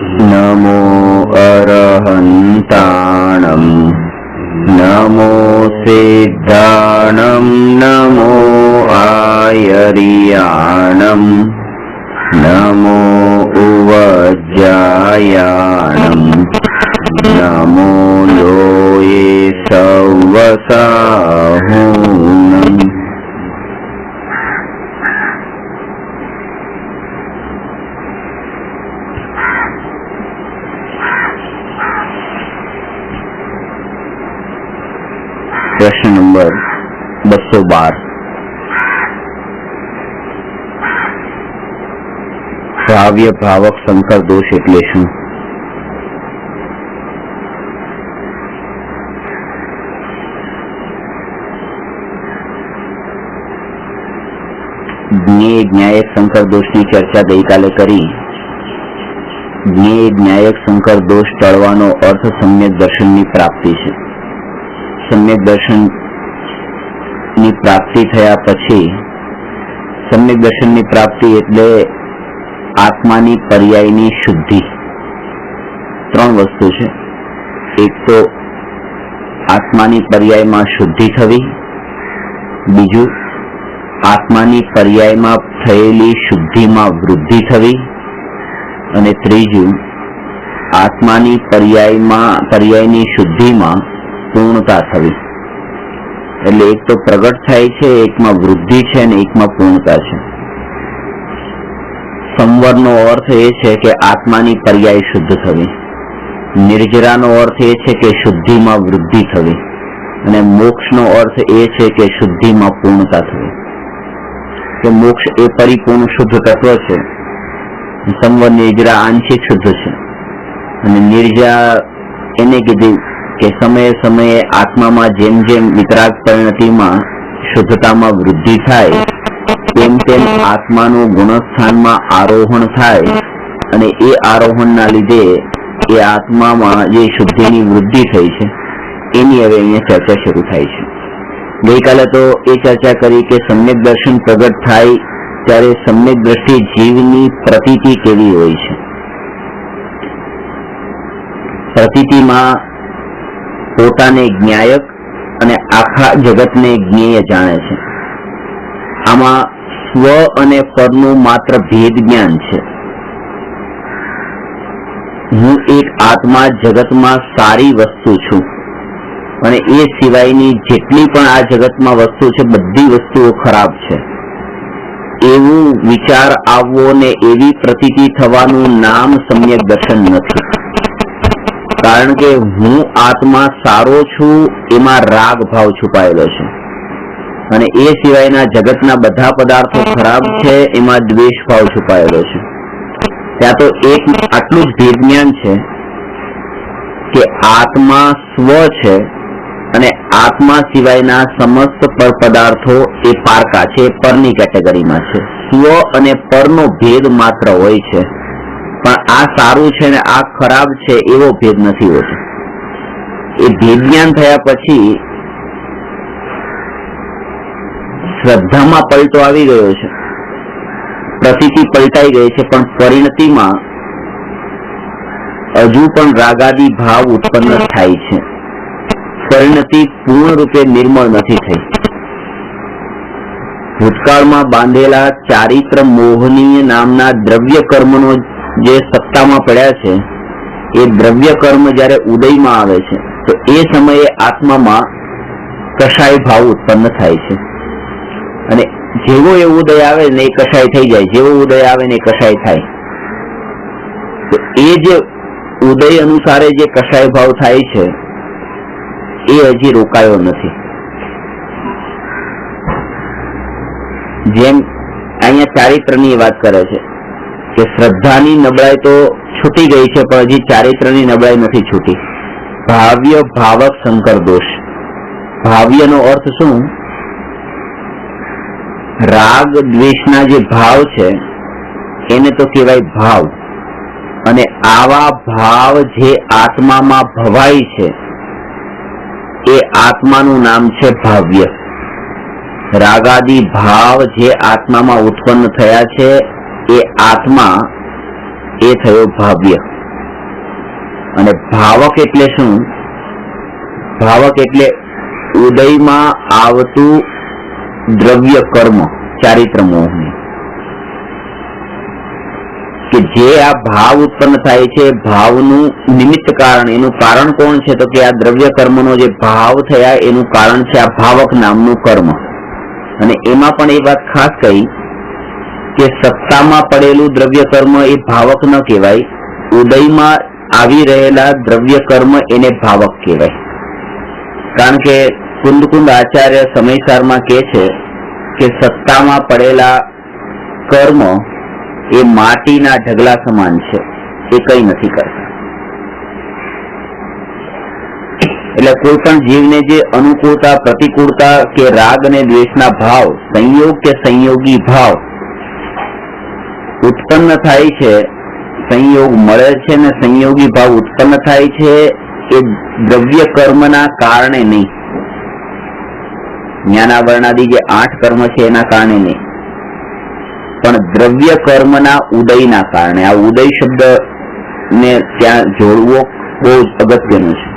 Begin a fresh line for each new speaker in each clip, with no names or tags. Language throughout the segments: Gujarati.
नमो अरहन्ताणं नमो सिद्धाणं नमो आयर्याणं नमो उवज्जायाणं नमो लोये सवसाहूणम्। प्रश्न नंबर 212। भाव्य भावक संकर दोष એટલે શું? જ્ઞેય જ્ઞાયક સંકર દોષની ચર્ચા ગઈકાલે કરી। જ્ઞેય જ્ઞાયક સંકર દોષ ટળવાનો અર્થ સમ્યક દર્શનની પ્રાપ્તિ છે। सम्यक दर्शन ની પ્રાપ્તિ થયા પછી सम्यक दर्शन ની પ્રાપ્તિ એટલે આત્માની પર્યાયની શુદ્ધિ। ત્રણ વસ્તુ છે, એક તો આત્માની પર્યાયમાં શુદ્ધિ થવી, બીજું આત્માની પર્યાયમાં થયેલી શુદ્ધિમાં વૃદ્ધિ થવી, અને ત્રીજું આત્માની પર્યાયની શુદ્ધિમાં પૂર્ણતા થવી। એટલે એક તો પ્રગટ થાય છે, એકમાં વૃદ્ધિ છે અને એકમાં પૂર્ણતા છે। સંવરનો અર્થ એ છે કે આત્માની પર્યાય શુદ્ધ થવી, નિર્જરાનો અર્થ એ છે કે શુદ્ધિમાં વૃદ્ધિ થવી, અને મોક્ષનો અર્થ એ છે કે શુદ્ધિમાં પૂર્ણતા થવી। કે મોક્ષ એ પરિપૂર્ણ શુદ્ધ તત્વ છે, સંવર નિર્જરા આંશિક શુદ્ધ છે, અને નિર્જા એને કીધી કે સમયે સમયે આત્મામાં જેમ જેમ વિતરાગ પરિણતિમાં શુદ્ધતામાં વૃદ્ધિ થાય તેમ તેમ આત્માનું ગુણસ્થાનમાં આરોહણ થાય, અને એ આરોહણના લીધે એ આત્મામાં જે શુદ્ધિની વૃદ્ધિ થઈ છે એની હવે અહીંયા ચર્ચા શરૂ થાય છે। ગઈકાલે તો એ ચર્ચા કરી કે સમ્યક દર્શન પ્રગટ થાય ત્યારે સમ્યક દ્રષ્ટિ જીવની પ્રતીતિ કેવી હોય છે। પ્રતીતિમાં પોતાને જ્ઞાયક અને આખા જગતને જ્ઞેય જાણે છે। આમાં સ્વ અને પરનું માત્ર ભેદ જ્ઞાન છે। હું એક આત્મા જગતમાં સારી વસ્તુ છું, અને એ સિવાયની જેટલી પણ આ જગતમાં વસ્તુ છે બધી વસ્તુઓ ખરાબ છે, એવું વિચાર આવવો ને એવી પ્રતીતિ થવાનું નામ સમ્યક દર્શન નથી। કારણ કે હું આત્મા સારો છું એમાં રાગ ભાવ છુપાયેલો છે, અને એ સિવાયના જગતના બધા પદાર્થો ખરાબ છે એમાં દ્વેષ ભાવ છુપાયેલો છે। ત્યાં તો એક આટલું જ ભેદ જ્ઞાન છે કે આત્મા સ્વ છે અને આત્મા સિવાયના સમસ્ત પર પદાર્થો એ પારકા છે, પરની કેટેગરીમાં છે। સ્વ અને પરનો ભેદ માત્ર હોય છે, પણ આ સારું છે ને આ ખરાબ છે એવો ભેદ નથી હોતો। એ ભેદ જ્ઞાન થયા પછી શ્રદ્ધામાં પલટો આવી ગયો છે, પ્રતીતિ પલટાઈ ગઈ છે, પણ પરિણતિમાં હજુ પણ રાગાદી ભાવ ઉત્પન્ન થાય છે। પરિણતિ પૂર્ણ રૂપે નિર્મળ નથી થઈ। ભૂતકાળમાં બાંધેલા ચારિત્ર મોહનીય નામના દ્રવ્ય કર્મનો જે સત્તામાં પડ્યા છે એ દ્રવ્ય કર્મ જ્યારે ઉદયમાં આવે છે તો એ સમયે આત્મામાં કષાય ભાવ ઉત્પન્ન થાય છે, અને જેવો એ ઉદય આવે ને એ કષાય થઈ જાય, જેવો ઉદય આવે ને એ કષાય થાય। તો એ જે ઉદય અનુસારે જે કષાય ભાવ થાય છે એ હજી રોકાયો નથી। જેમ અહીંયા ચારિત્રની વાત કરે છે કે શ્રદ્ધાની નબળાઈ તો છૂટી ગઈ છે પણ હજી ચારિત્રની નબળાઈ નથી છૂટી। ભાવ્ય ભાવક સંકર દોષ। ભાવ્યનો અર્થ શું? રાગ દ્વેષના જે ભાવ છે એને તો કહેવાય ભાવ, અને આવા ભાવ જે આત્મામાં ભવાય છે એ આત્માનું નામ છે ભાવ્ય। રાગાદી ભાવ જે આત્મામાં ઉત્પન્ન થયા છે એ આત્મા એ થયો ભાવ્ય। અને ભાવક એટલે શું? ભાવક એટલે ઉદયમાં આવતું દ્રવ્ય કર્મ, ચારિત્ર મોહની, કે જે આ ભાવ ઉત્પન્ન થાય છે, ભાવનું નિમિત્ત કારણ, એનું કારણ કોણ છે? તો કે આ દ્રવ્ય કર્મનો જે ભાવ થયા એનું કારણ છે આ ભાવક નામનું કર્મ. અને એમાં પણ એ વાત ખાસ કહી કે સત્તામાં પડેલું દ્રવ્ય કર્મ એ ભાવક ન કહેવાય, ઉદયમાં આવી રહેલા દ્રવ્ય કર્મ એને ભાવક કહેવાય. કારણ કે કુંદ આચાર્ય સમયસારમાં કહે છે કે સત્તામાં પડેલા કર્મ એ માટીના ઢગલા સમાન છે, એ કઈ નથી કરતા. એટલે કોઈ પણ જીવને જે અનુકૂળતા, પ્રતિકૂળતા કે રાગ અને દ્વેષના ભાવ, સંયોગ કે સંયોગી ભાવ ઉત્પન્ન થાય છે, સંયોગ મળે છે ને સંયોગી ભાવ ઉત્પન્ન થાય છે, એ દ્રવ્ય કર્મના કારણે નહીં, જ્ઞાનાવરણાદી જે 8 કર્મ છે એના કારણે નહીં, પણ દ્રવ્ય કર્મના ઉદયના કારણે. આ ઉદય શબ્દ ને ત્યાં જોડવો બહુ અગત્યનું છે.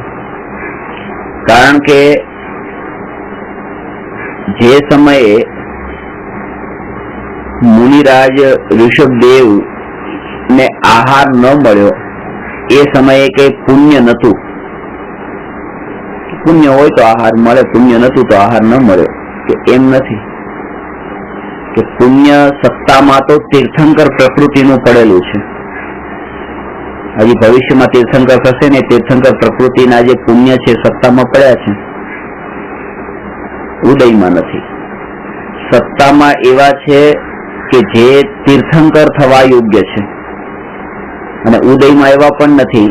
કારણ કે જે સમયે મુનિરાજ ઋષભદેવ ને આહાર ન મળ્યો એ સમયે કઈ પુણ્ય નતું. પુણ્ય હોય તો આહાર મળે, પુણ્ય નતું તો આહાર ન મળ્યો. કે એમ નથી કે પુણ્ય સત્તામાં તો તીર્થંકર પ્રકૃતિનું પડેલું છે. હજી ભવિષ્યમાં તીર્થંકર થશે ને, તીર્થંકર પ્રકૃતિના જે પુણ્ય છે સત્તામાં પડ્યા છે, ઉદયમાં નથી. સત્તામાં એવા છે કે જે તીર્થંકર થવા યોગ્ય છે, અને ઉદયમાં એવા પણ નથી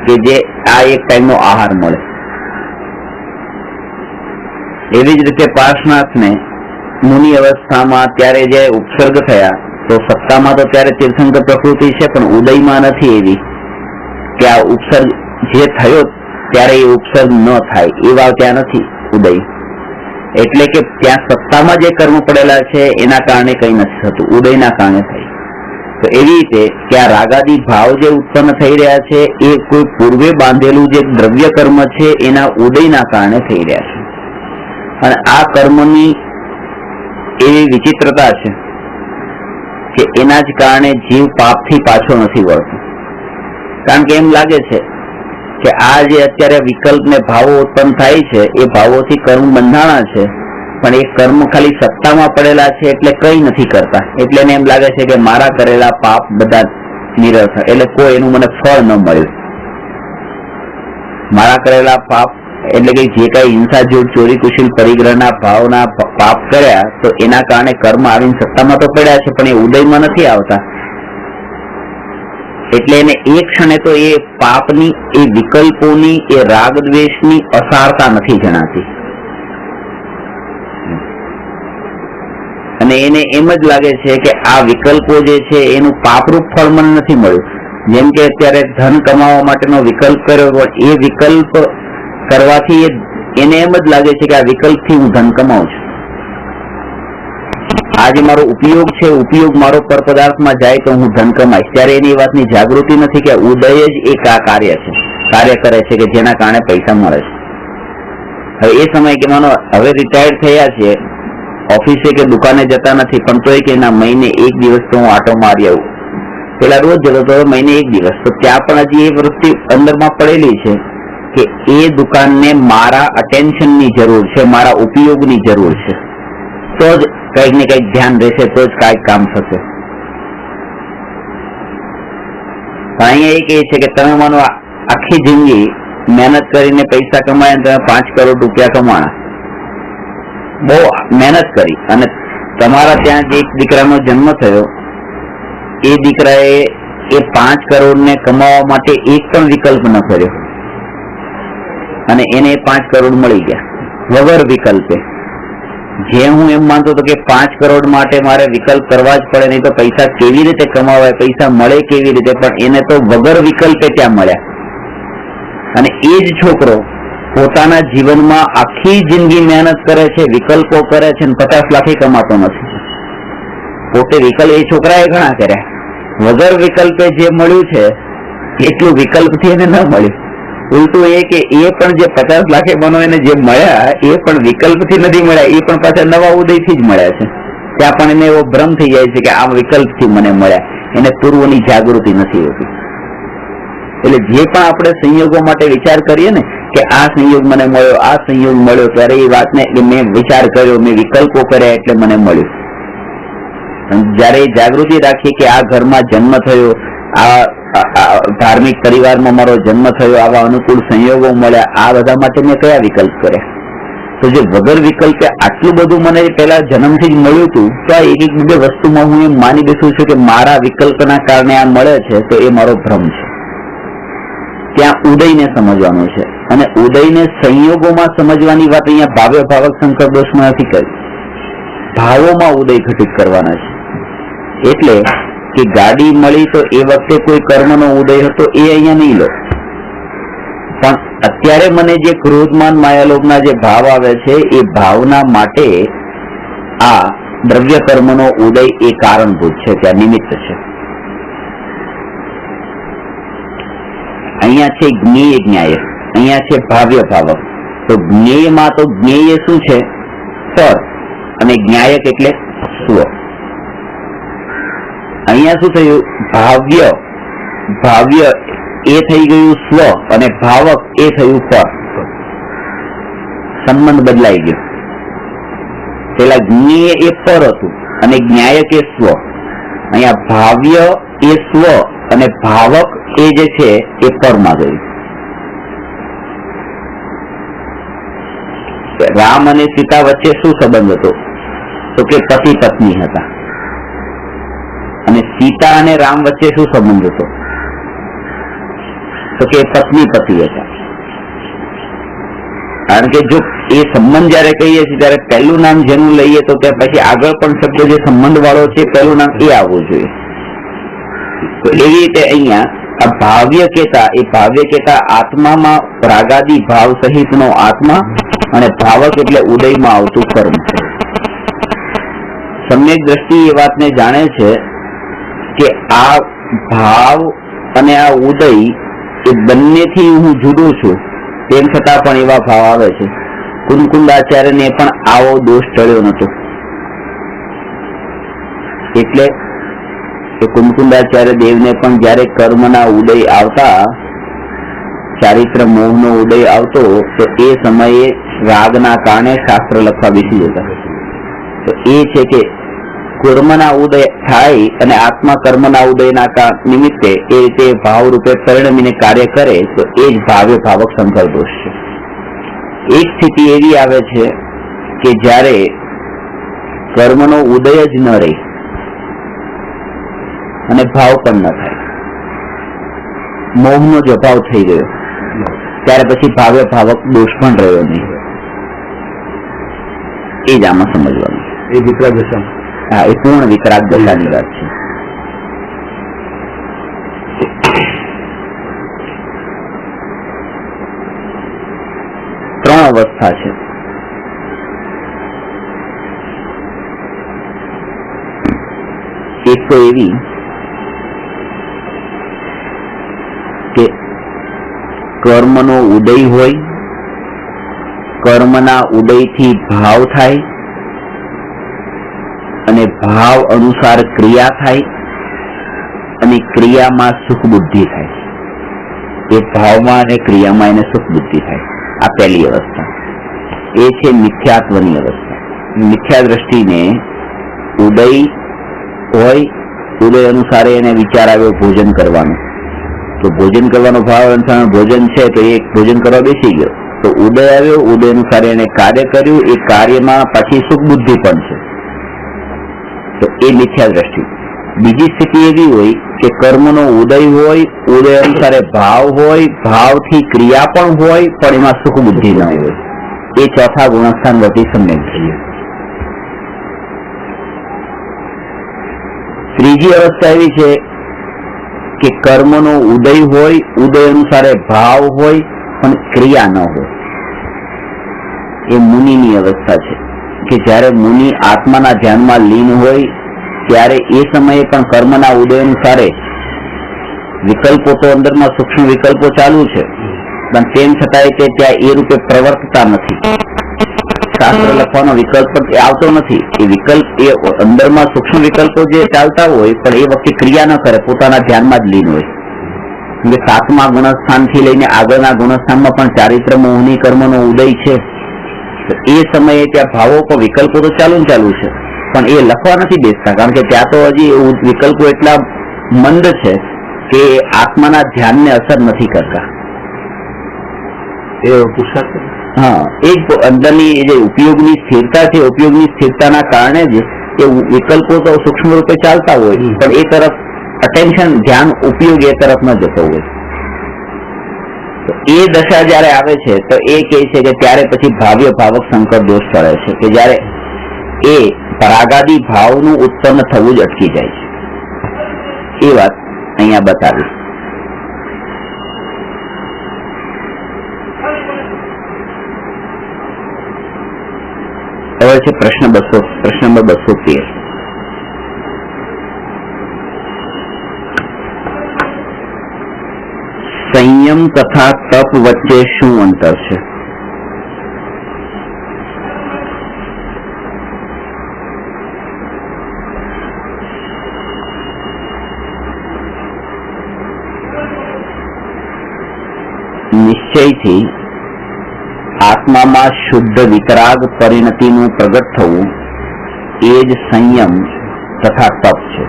કે જે આ એક ટાઈમનો આહાર મળે. એવી જ રીતે પાર્શ્વનાથને મુનિ અવસ્થામાં ત્યારે જે ઉપસર્ગ થયા, તો સત્તામાં તો ત્યારે તીર્થંકર પ્રકૃતિ છે, પણ ઉદયમાં નથી એવી કે આ ઉપસર્ગ જે થયો ત્યારે એ ઉપસર્ગ ન થાય, એવા ત્યાં નથી ઉદય. એટલે કે ત્યાં સત્તામાં જે કર્મ પડેલા છે એના કારણે કઈ નથી થતું, ઉદયના કારણે થાય. તો એવી રીતે કે આ રાગાદી ભાવ જે ઉત્પન્ન થઈ રહ્યા છે એ કોઈ પૂર્વે બાંધેલું જે દ્રવ્ય કર્મ છે એના ઉદયના કારણે થઈ રહ્યા છે. અને આ કર્મની એવી વિચિત્રતા છે કે એના જ કારણે જીવ પાપથી પાછો નથી વળતો. કારણ કે એમ લાગે છે કે આ જે અત્યારે વિકલ્પ ને ભાવો ઉત્પન્ન થાય છે એ ભાવોથી કર્મ બંધાણા છે, પણ એ કર્મ ખાલી સત્તામાં પડેલા છે એટલે કઈ નથી કરતા. એટલે એને એમ લાગે છે કે મારા કરેલા પાપ બધા નિરર્થક, એટલે કોઈ એનું મને ફળ ન મળ્યું. મારા કરેલા પાપ એટલે કે જે કઈ હિંસા, જોડ, ચોરી, કુશલ, પરિગ્રહના ભાવના પાપ કર્યા તો એના કારણે કર્મ આવીને સત્તામાં તો પડ્યા છે, પણ એ ઉદયમાં નથી આવતા. એટલે એને એક ક્ષણે તો એ પાપની, એ વિકલ્પોની, એ રાગ દ્વેષની અસારતા નથી જણાતી. અને એને એમ જ લાગે છે કે આ વિકલ્પો જે છે એનું પાપરૂપ ફળ મને નથી મળ્યું. જેમ કે અત્યારે ધન કમાવા માટેનો વિકલ્પ કર્યો, એ વિકલ્પ કરવાથી એને એમ જ લાગે છે કે આ વિકલ્પથી હું ધન કમાઉં છું. આ જે મારો ઉપયોગ છે, ઉપયોગ મારો પર પદાર્થમાં જાય તો હું ધન કમાઈશ. ત્યારે એની વાતની જાગૃતિ નથી કે ઉદય જ એક આ કાર્ય છે, કાર્ય કરે છે કે જેના કારણે પૈસા મળે છે. હવે એ સમય કે માનો હવે રિટાયર્ડ થયા છે, ઓફિસે કે દુકાને જતા નથી, પણ તોય કે ના મહિને એક દિવસ તો હું આટો મારી આવું. પેલા રોજ જતો તો મહિને એક દિવસ. તો ત્યાં પણ હજી એ વૃત્તિ અંદરમાં પડેલી છે કે એ દુકાનને મારા અટેન્શનની જરૂર છે, મારા ઉપયોગની જરૂર છે, તો જ કંઈક ને કંઈક ધ્યાન રહેશે, તો જ કાંઈક કામ થશે. અહીંયા એ કહે છે કે તમે માનો આખી જિંદગી મહેનત કરીને પૈસા કમાયા, તમે 5 કરોડ રૂપિયા કમાણા, બહુ મહેનત કરી, અને તમારા ત્યાં જે એક દીકરાનો જન્મ થયો, એ દીકરાએ એ 5 કરોડ ને કમાવા માટે એક પણ વિકલ્પ ન કર્યો, અને એને 5 કરોડ મળી ગયા વગર વિકલ્પે. જે હું એમ માનતો હતો કે 5 કરોડ માટે મારે વિકલ્પ કરવા જ પડે, નહીં તો પૈસા કેવી રીતે કમાવાય, પૈસા મળે કેવી રીતે, પણ એને તો વગર વિકલ્પે ત્યાં મળ્યા. અને એ જ છોકરો પોતાના જીવનમાં આખી જિંદગી મહેનત કરે છે, વિકલ્પો કરે છે, 50 લાખ કમાતો નથી. પોતે વિકલ્પ એ છોકરાએ ઘણા કર્યા, વગર વિકલ્પે જે મળ્યું છે એટલું વિકલ્પથી એને ન મળ્યું. ઉલટું એ કે એ પણ જે 50 લાખે બનો એને જે મળ્યા એ પણ વિકલ્પથી નથી મળ્યા, એ પણ પાછા નવા ઉદયથી જ મળ્યા છે. ત્યાં પણ એને એવો ભ્રમ થઈ જાય છે કે આ વિકલ્પથી મને મળ્યા, એને પૂર્વની જાગૃતિ નથી હોતી. એટલે જે પણ આપણે સંયોગો માટે વિચાર કરીએ ને કે આ સંયોગ મને મળ્યો, આ સંયોગ મળ્યો, ત્યારે એ વાતને મેં વિચાર કર્યો, મેં વિકલ્પો કર્યા એટલે મને મળ્યું. જયારે જાગૃતિ રાખીએ કે આ ઘરમાં જન્મ થયો, આ ધાર્મિક પરિવારમાં મારો જન્મ થયો, આવા અનુકૂળ સંયોગો મળ્યા, આ બધા માટે મેં કયા વિકલ્પ કર્યા? તો જે વગર વિકલ્પે આટલું બધું મને પેલા જન્મથી જ મળ્યું હતું, તો આ એક બે વસ્તુમાં હું એમ માની બેસું છું કે મારા વિકલ્પના કારણે આ મળે છે, તો એ મારો ભ્રમ છે. ત્યાં ઉદયને સમજવાનું છે, અને ઉદયને સંયોગોમાં સમજવાની વાત અહીંયા ભાવ્ય ભાવક સંકલ્પ દોષમાં નથી કરી, ભાવોમાં ઉદય ઘટિત કરવાના છે. એટલે કે ગાડી મળી તો એ વખતે કોઈ કર્મનો ઉદય હતો એ અહીંયા નહીં લો, પણ અત્યારે મને જે ક્રોધમાન માયાલોભના જે ભાવ આવે છે એ ભાવના માટે આ દ્રવ્ય કર્મનો ઉદય એ કારણભૂત છે, ત્યાં નિમિત્ત છે. અહીંયા છે જ્ઞેય જ્ઞાયક, અહીંયા છે ભાવ્ય ભાવક. તો જ્ઞેયમાં તો જ્ઞેય શું છે? પર, અને જ્ઞાયક એટલે સ્વ. અહીંયા શું થયું? ભાવ્ય ભાવ્ય એ થઈ ગયું સ્વ, અને ભાવક એ થયું પર. સંબંધ બદલાઈ ગયો. પેલા જ્ઞેય એ પર હતું અને જ્ઞાયક એ સ્વ. અહીંયા ભાવ્ય એ સ્વ અને ભાવક એ જે છે એ પરમાં ગયું. રામ અને સીતા વચ્ચે શું સંબંધ હતો? તો કે પતિ પત્ની હતા. અને સીતા અને રામ વચ્ચે શું સંબંધ હતો? તો કે પત્ની પતિ હતા. કારણ કે જો એ સંબંધ જયારે કહીએ છીએ ત્યારે પહેલું નામ જેનું લઈએ તો ત્યાં પછી આગળ પણ શબ્દ જે સંબંધ વાળો છે પહેલું નામ એ આવવું જોઈએ. તો એવી રીતે અહીંયા આ ભાવ્ય કેતા, એ ભાવ્ય કેતા આત્મામાં રાગાદી ભાવ સહિતનો આત્મા, અને ભાવક એટલે ઉદયમાં આવતું કર્મ. સમ્યક દ્રષ્ટિ એ વાતને જાણે છે કે આ ભાવ અને આ ઉદય એ બંનેથી હું જુદું છું, તેમ છતાં પણ એવા ભાવ આવે છે. કુંદકુંદાચાર્યને પણ આવો દોષ ટળ્યો નતો. એટલે કુંદકુંદાચાર્ય દેવને પણ જયારે કર્મના ઉદય આવતા, ચારિત્ર મોહનો ઉદય આવતો, તો એ સમયે રાગના કારણે શાસ્ત્ર લખવા બેસી જતા. તો એ છે કે કર્મના ઉદય થાય અને આત્મા કર્મના ઉદયના નિમિત્તે એ રીતે ભાવ રૂપે પરિણમીને કાર્ય કરે, તો એ જ ભાવ્ય ભાવક સંકલ્પ દોષ છે. એક સ્થિતિ એવી આવે છે કે જ્યારે કર્મનો ઉદય જ ન રહે અને ભાવ પણ ન થાય, મોહનો જ અભાવ થઈ ગયો, ત્યારે પછી ભાવ્ય ભાવક દોષ પણ રહ્યો નહીં. એ જ આમાં સમજવાનું.
એ વિતરાગ દશા.
હા, એ પૂર્ણ વિતરાગ દશાની વાત છે. ત્રણ અવસ્થા છે. એક તો એવી કે કર્મનો ઉદય હોય, કર્મના ઉદયથી ભાવ થાય અને ભાવ અનુસાર ક્રિયા થાય અને ક્રિયામાં સુખ બુદ્ધિ થાય. એ ભાવમાં અને ક્રિયામાં એને સુખ બુદ્ધિ થાય. આ પહેલી અવસ્થા. એ છે મિથ્યાત્વની અવસ્થા. મિથ્યા દ્રષ્ટિને ઉદય હોય, ઉદય અનુસારે એને વિચાર આવ્યો ભોજન કરવાનો, તો ભોજન કરવાનો ભાવ અનુસાર ભોજન છે, તો એ ભોજન કરવા બેસી ગયો, તો ઉદય આવ્યો, ઉદય અનુસારે એને કાર્ય કર્યું, એ કાર્યમાં પછી સુખ બુદ્ધિ પણ છે. તો એ મિથ્યા દ્રષ્ટિ. બીજી સ્થિતિ એવી હોય કે કર્મનો ઉદય હોય, ઉદય અનુસારે ભાવ હોય, ભાવથી ક્રિયા પણ હોય, પણ એમાં સુખ બુદ્ધિ ન હોય. એ ચોથા ગુણસ્થાન વતી સમ્યક દ્રષ્ટિ. ત્રીજી અવસ્થા એવી છે કે કર્મનો ઉદય હોય, ઉદય અનુસારે ભાવ હોય, પણ ક્રિયા ન હોય. એ મુનિની અવસ્થા છે કે જ્યારે મુનિ આત્માના ધ્યાનમાં લીન હોય ત્યારે એ સમયે પણ કર્મના ઉદય અનુસારે વિકલ્પો તો અંદરમાં સૂક્ષ્મ વિકલ્પો ચાલુ છે, પણ તેમ છતાંય તે ત્યાં એ રૂપે પ્રવર્તતા નથી. શાસ્ત્ર લખવાનો વિકલ્પ પણ આવતો નથી. એ વિકલ્પ એ અંદરમાં સૂક્ષ્મ વિકલ્પો જે ચાલતા હોય પણ એ વખતે ક્રિયા ન કરે, પોતાના ધ્યાનમાં જ લીન હોય. કે 7મા ગુણસ્થાન થી લઈને આગળના ગુણસ્થાનમાં પણ ચારિત્ર મોહની કર્મનો ઉદય છે. એ સમયે ત્યાં ભાવો પણ વિકલ્પો તો ચાલુ છે, પણ એ લખવા નથી બેસતા, કારણ કે ત્યાં તો હજી વિકલ્પો એટલા મંદ છે કે આત્માના ધ્યાનને અસર નથી કરતા.
એ પુરુષાર્થ.
હા, એ અંદરની જે ઉપયોગની સ્થિરતા છે, ઉપયોગની સ્થિરતાના કારણે જ એ વિકલ્પો તો સૂક્ષ્મ રૂપે ચાલતા હોય, પણ એ તરફ અટેન્શન, ધ્યાન, ઉપયોગ એ તરફ ન જતો હોય. એ દશા જયારે આવે છે તો એ કહે છે કે ત્યારે પછી ભાવ્ય ભાવક સંકટ દોષ પડે છે, કે જયારે એ પરાગાદી ભાવનું ઉત્પન્ન થવું જ અટકી જાય છે. એ વાત અહીંયા બતાવી. હવે છે પ્રશ્ન નંબર 213. સંયમ તથા તપ વચ્ચે શું અંતર છે? નિશ્ચયથી આત્મામાં શુદ્ધ વિતરાગ પરિણતિનું પ્રગટ થવું એ જ સંયમ તથા તપ છે.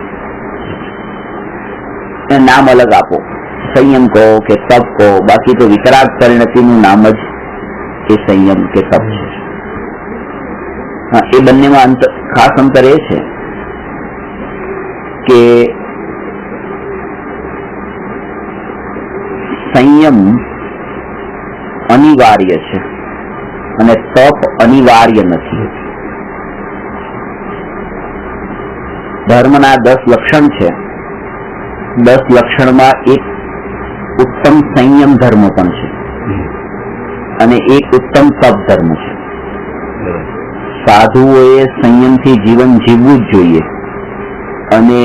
નામ અલગ આપો, સંયમ કહો કે તપ કહો, બાકી તો વિતરાગ પરિણતિનું નામ જ એ સંયમ કે તપ છે. હા, એ બંનેમાં ખાસ અંતર એ છે કે સંયમ અનિવાર્ય છે અને તપ અનિવાર્ય નથી. ધર્મના 10 લક્ષણ છે. 10 લક્ષણમાં એક ઉત્તમ સંયમ ધર્મ પણ છે અને એક ઉત્તમ તપ ધર્મ છે. સાધુઓએ સંયમથી જીવન જીવવું જ જોઈએ અને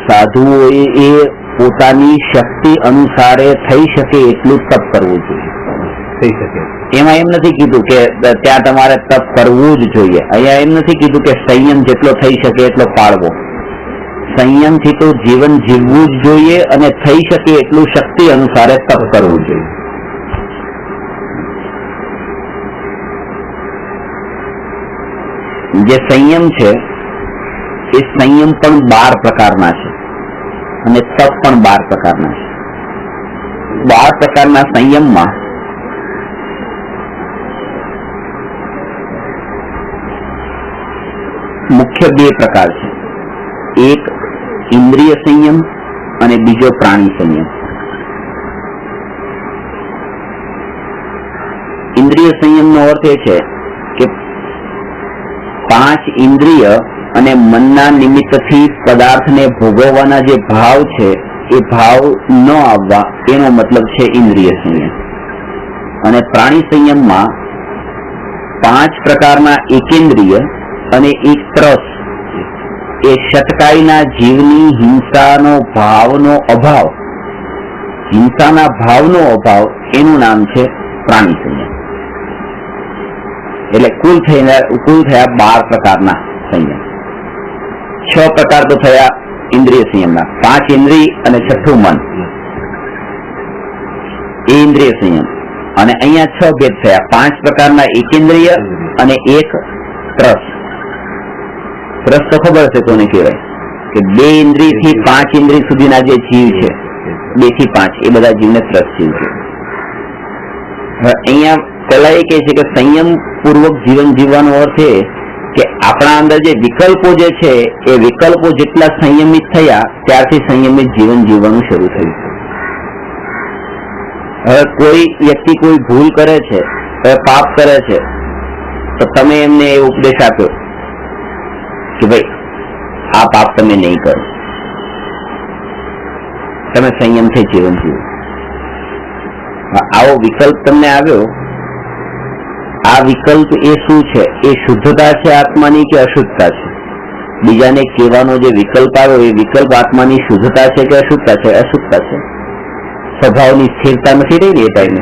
સાધુઓએ એ પોતાની શક્તિ અનુસારે થઈ શકે એટલું તપ કરવું જોઈએ.
થઈ શકે
એમાં એમ નથી કીધું કે ત્યાં તમારે તપ કરવું જ જોઈએ. અહીંયા એમ નથી કીધું કે સંયમ જેટલો થઈ શકે એટલો પાળવો. સંયમથી તો જીવન જીવવું જ જોઈએ અને થઈ શકે એટલું શક્તિ અનુસારે તપ કરવું જોઈએ. જે સંયમ છે એ સંયમ પણ 12 પ્રકારના છે અને તપ પણ 12 પ્રકારના છે. 12 પ્રકારના સંયમમાં મુખ્ય 2 પ્રકાર છે. એક ઇન્દ્રિય સંયમ અને બીજો પ્રાણી સંયમ. ઇન્દ્રિય સંયમનો અર્થ એ છે કે 5 ઇન્દ્રિય અને મનના નિમિત્તથી પદાર્થને ભોગવવાના જે ભાવ છે એ ભાવ ન આવવા, એનો મતલબ છે ઇન્દ્રિય સંયમ. અને પ્રાણી સંયમમાં 5 પ્રકારના એકેન્દ્રિય અને એક ત્રસ, એ શટકાઈના જીવની હિંસાનો ભાવનો અભાવ, હિંસાના ભાવનો અભાવ, એનું નામ છે પ્રાણી સંયમ. એટલે કુલ થયા 12 પ્રકારના સંયમ. 6 પ્રકાર તો થયા ઇન્દ્રિય સંયમના, 5 ઇન્દ્રિય અને 6થું મન, એ ઇન્દ્રિય સંયમ. અને અહીંયા 6 ભેદ થયા, 5 પ્રકારના એકેન્દ્રિય અને એક ત્રસ. ત્રસ તો ખબર છે કોને કહેવાય, કે 2 ઇન્દ્રિય થી 5 ઇન્દ્રિય સુધીના જે જીવ છે, 2 થી 5, એ બધા જીવને ત્રસ જીવ છે. અહીંયા પેલા એ કહે છે કે સંયમ પૂર્વક જીવન જીવવાનો અર્થ એ કે આપણા અંદર જે વિકલ્પો જે છે એ વિકલ્પો જેટલા સંયમિત થયા ત્યારથી સંયમિત જીવન જીવવાનું શરૂ થયું. હવે કોઈ વ્યક્તિ કોઈ ભૂલ કરે છે, પાપ કરે છે, તો તમે એમને એ ઉપદેશ આપ્યો કે ભાઈ આ પાપ તમે નહીં કરો, તમે સંયમથી જીવન જીવો. આવો વિકલ્પ તમને આવ્યો, આ વિકલ્પ એ શું છે? એ શુદ્ધતા છે આત્માની કે અશુદ્ધતા છે? બીજાને કહેવાનો જે વિકલ્પ આવ્યો એ વિકલ્પ આત્માની શુદ્ધતા છે કે અશુદ્ધતા છે? અશુદ્ધતા છે. સ્વભાવની સ્થિરતા નથી રહી ને એ ટાઈમે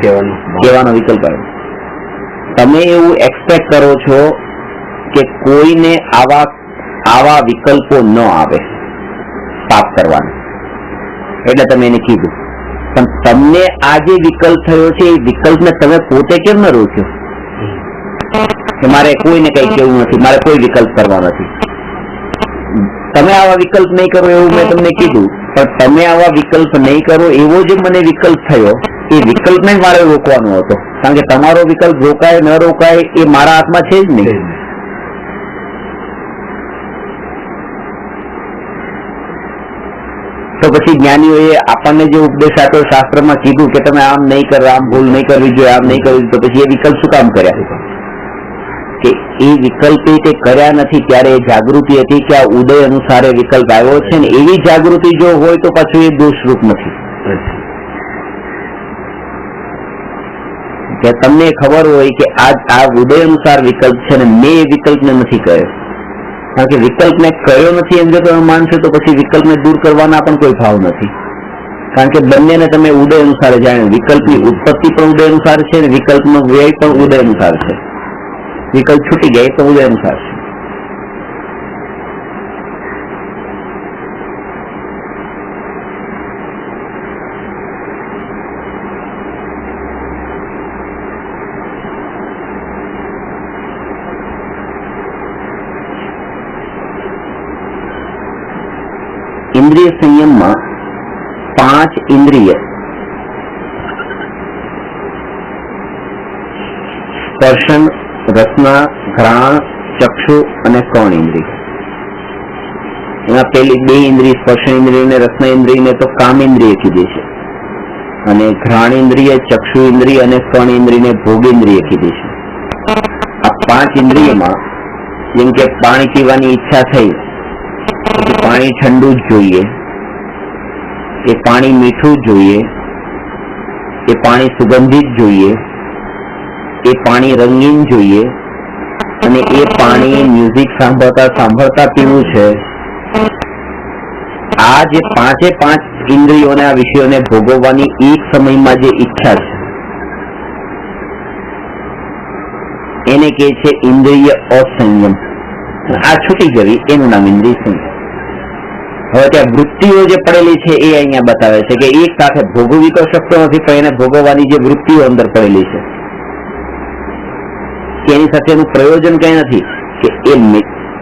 કહેવાનો વિકલ્પ આવ્યો. તમે એવું એક્સપેક્ટ કરો છો કે કોઈને આવા વિકલ્પો ન આવે પાપ કરવાના, એટલે તમે એને કીધું. પણ તમને આ જે વિકલ્પ થયો છે એ વિકલ્પને તમે પોતે કેમ ન રોક્યો કે મારે કોઈને કઈ કેવું નથી, મારે કોઈ વિકલ્પ કરવા નથી? તમે આવા વિકલ્પ નહીં કરો એવું મેં તમને કીધું, પણ તમે આવા વિકલ્પ નહીં કરો એવો જે મને વિકલ્પ થયો એ વિકલ્પને મારે રોકવાનો હતો. કારણ કે તમારો વિકલ્પ રોકાય ન રોકાય એ મારા હાથમાં છે જ નહીં. તો પછી જ્ઞાનીઓએ આપણને જે ઉપદેશ આપ્યો, શાસ્ત્રમાં કીધું કે તમે આમ નહીં કરો, આમ ભૂલ નહીં કરવી જોઈએ, આમ નહીં કરવી, તો પછી એ વિકલ્પ શું કામ કર્યા? કે એ વિકલ્પ તે કર્યા નથી ત્યારે એ જાગૃતિ હતી કે આ ઉદય અનુસાર વિકલ્પ આવ્યો છે ને એવી જાગૃતિ જો હોય તો પાછું એ દોષરૂપ નથી. કે તમને ખબર હોય કે આ ઉદય અનુસાર વિકલ્પ છે ને મેં એ વિકલ્પને નથી કર્યો. કારણ કે વિકલ્પને કર્યો નથી એમ જો તમે માનશો તો પછી વિકલ્પને દૂર કરવાના પણ કોઈ ભાવ નથી. કારણ કે બંનેને તમે ઉદય અનુસાર જાણ્યું. વિકલ્પની ઉત્પત્તિ પણ ઉદય અનુસાર છે ને વિકલ્પનો વ્યય પણ ઉદય અનુસાર છે. વિકલ્પ છૂટી ગયા તો ઉદય અનુસાર છે. ઇન્દ્રિય સંયમમાં 5 ઇન્દ્રિય સ્પર્શન, રસના, ઘ્રાણ, ચક્ષુ અને કર્ણ ઇન્દ્રિય. એમાં પેલી 2 ઇન્દ્રિય સ્પર્શન ઇન્દ્રિય ને રસના ઇન્દ્રિય તો કામ ઇન્દ્રિય કીધી છે, અને ઘ્રાણ ઇન્દ્રિય, ચક્ષુ ઇન્દ્રિય અને કર્ણ ઇન્દ્રિય ને ભોગ ઇન્દ્રિય કીધી છે. આ 5 ઇન્દ્રિયમાં જેમ કે પાણી પીવાની ઈચ્છા થઈ, પાણી ઠંડુ જ જોઈએ, એ પાણી મીઠું જ જોઈએ, એ પાણી સુગંધિત જોઈએ, એ પાણી રંગીન જોઈએ, અને એ પાણી મ્યુઝિક સાંભળતા સાંભળતા પીવું છે. આ જે 5 ઇન્દ્રિયોને આ વિષયોને ભોગવવાની એક સમયમાં જે ઈચ્છા છે એને કહે છે ઇન્દ્રિય અસંયમ. આ છૂટી જવી એનું નામ ઇન્દ્રિય સંયમ. હવે ત્યાં વૃત્તિઓ જે પડેલી છે એ અહીંયા બતાવે છે કે એક સાથે ભોગવવી તો શકતો નથી, પણ એને ભોગવવાની જે વૃત્તિઓ અંદર પડેલી છે એની સાથે એનું પ્રયોજન કઈ નથી. કે એ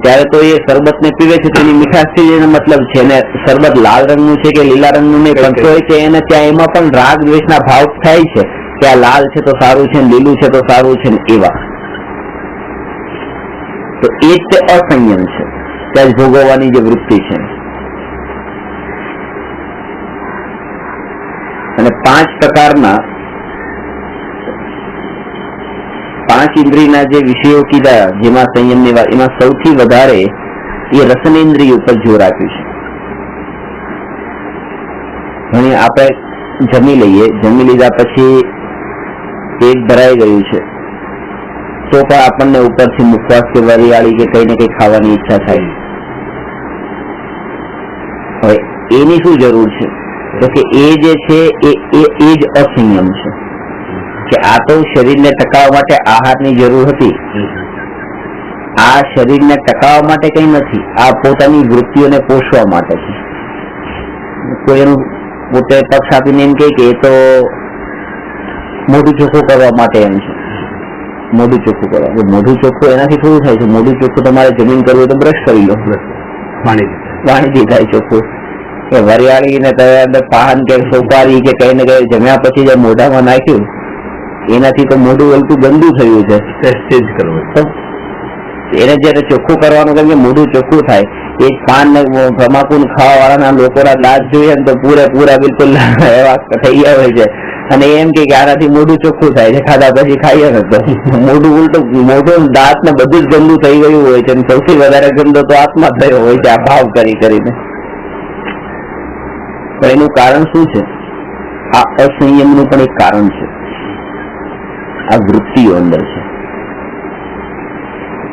ત્યારે તો એ શરબત ને પીવે છે તેની મીઠાશથી એનો મતલબ છે, અને શરબત લાલ રંગનું છે કે લીલા રંગનું નહીં, પણ હોય છે એને ત્યાં એમાં પણ રાગ દ્વેષના ભાવ થાય છે કે આ લાલ છે તો સારું છે, લીલું છે તો સારું છે, એવા. તો એ જ અસંયમ છે, ત્યાં ભોગવવાની જે વૃત્તિ છે. અને 5 પ્રકારના 5 ઇન્દ્રિયના જે વિષયો કીધા જેમાં સંયમની વાત, એમાં સૌથી વધારે એ રસનેન્દ્રિય ઉપર જોર આપ્યું છે. ઘણી આપણે જમી લઈએ, જમી લીધા પછી પેટ ભરાઈ ગયું છે તો પણ આપણને ઉપરથી મુખવાસ કે વરિયાળી કે કઈ ને કઈ ખાવાની ઈચ્છા થાય. હવે એની શું જરૂર છે? તો કે એ જે છે એ જ અસંયમ છે. કે આ તો શરીરને ટકાવવા માટે આહારની જરૂર હતી, આ શરીરને ટકાવવા માટે કઈ નથી, આ પોતાની વૃત્તિઓને પોષવા માટે છે. કોઈ એનું પોતે પક્ષ આપીને એમ કે એ તો મોઢું ચોખ્ખું કરવા માટે એમ છે. મોઢું ચોખ્ખું કરવા, મોઢું ચોખ્ખું એનાથી થોડું થાય છે. મોઢું ચોખ્ખું તમારે જમીન કરવું તો બ્રશ કરી લો, પાણીથી થાય ચોખ્ખું. કે વરિયાળી ને અંદર પાન કે સોપારી કે કઈ ને કઈ જમ્યા પછી જે મોઢામાં નાખ્યું એનાથી તો મોઢું હલતું ગંદુ થયું છે. એને જયારે ચોખ્ખું કરવાનું, કેમ કે મોઢું ચોખ્ખું થાય, એ પાન ને તમાકુ ખાવા વાળાના લોકોના દાંત જોઈએ ને તો પૂરેપૂરા બિલકુલ એવા થઈ ગયા હોય છે. અને એમ કે આનાથી મોઢું ચોખ્ખું થાય છે, ખાધા પછી ખાઈએ ને તો મોઢું ઉલટું, મોઢું દાંત ને બધું જ ગંદુ થઈ ગયું હોય છે. સૌથી વધારે ગંદો તો આત્મા થયો હોય છે આ ભાવ કરીને. પણ એનું કારણ શું છે? આ અસંયમનું પણ એક કારણ છે, આ વૃત્તિઓ અંદર છે.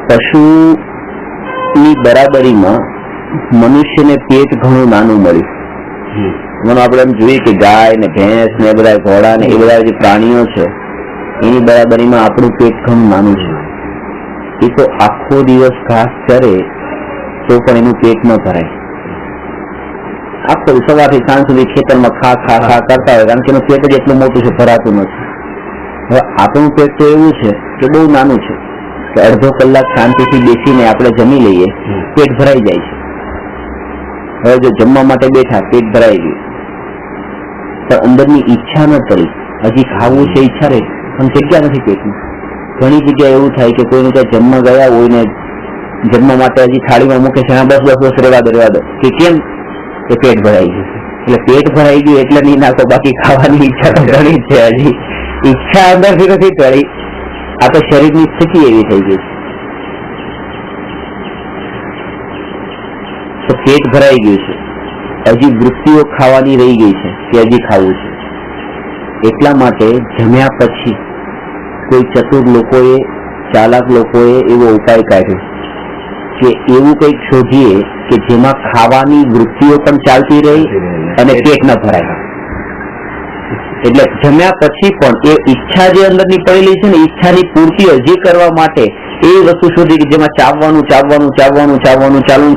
પશુ ની બરાબરીમાં મનુષ્યને પેટ ઘણું નાનું મળ્યું. આપણે એમ જોઈએ કે ગાય ને ભેંસ ને બધા ઘોડા ને એ બધા જે પ્રાણીઓ છે એની બરાબરીમાં આપણું પેટ ઘણું નાનું છે. એ તો આખો દિવસ ઘાસ ચરે તો પણ એનું પેટ ન ભરાય. આખો સવારથી સાંજ સુધી ખેતરમાં ખા ખા ખા કરતા હોય, કારણ કે એનું પેટ જ એટલું મોટું છે, ભરાતું નથી. હવે આપણું પેટ તો એવું છે કે બહુ નાનું છે કે અડધો કલાક શાંતિથી બેસીને આપણે જમી લઈએ, પેટ ભરાઈ જાય છે. હવે જો જમવા માટે બેઠા, પેટ ભરાઈ ગયું, પણ અંદરની ઈચ્છા ન કરી, હજી ખાવું છે ઈચ્છા રહે પણ જગ્યા નથી પેટમાં. ઘણી જગ્યાએ એવું થાય કે કોઈને ત્યાં જમવા ગયા હોય ને જમવા માટે હજી થાળીમાં મૂકે છે, બસ બસ બસ રેવા દો કે કેમ કે પેટ ભરાઈ ગયું. એટલે પેટ ભરાઈ ગયું એટલે નહીં નાખો, બાકી ખાવાની ઈચ્છા તો ઘણી છે. હજી ઈચ્છા અંદરથી નથી કરી, આ તો શરીરની સ્થિતિ એવી થઈ ગઈ છે. તો પેટ ભરાઈ ગયું છે, હજી વૃત્તિઓ ખાવાની રહી ગઈ છે કે હજી ખાવું છે. એટલા માટે જમ્યા પછી કોઈ ચતુર લોકોએ, ચાલાક લોકોએ એવો ઉપાય કાઢ્યો કે એવું કંઈક શોધીએ કે જેમાં ખાવાની વૃત્તિઓ પણ ચાલતી રહી અને પેટ ન ભરાય. એટલે જમ્યા પછી પણ એ ઈચ્છા જે અંદરની પડેલી છે ને, ઈચ્છાની પૂર્તિ હજી કરવા માટે એ વસ્તુ શોધી કે જેમાં ચાવવાનું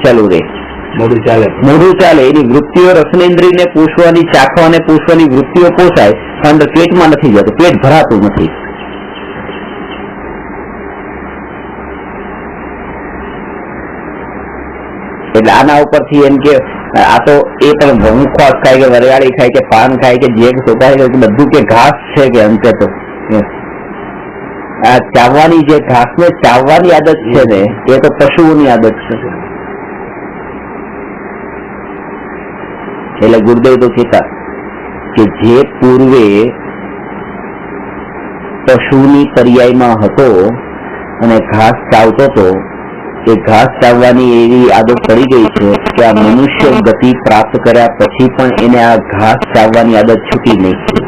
ચાલુ રહે, મોઢું ચાલે, એની વૃત્તિઓ રસનેન્દ્રિયને પોષવાની, ચાખવાને પોષવાની વૃત્તિઓ પોષાય, અંદર પેટમાં નથી જતું, પેટ ભરાતું નથી. એટલે આના ઉપરથી એમ કે આ તો એ પણ મુખવાસ ખાય કે વરિયાળી ખાય કે પાન ખાય કે જે સોપારી બધું કે ઘાસ છે કે અંતે તો આ ચાવવાની જે ઘાસ ને ચાવવાની આદત છે ને એ તો પશુઓની આદત છે. એટલે ગુરુદેવ તો કહેતા કે જે પૂર્વે પશુની પર્યાયમાં હતો અને ઘાસ ચાવતો હતો, એ ઘાસ ચાવવાની એવી આદત પડી ગઈ છે કે આ મનુષ્ય ગતિ પ્રાપ્ત કર્યા પછી પણ એને આ ઘાસ ચાવવાની આદત છૂટી નહીં.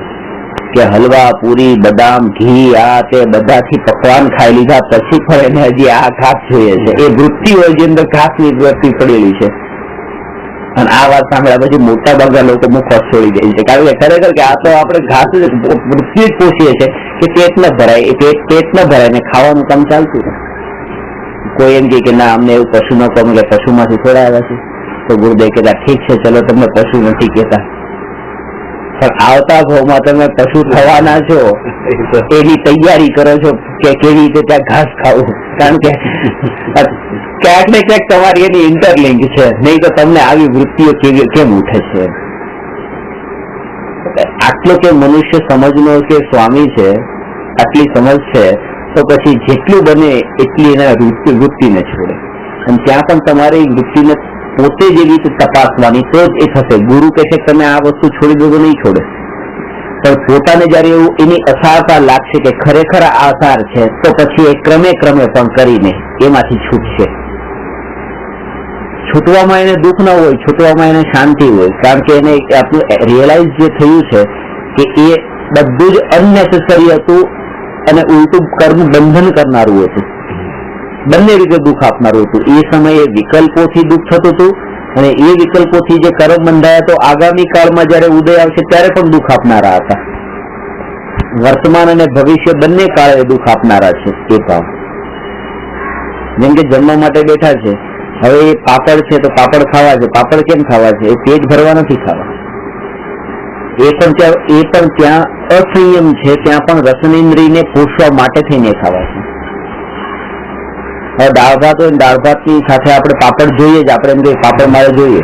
કે હલવા, પૂરી, બદામ, ઘી આ તે બધાથી પકવાન ખાઈ લીધા પછી પણ એને હજી આ ઘાસ જોઈએ છે. એ વૃત્તિ હોય જે અંદર ઘાસની વૃત્તિ પડેલી છે. અને આ વાત સાંભળ્યા પછી મોટા ભાગના લોકો મુખવાસ છોડી દે છે, કારણ કે ખરેખર કે આ તો આપણે ઘાસ વૃત્તિ જ પોષીએ છીએ કે પેટ ન ભરાય, એ પેટ ન ભરાય ને ખાવાનું કામ ચાલતું. કોઈ એમ કે ના અમને એવું પશુ ન કહો કે પશુમાંથી થોડા આવ્યા છે, તો ગુરુદેવ કહેતા ઠીક છે ચલો તમને પશુ નથી કહેતા, પણ આવતા ભાવમાં તમે પશુ થવાના છો એની તૈયારી કરો છો કે કેવી રીતે ત્યાં ઘાસ ખાવું. કારણ કે ક્યાંક ને ક્યાંક તમારી એની ઇન્ટરલિંક છે, નહીં તો તમને આવી વૃત્તિઓ કેમ ઉઠે છે. આટલો કે મનુષ્ય સમજનો કે સ્વામી છે, આટલી સમજ છે, તો પછી જેટલું બને એટલી એના વૃત્તિને છોડે. અને ત્યાં પણ તમારે વૃત્તિને પોતે જ એવી રીતે તપાસવાની, તો જ એ થશે. ગુરુ કહે છે તમે આ વસ્તુ છોડી દો તો નહીં છોડે, પણ પોતાને જયારે એવું એની અસારતા લાગશે કે ખરેખર આ આસાર છે, તો પછી એ ક્રમે પણ કરીને એમાંથી છૂટશે. છૂટવામાં એને દુઃખ ન હોય, છૂટવામાં એને શાંતિ હોય, કારણ કે એને આપણું રિયલાઇઝ જે થયું છે કે એ બધું જ અનનેસેસરી હતું અને ઉલટું કર્મ બંધન કરનારું હતું, બંને રીતે દુઃખ આપનારું હતું. એ સમયે વિકલ્પોથી દુઃખ થતું હતું અને એ વિકલ્પોથી જે કર્મ બંધાયા તો આગામી કાળમાં જયારે ઉદય આવશે ત્યારે પણ દુઃખ આપનારા હતા. વર્તમાન અને ભવિષ્ય બંને કાળે દુઃખ આપનારા છે એ ભાવ. જેમ કે જમવા માટે બેઠા છે, હવે એ પાપડ છે તો પાપડ ખાવા છે. પાપડ કેમ ખાવા છે? એ પેટ ભરવા નથી ખાવા. એ પણ ત્યાં અસંયમ છે, ત્યાં પણ રસનેન્દ્રિયને પોષવા માટે થઈને ખાવા છે. હવે દાળ ભાત હોય, દાળ ભાતની સાથે આપણે પાપડ જોઈએ જ, આપણે એમ કહીએ પાપડ મારે જોઈએ.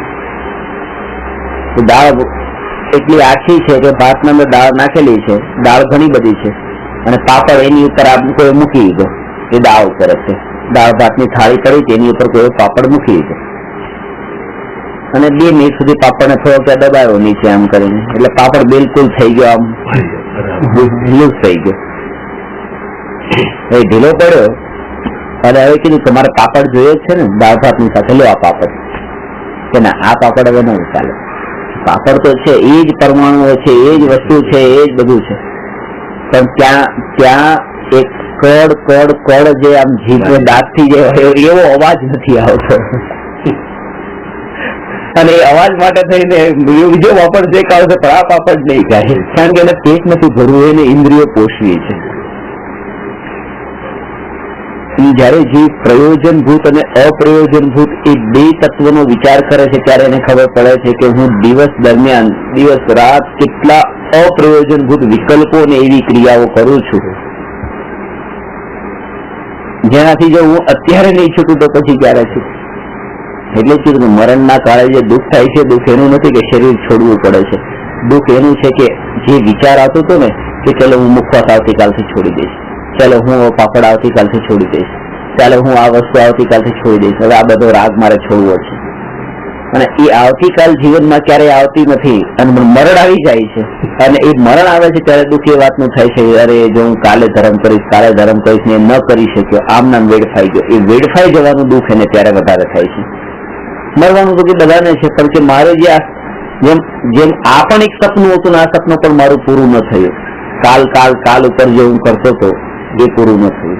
તો દાળ એટલી આછી છે કે ભાતના અંદર દાળ નાખેલી છે, દાળ ઘણી બધી છે અને પાપડ એની ઉપર કોઈ મૂકી દીધો, એ દાળ ઉપર છે. દાળ ભાતની થાળી પડી છે, એની ઉપર કોઈ પાપડ મૂકી દીધો અને 2 મિનિટ સુધી પાપડને થોડો ત્યાં દબાયો નીચે આમ કરીને, એટલે પાપડ બિલકુલ થઈ ગયો, આમ ઢીલો થઈ ગયો. એ ઢીલો પડ્યો અને હવે કીધું તમારે પાપડ જોઈએ છે ને દાળ ભાતની સાથે, લો આ પાપડ. કે ના, આ પાપડ હવે નહીં ચાલે. પાપડ તો છે, એ જ પરમાણુઓ છે, એ જ વસ્તુ છે, એ જ બધું છે, પણ ત્યાં એક કડ કડ કડ જે આમ જીભ દાંતથી જે એવો અવાજ નથી આવતો. અને એ અવાજ માટે થઈને બીજો પાપડ જે ખાવ છે પણ આ પાપડ નહીં ખાય, કારણ કે એને પેટ નથી ભરવું, એને ઇન્દ્રિયો પોષવી છે. જયારે જે પ્રયોજનભૂત અને અપ્રયોજનભૂત એ બે તત્વનો વિચાર કરે છે ત્યારે એને ખબર પડે છે કે હું દિવસ દરમિયાન દિવસ રાત કેટલા અપ્રયોજનભૂત વિકલ્પો અને એવી ક્રિયાઓ કરું છું, જેનાથી જો હું અત્યારે નહીં છૂટું તો પછી ક્યારે છૂટું. એટલે જ કીધું મરણના કાળે જે દુઃખ થાય છે, દુઃખ એનું નથી કે શરીર છોડવું પડે છે, દુઃખ એનું છે કે જે વિચાર આવતો હતો ને કે ચલો હું મુખવાસ આવતીકાલથી છોડી દઈશ, ચાલો હું પાપડ આવતીકાલથી છોડી દઈશ, ચાલો હું આ વસ્તુ આવતીકાલથી છોડી દઈશ, હવે આ બધો રાગ મારે છોડવો છે. અને એ આવતીકાલ જીવનમાં ક્યારેય આવતી નથી અને મરણ આવી જાય છે. અને એ મરણ આવે છે ત્યારે દુઃખ એ વાતનું થાય છે, અરે જો હું કાલે ધર્મ કરીશ ને ન કરી શક્યો, આમ નામ વેડફાઈ ગયો. એ વેડફાઈ જવાનું દુઃખ એને ત્યારે વધારે થાય છે. મરવાનું તો કે બધાને છે, પણ કે મારે જે જેમ આ પણ એક સપનું હતું ને આ સપનું પણ મારું પૂરું ન થયું, કાલ ઉપર જે હું કરતો હતો એ પૂરું ન થયું.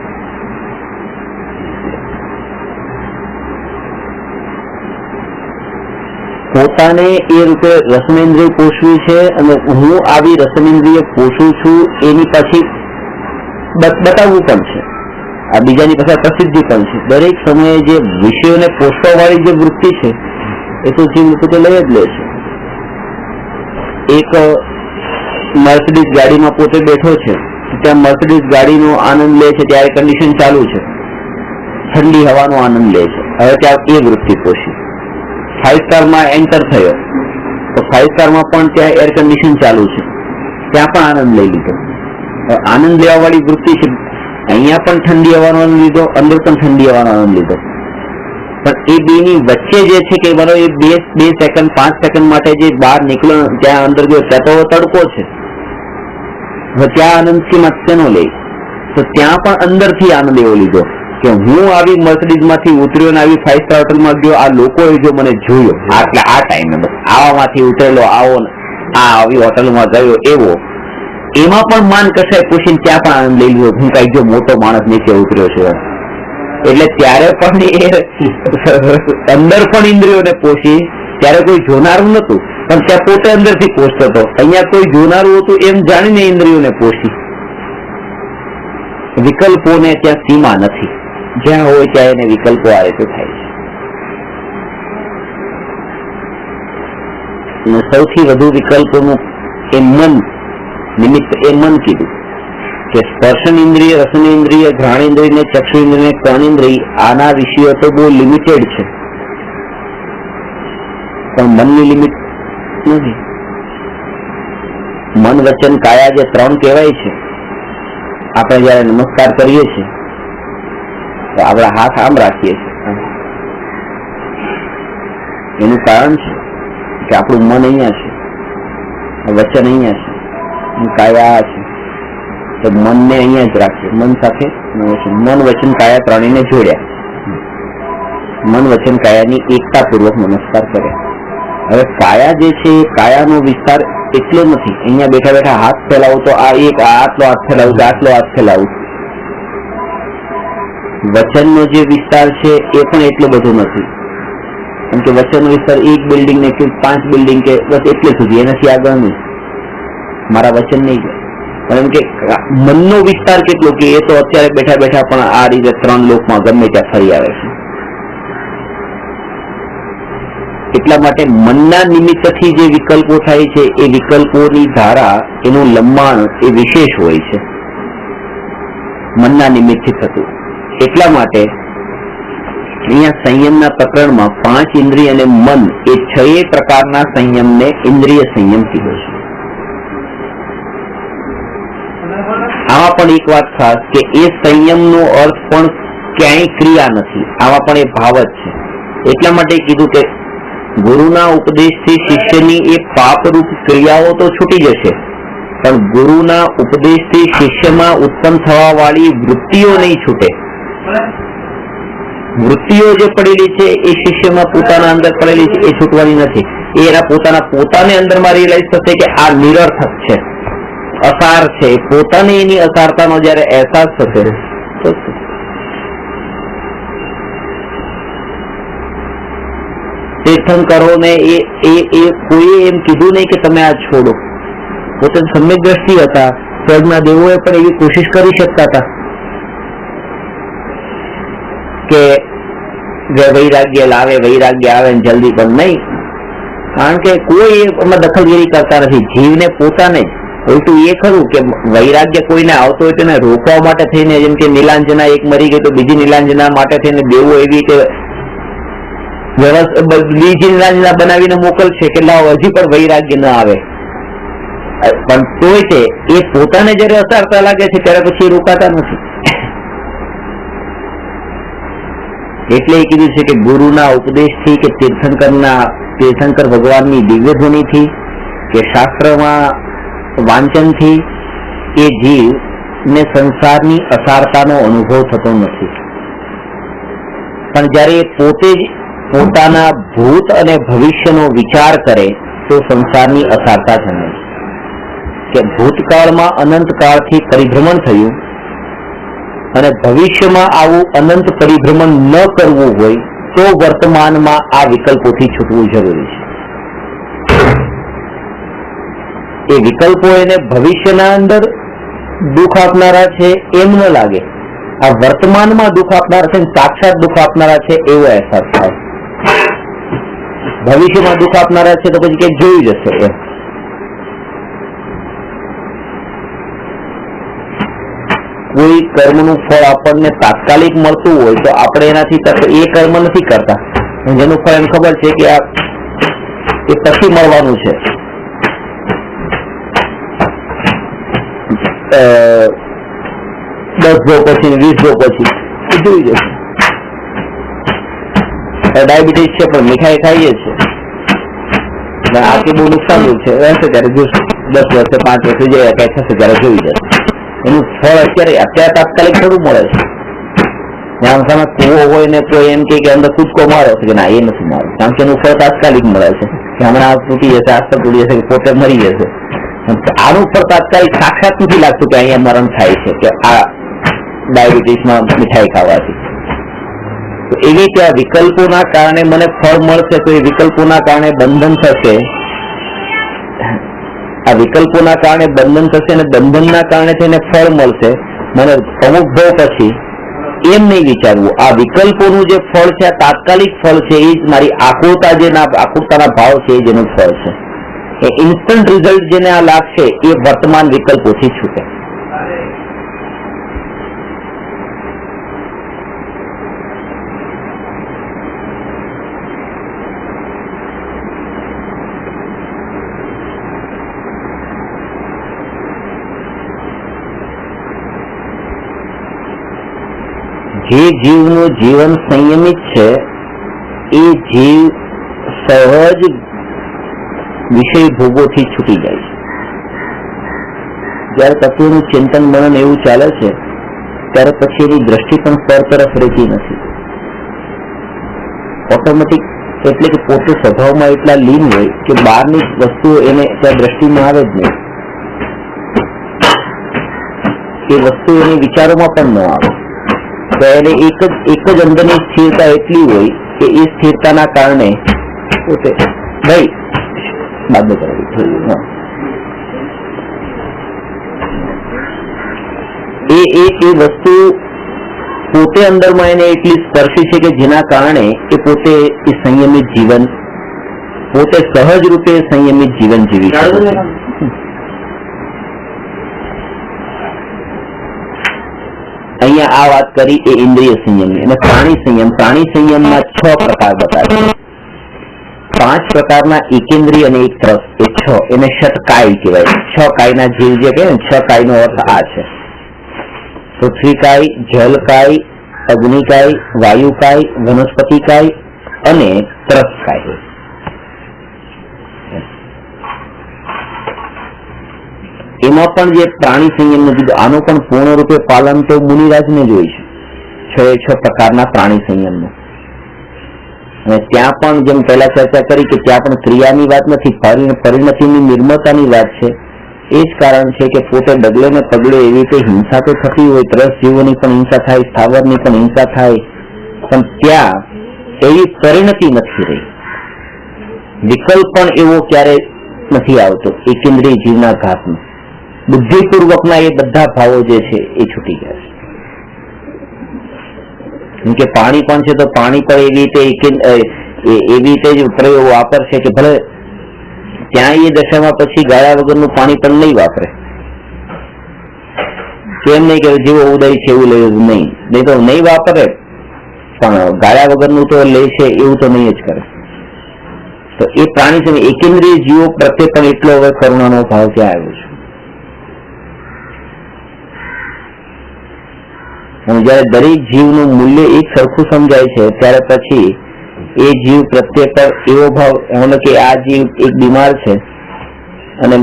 પોતાને એ રૂપે રસનેન્દ્રિય પોષવી છે અને હું આવી રસનેન્દ્રિય પોષું છું એની પછી બતાવવું પણ છે, આ બીજાની પાસે પ્રસિદ્ધિ પણ છે. દરેક સમયે જે વિષયોને પોષવા વાળી જે વૃત્તિ છે એ તો જીવ પોતે લઈ જ લે છે. એક મર્સિડીઝ ગાડીમાં પોતે બેઠો છે, ત્યાં મર્સિડીઝ ગાડીનો આનંદ લે છે, ત્યારે કન્ડિશન ચાલુ છે, ઠંડી હવાનો આનંદ લે છે. હવે ત્યાં એ વૃત્તિ પોષી. 5 સ્ટારમાં એન્ટર થયો તો 5 સ્ટારમાં પણ ત્યાં એર કન્ડિશન ચાલુ છે, ત્યાં પણ આનંદ લઈ લીધો. આનંદ લેવા વાળી વૃત્તિ છે, અહીંયા પણ ઠંડી હવાનો આનંદ લીધો, અંદર પણ ઠંડી હવાનો આનંદ લીધો. પણ એ બેની વચ્ચે જે છે કે બરો એ 2 સેકન્ડ 5 સેકન્ડ માટે જે બહાર નીકળ્યો ત્યાં અંદર ગયો ત્યાં તો તડકો છે, ત્યાં આનંદ શેનો લે? તો ત્યાં પણ અંદરથી આનંદ એવો લીધો કે હું આવી મર્સિડીઝ માંથી ઉતર્યો ને આવી 5 સ્ટાર હોટલમાં ગયો, આ લોકોએ જો મને જોયો આટલા આ ટાઈમે બસ આવામાંથી ઉતરેલો આવો આ આવી હોટલમાં ગયો એવો, એમાં પણ માન કશાય પૂછીને ત્યાં પણ આનંદ લઈ લીધો, હું કઈ જો મોટો માણસ નીચે ઉતર્યો છું. એટલે ત્યારે પણ એ અંદર પણ ઇન્દ્રિયોને પોષી, ત્યારે કોઈ જોનારું નતું પણ ત્યાં પોતે અંદરથી પોષતો હતો. અહીંયા કોઈ જોનારું હતું એમ જાણીને ઇન્દ્રિયોને પોષી. વિકલ્પોને ત્યાં સીમા નથી, જ્યાં હોય ત્યાં એને વિકલ્પો આવે તો થાય છે. સૌથી વધુ વિકલ્પોનું એ મન નિમિત્ત, એ મન કીધું કે સ્પર્શન ઇન્દ્રિય, રસન ઇન્દ્રિય, ઘ્રાણ ઇન્દ્રિય ને ચક્ષુ ઇન્દ્રિય, કર્ણ ઇન્દ્રિય, આના વિષયો તો બહુ લિમિટેડ છે, પણ મનની લિમિટ નથી. મન વચન કાયા જે 3 કહેવાય છે, આપણે જયારે નમસ્કાર કરીએ છીએ તો આપણા હાથ આમ રાખીએ છીએ, એનું કારણ છે કે આપણું મન અહીંયા છે, વચન અહીંયા છે, કાયા છે, તો મનને અહીંયા જ રાખીએ, મન સાથે મન વચન કાયા ત્રણેયને જોડ્યા, મન વચન કાયાની એકતા પૂર્વક નમસ્કાર કર્યા. હવે કાયા જે છે એ કાયાનો વિસ્તાર એટલો નથી, અહીંયા બેઠા બેઠા હાથ ફેલાવું તો આ એક આટલો હાથ ફેલાવું તો આટલો હાથ ફેલાવું. વચનનો જે વિસ્તાર છે એ પણ એટલો બધો નથી, કેમ કે વચનનો વિસ્તાર 1 બિલ્ડિંગ ને કે 5 બિલ્ડિંગ કે બસ એટલે સુધી, એનાથી આગળ નહીં. મારા વચન નહીં જાય પણ એમ કે મનનો વિસ્તાર કેટલો કે એ તો અત્યારે બેઠા બેઠા પણ આ રીતે 3 લોકમાં ગમે ત્યાં ફરી આવે છે. એટલા માટે મનના નિમિત્તથી જે વિકલ્પો થાય છે એ વિકલ્પોની ધારા, એનું લંબાણ એ વિશેષ હોય છે, મનના નિમિત્તથી થતું. એટલા માટે અહીંયા સંયમના પ્રકરણમાં 5 ઇન્દ્રિય અને મન એ 6 પ્રકારના સંયમને ઇન્દ્રિય સંયમ કીધો છે. આમાં પણ એક વાત ખાસ કે એ સંયમનો અર્થ પણ ક્યાંય ક્રિયા નથી, આમાં પણ એ ભાવ જ છે. એટલા માટે કીધું કે ગુરુના ઉપદેશથી શિષ્યની એ પાપરૂપ ક્રિયાઓ તો છૂટી જશે, પણ ગુરુના ઉપદેશથી શિષ્યમાં ઉત્પન્ન થવા વાળી વૃત્તિઓ નહીં છૂટે. વૃત્તિઓ જે પડેલી છે એ શિષ્યમાં પોતાના અંદર પડેલી છે, એ છૂટવાની નથી. એ એના પોતાને અંદરમાં રિયલાઇઝ થશે કે આ નિરર્થક છે, અસાર છે. પોતાને એની અસારતાનો જયારે અહેસાસ થશે તીર્થંકરોને એ કોઈએ એમ કીધું નહીં કે તમે આ છોડો. પોતે સમ્યક દ્રષ્ટિ હતા. સ્વર્ગના દેવોએ પણ એવી કોશિશ કરી શકતા હતા કે વૈરાગ્ય લાવે, વૈરાગ્ય આવે જલ્દી, પણ નહીં. કારણ કે કોઈ એમાં દખલગીરી કરતા નથી. જીવને પોતાને ઉલટું એ ખરું કે વૈરાગ્ય કોઈને આવતો હોય તેને રોકવા માટે થઈને, જેમ કે નીલાંજના એક મરી ગઈ તો બીજી નીલાંજના માટે થઈને દેવો એવી કે બીજી નીલાંજના બનાવીને મોકલશે કે લાવ હજી પણ વૈરાગ્ય ન આવે. પણ તોય તે એ પોતાને જયારે અસારતા લાગે છે ત્યારે પછી રોકાતા નથી. એટલે એ કીધું છે કે ગુરુના ઉપદેશથી કે તીર્થંકર ભગવાનની દિવ્ય ધ્વનિથી કે શાસ્ત્રમાં વાંચનથી એ જીવને સંસારની અસારતાનો અનુભવ થતો નથી. પણ જયારે એ પોતે જ પોતાના ભૂત અને ભવિષ્યનો વિચાર કરે તો સંસારની અસારતા જન્મે કે ભૂતકાળમાં અનંત કાળથી પરિભ્રમણ થયું અને ભવિષ્યમાં આવું અનંત પરિભ્રમણ ન કરવું હોય તો વર્તમાનમાં આ વિકલ્પોથી છૂટવું જરૂરી છે. એ વિકલ્પો એને ભવિષ્યના અંદર દુઃખ આપનારા છે એમ ન લાગે, આ વર્તમાનમાં દુઃખ આપનારા છે, સાક્ષાત દુઃખ આપનારા છે એવો અહેસાસ થાય. ભવિષ્યમાં દુઃખ આપનારા છે તો પછી ક્યાંક જોઈ જશે એમ. કોઈ કર્મનું ફળ આપણને તાત્કાલિક મળતું હોય તો આપણે એનાથી એ કર્મ નથી કરતા, જેનું ફળ એમ ખબર છે કે આ એ પછી મળવાનું છે. 10 જો પછી 20 જો પછી જોઈ જશે. ડાયાબિટીસ છે પણ મીઠાઈ ખાઈએ છીએ, આ કે બહુ નુકસાનરૂપ છે, રહેશે ત્યારે જોશું. 10 વર્ષે 5 વર્ષે જે કઈ થશે ત્યારે જોઈ જશે. એનું ફળ અત્યારે તાત્કાલિક થોડું મળે છે. આમ સામે કૂવો હોય ને કોઈ એમ કે અંદર કૂદકો મારો છે કે ના એ નથી મારો, કારણ કે એનું ફળ તાત્કાલિક મળે છે કે હમણાં તૂટી જશે, આસ્તે તૂટી જશે, પોતે મરી જશે. આનું ફળ તાત્કાલિક સાક્ષાત નથી લાગતું કે અહીંયા મરણ થાય છે કે આ ડાયાબિટીસમાં મીઠાઈ ખાવાથી. તો એવી રીતે આ વિકલ્પોના કારણે મને ફળ મળશે તો એ વિકલ્પોના કારણે બંધન થશે. આ વિકલ્પોના કારણે બંધન થશે અને બંધનના કારણે તેને ફળ મળશે. મને અમુક ભાવ પછી એમ નહીં વિચારવું આ વિકલ્પોનું જે ફળ છે, આ તાત્કાલિક ફળ છે, એ જ મારી આકુરતા આકુરતાના ભાવ છે એ જેનું ફળ છે. એ ઇન્સ્ટન્ટ રિઝલ્ટ જેને આ લાગશે એ વર્તમાન વિકલ્પોથી છૂટે. જે જીવનું જીવન સંયમિત છે એ જીવ સહજ વિષય ભોગોથી છૂટી જાય છે. જયારે તત્વનું ચિંતન મનન એવું ચાલે છે ત્યારે પછી એની દ્રષ્ટિ પણ પર તરફ રહેતી નથી. ઓટોમેટિક એટલે કે પોતે સ્વભાવમાં એટલા લીન હોય કે બહારની વસ્તુઓ એને ત્યાં દ્રષ્ટિમાં આવે જ નહીં. એ વસ્તુ એની વિચારોમાં પણ ન આવે. તો એને એક જ અંદરની સ્થિરતા એટલી હોય કે એ સ્થિરતાના કારણે પોતે ભાઈ બાદ કરાવી થયું. એ વસ્તુ પોતે અંદરમાં એને એટલી સ્પર્શી છે કે જેના કારણે એ પોતે એ સંયમિત જીવન, પોતે સહજ રૂપે સંયમિત જીવન જીવી શકે છે. અહીંયા આ વાત કરી એ ઇન્દ્રિય સંયમની. અને પ્રાણી સંયમના 6 પ્રકાર બતાવ્યા. 5 પ્રકારના એકેન્દ્રિય અને એક રસ, એ 6 એને ષટકાય કહેવાય. 6 કાયના જીવ જે કહે ને, 6 કાયનો અર્થ આ છે: પૃથ્વીકાય, જલકાય, અગ્નિકાય, વાયુકાય, વનસ્પતિકાય અને ત્રસકાય. એમાં પણ જે પ્રાણી સંયમનું કીધું, આનું પણ પૂર્ણ રૂપે પાલન તો મુનિરાજને જ હોય છે. 6 પ્રકારના પ્રાણી સંયમનું. અને ત્યાં પણ જેમ પહેલા ચર્ચા કરી કે ત્યાં પણ ક્રિયાની વાત નથી, પરિણતિની નિર્મળતાની વાત છે. એ જ કારણ છે કે પોતે ડગલે ને પગલે એવી રીતે હિંસા તો થતી હોય, 30 જીવોની પણ હિંસા થાય, સ્થાવરની પણ હિંસા થાય, પણ ત્યાં એવી પરિણતિ નથી રહી, વિકલ્પ પણ એવો ક્યારે નથી આવતો એકેન્દ્રીય જીવના ઘાતમાં. બુદ્ધિપૂર્વકના એ બધા ભાવો જે છે એ છૂટી ગયા છે. કેમ કે પાણી પણ છે તો પાણી પણ એવી રીતે જ પ્રયોગ વાપરશે કે ભલે ત્યાં એ દશામાં પછી ગાળા વગરનું પાણી પણ નહીં વાપરે. કેમ નહીં કે જેવો ઉદય છે એવું લેવું નહીં તો નહીં વાપરે, પણ ગાળા વગરનું તો લે છે એવું તો નહીં જ કરે. તો એ પ્રાણી છે એકેન્દ્રીય જીવો પ્રત્યે પણ એટલો હવે કરુણાનો ભાવ ત્યાં આવ્યો છે. અને જયારે દરેક જીવનું મૂલ્ય એક સરખું સમજાય છે ત્યારે પછી એ જીવ પ્રત્યે પર એવો ભાવ, એટલે કે આ જીવ એક બીમાર છે અને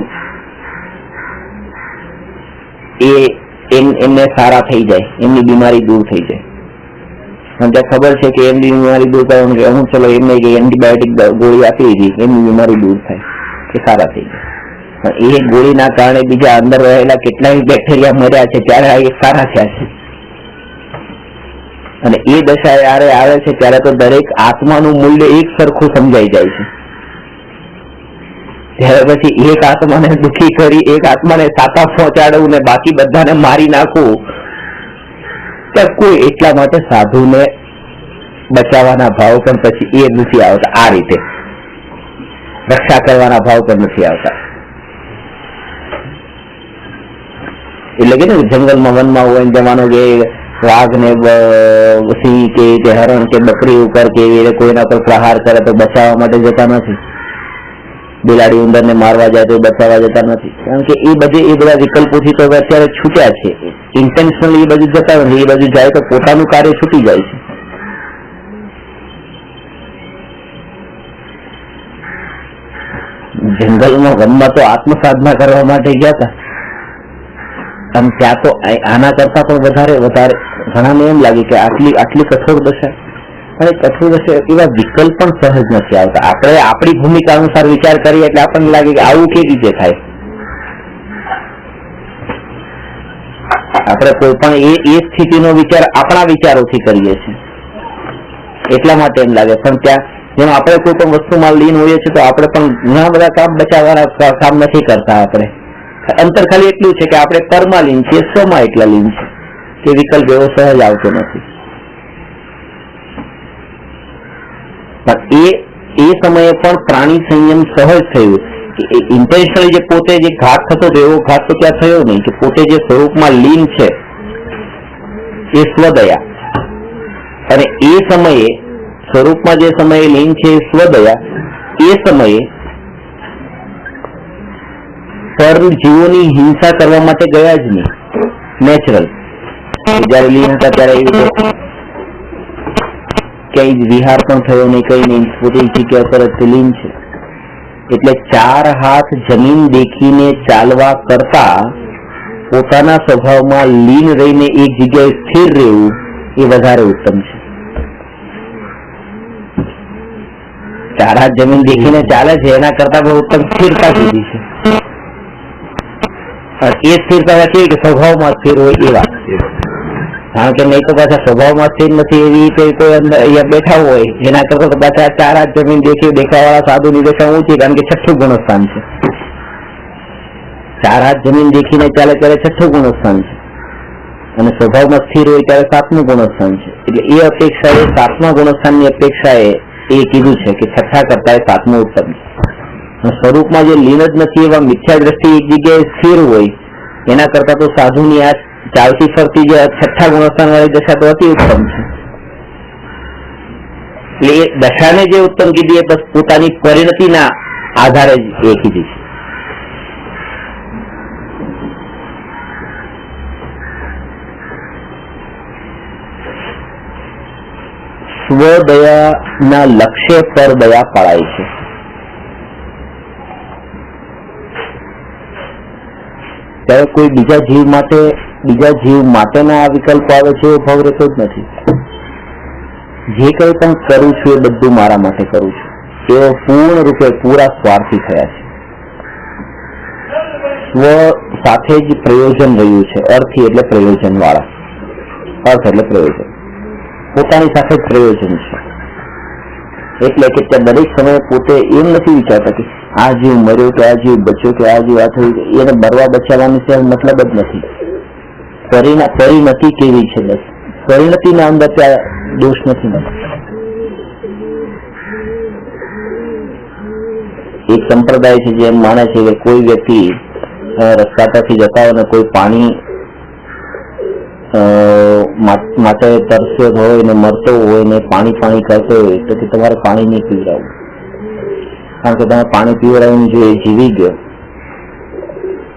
એમને સારા થઈ જાય, એમની બીમારી દૂર થઈ જાય. અને ત્યાં ખબર છે કે એમની બીમારી દૂર કરવાનું કે અમુક ચલો એમને એન્ટીબાયોટિક ગોળી આપી દીધી, એમની બીમારી દૂર થાય કે સારા થઈ જાય. પણ એ ગોળીના કારણે બીજા અંદર રહેલા કેટલાય બેક્ટેરિયા મર્યા છે ત્યારે એ સારા થયા છે. અને એ દશા જ્યારે આવે છે ત્યારે તો દરેક આત્માનું મૂલ્ય એક સરખું સમજાઈ જાય છે. ત્યારે પછી એક આત્માને દુઃખી કરી, એક આત્માને સાતા પહોંચાડવું ને બાકી બધાને મારી નાખવું, કોઈ એટલા માટે સાધુને બચાવવાના ભાવ પણ પછી એ નથી આવતા. આ રીતે રક્ષા કરવાના ભાવ પણ નથી આવતા. એટલે કે જંગલમાં વનમાં હોય જવાનો કે વાઘ ને સિંહ કે હરણ કે બકરી ઉપર કે કોઈના પર પ્રહાર કરે તો બચાવવા માટે જતા નથી. બિલાડી ઉંદર ને મારવા જાય તો બચાવવા જતા નથી, કારણ કે એ બધા વિકલ્પોથી તો અત્યારે છૂટ્યા છે. ઇન્ટેન્શનલી એ બધું જતા નથી, એ બધું જાય તો પોતાનું કાર્ય છૂટી જાય છે. જંગલમાં વનમાં તો આત્મસાધના કરવા માટે ગયા હતા, અને ત્યાં તો આના કરતા પણ વધારે ઘણાને એમ લાગે કે આટલી કઠોર દશા, અને કઠોર દશા એવા વિકલ્પ પણ સહજ નથી આવતા. આપણે આપણી ભૂમિકા અનુસાર વિચાર કરીએ એટલે આપણને લાગે કે આવું કેવી રીતે થાય. આપણે કોઈ પણ એ સ્થિતિનો વિચાર આપણા વિચારોથી કરીએ છીએ એટલા માટે એમ લાગે. પણ ત્યાં જેમ આપણે કોઈ પણ વસ્તુમાં લીન હોઈએ છીએ તો આપણે પણ ઘણા બધા કામ બચાવવાના કામ નથી કરતા. આપણે અંતર ખાલી એટલું છે કે આપણે કર્મમાં લીન છીએ, સ્વમાં એટલા લીન છે કે વિકલ્પ એવો સહજ આવતો નથી. પણ એ સમયે પણ પ્રાણી સંયમ સહજ થયું કે ઇન્ટેન્શનલી જે પોતે જે ઘાત થતો હતો એવો ઘાત તો ત્યાં થયો નહીં, કે પોતે જે સ્વરૂપમાં લીન છે એ સ્વદયા, અને એ સમયે સ્વરૂપમાં જે સમયે લીન છે એ સ્વદયા, એ સમયે પર જીવોની હિંસા કરવા માટે ગયા જ નહીં. નેચરલ જયારે લીન હતા ત્યારે એવી રીતે ક્યાંય વિહાર પણ થયો નહીં, કઈ નહીં, પોતે જગ્યા પર જ લીન છે. એટલે 4 હાથ જમીન દેખીને ચાલવા કરતા પોતાના સ્વભાવમાં લીન રહીને એક જગ્યાએ સ્થિર રહેવું એ વધારે ઉત્તમ છે. 4 હાથ જમીન દેખીને ચાલે છે એના કરતા બહુ ઉત્તમ સ્થિરતા સુધી છે. એ સ્થિરતા કેવી કે સ્વભાવમાં સ્થિર હોય એ વાત, કારણ કે નહીં તો પાછા સ્વભાવમાં સ્થિર નથી એવી કોઈ અહીંયા બેઠા હોય એના કરતા તો પાછા 4 હાથ જમીન દેખાવાળા સાધુની દશા ઊંચી, કારણ કે 6થું ગુણસ્થાન છે. 4 હાથ જમીન દેખીને ચાલે ત્યારે 6થું ગુણસ્થાન છે, અને સ્વભાવમાં સ્થિર હોય ત્યારે 7મું ગુણસ્થાન છે. એટલે એ અપેક્ષાએ 7મા ગુણસ્થાનની અપેક્ષાએ એ કીધું છે કે 6થા કરતા 7મું ઉત્તમ છે. સ્વરૂપમાં જે લીન જ નથી એવા મિથ્યા દ્રષ્ટિ એક જગ્યાએ સ્થિર હોય એના કરતા તો સાધુની આ ચાલતી ફરતી જે 6થા ગુણસ્થાન વાળી દશા તો અતિ ઉત્તમ છે. એટલે એ દશાને જે ઉત્તમ કીધી એ બસ પોતાની પરિણતિના આધારે જ એ કીધી છે. સ્વદયાના લક્ષ્ય પર દયા પાળાય છે. ત્યારે કોઈ બીજા જીવ માટેના આ વિકલ્પ આવે છે એવો ભાવ રહેતો જ નથી. જે કંઈ પણ કરું છું એ બધું મારા માટે કરું છું એવો પૂર્ણ રૂપે પૂરા સ્વાર્થી થયા છે. સ્વ સાથે જ પ્રયોજન રહ્યું છે. અર્થી એટલે પ્રયોજન વાળા, અર્થ એટલે પ્રયોજન, પોતાની સાથે જ પ્રયોજન છે. એટલે કે ત્યાં દરેક સમયે પોતે એમ નથી વિચારતા કે આ જીવ મર્યો કે આ જીવ બચ્યો કે આ જીવ આ થયું, એને મરવા બચાવવાની છે મતલબ જ નથી. પરિણતિ કેવી છે, બસ પરિણતિના અંદર ત્યાં દોષ નથી. એક સંપ્રદાય છે જે એમ માને છે કે કોઈ વ્યક્તિ રસ્તા પરથી જતા હોય ને કોઈ પાણી માટે તરસ્યો હોય ને મરતો હોય ને પાણી કરતો હોય તો તમારે પાણી નહીં પીવડાવવું, કારણ કે તમે પાણી પીવડાવીને જો એ જીવી ગયો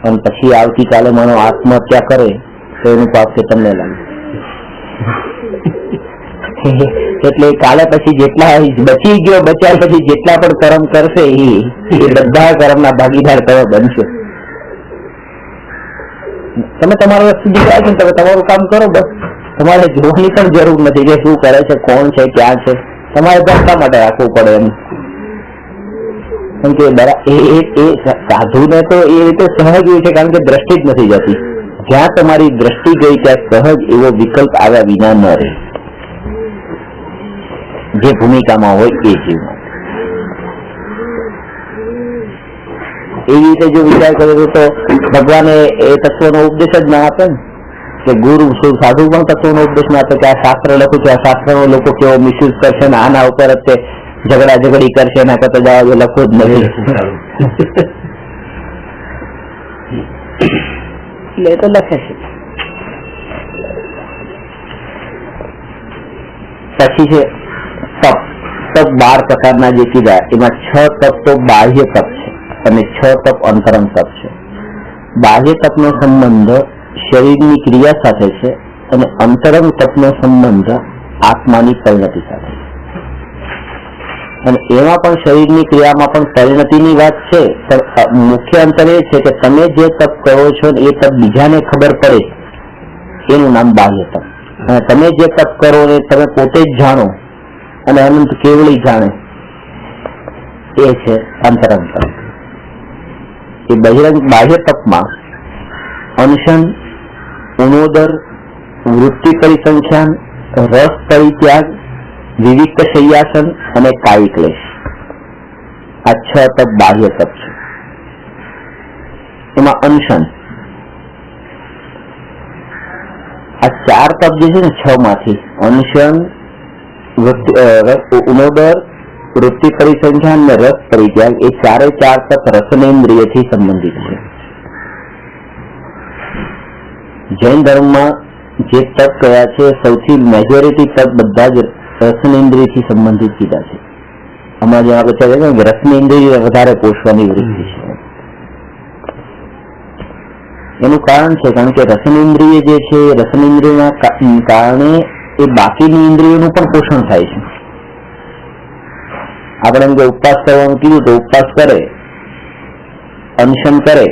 અને પછી આવતીકાલે માનો આત્મહત્યા કરે તો એનું પાપ કે તમને લાગે. એટલે કાલે પછી જેટલા બચી ગયો બચ્યા પછી જેટલા પણ કર્મ કરશે એ બધા કર્મના ભાગીદાર તમે બનશો. તમે તમારા વસ્તુ જીવ્યા છો, તમે તમારું કામ કરો, બસ તમારે જોવાની પણ જરૂર નથી કે શું કરે છે, કોણ છે, ક્યાં છે. તમારે ધરતા માટે રાખવું પડે એમ. કેમ કે એ સાધુને તો એ રીતે સહજ હોય છે, કારણ કે દ્રષ્ટિ જ નથી જતી. જ્યાં તમારી દ્રષ્ટિ ગઈ ત્યાં સહજ એવો વિકલ્પ આવ્યા વિના ન રહે, જે ભૂમિકામાં હોય એ જીવમાં. એવી રીતે જો વિચાર કર્યો તો ભગવાને એ તત્વનો ઉપદેશ જ ના આપે ને, કે ગુરુ સાધુ પણ તત્વનો ઉપદેશ ના આપે કે આ શાસ્ત્ર લખું છું, આ શાસ્ત્રનો લોકો કેવો મિસયુઝ કરશે ને આના ઉપર જ તે ઝઘડી કરશે, એના કરતા જવાબ લખવું જ નથી. એટલે એ તો લખે છે. પછી છે તપ. તપ 12 પ્રકારના જે કીધા એમાં 6 તપ તો બાહ્ય તપ છે અને 6 તપ અંતરંગ તપ છે. બાહ્ય તપનો સંબંધ શરીરની ક્રિયા સાથે છે અને અંતરંગ તપનો સંબંધ આત્માની પરિણતિ સાથે છે. અને એમાં પણ શરીરની ક્રિયામાં પણ પરિણતિની વાત છે. મુખ્ય અંતર એ છે કે તમે જે તપ કરો છો એ તપ બીજાને ખબર પડે એનું નામ બાહ્ય તપ, અને તમે જે તપ કરો ને તમે પોતે જ જાણો અને અનંત કેવળી જાણે એ છે અંતરંગ તપ. એ બાહ્ય તપમાં અનશન, ઉણોદર, વૃત્તિ પરિસંખ્યાન, રસ પરિત્યાગ, વિવિક્ત શય્યાસન અને કાયિક ક્લેશ, આ 6 તપ બાહ્ય તપ છે. એમાં અનશન, આ 4 તપ જે છે ને 6 માંથી અનશન, ઉણોદર, વૃત્તિ પરિસંખ્યાન અને રસ પરિત્યાગ, એ 4 તપ રસનેન્દ્રિયથી સંબંધિત છે. જૈન ધર્મમાં જે તપ કયા છે સૌથી મેજોરિટી તપ બધા જ રસનેન્દ્રિયથી સંબંધિત કીધા છે. હમણાં જે આપણે કહેવાય કે રસનેન્દ્રિય વધારે પોષવાની વૃત્તિ છે. એનું કારણ છે કારણ કે રસનેન્દ્રિય જે છે રસનેન્દ્રિયના કારણે એ બાકીની ઇન્દ્રિયોનું પણ પોષણ થાય છે. આપણે એમ કે ઉપવાસ કરવાનું કીધું તો ઉપવાસ કરે, અનશન કરે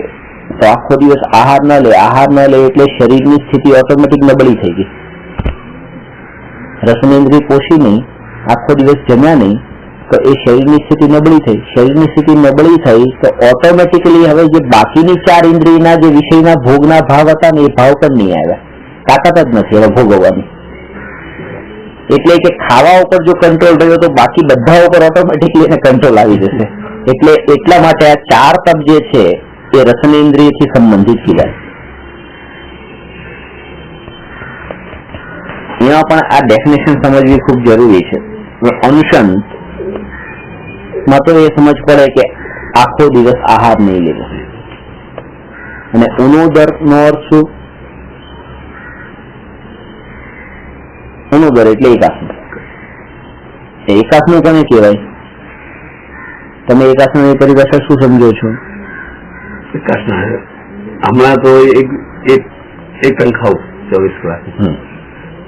તો આખો દિવસ આહાર ન લે એટલે શરીરની સ્થિતિ ઓટોમેટિક નબળી થઈ ગઈ. રસનેન્દ્રિય પોષી નહીં, આખો દિવસ જમ્યા નહીં તો એ શરીરની સ્થિતિ નબળી થઈ. શરીરની સ્થિતિ નબળી થઈ તો ઓટોમેટિકલી હવે જે બાકીની 4 ઇન્દ્રિયના જે વિષયના ભોગના ભાવ હતા ને એ ભાવ પણ નહીં આવ્યા, તાકાત જ નથી હવે ભોગવવાની. એટલે કે ખાવા ઉપર જો કંટ્રોલ રહ્યો તો બાકી બધા ઉપર ઓટોમેટિકલી એને કંટ્રોલ આવી જશે. એટલે એટલા માટે આ 4 તપ જે છે એ રસનેન્દ્રિયથી સંબંધિત કહેવાય. એમાં પણ આ ડેફિનેશન સમજવી ખૂબ જરૂરી છે. અનશન માં તો એ સમજ પડે કે આખો દિવસ આહાર નહીં લેવો. અને ઉણોદર નો અર્થ શું? ઉણોદર એટલે એકાસન. એકાસન કોને કહેવાય? તમે એકાસન ની પરિભાષા શું સમજો છો?
હમણાં તો એક ટન ખાવું 24 કલાક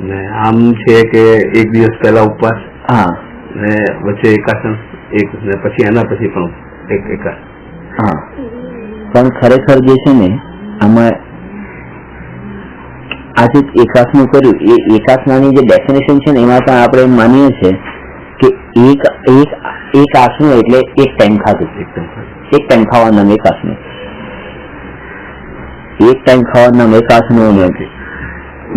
ને આમ છે કે એક દિવસ પહેલા ઉપવાસ,
હા,
ને વચ્ચે એકાસન એક, ને પછી એના પછી પણ એક એકાસન.
હા, પણ ખરેખર જે છે ને આમાં આજે એકાસનું કર્યું એ એકાસનાની જે ડેફિનેશન છે ને એમાં પણ આપણે માનીએ છીએ કે એક આસનું એટલે એક ટાઈમ ખાધું, એક ટાઈમ ખાવાનું એકાસનું. એક ટાઈમ ખાવાનું નામ એકાસનું નથી,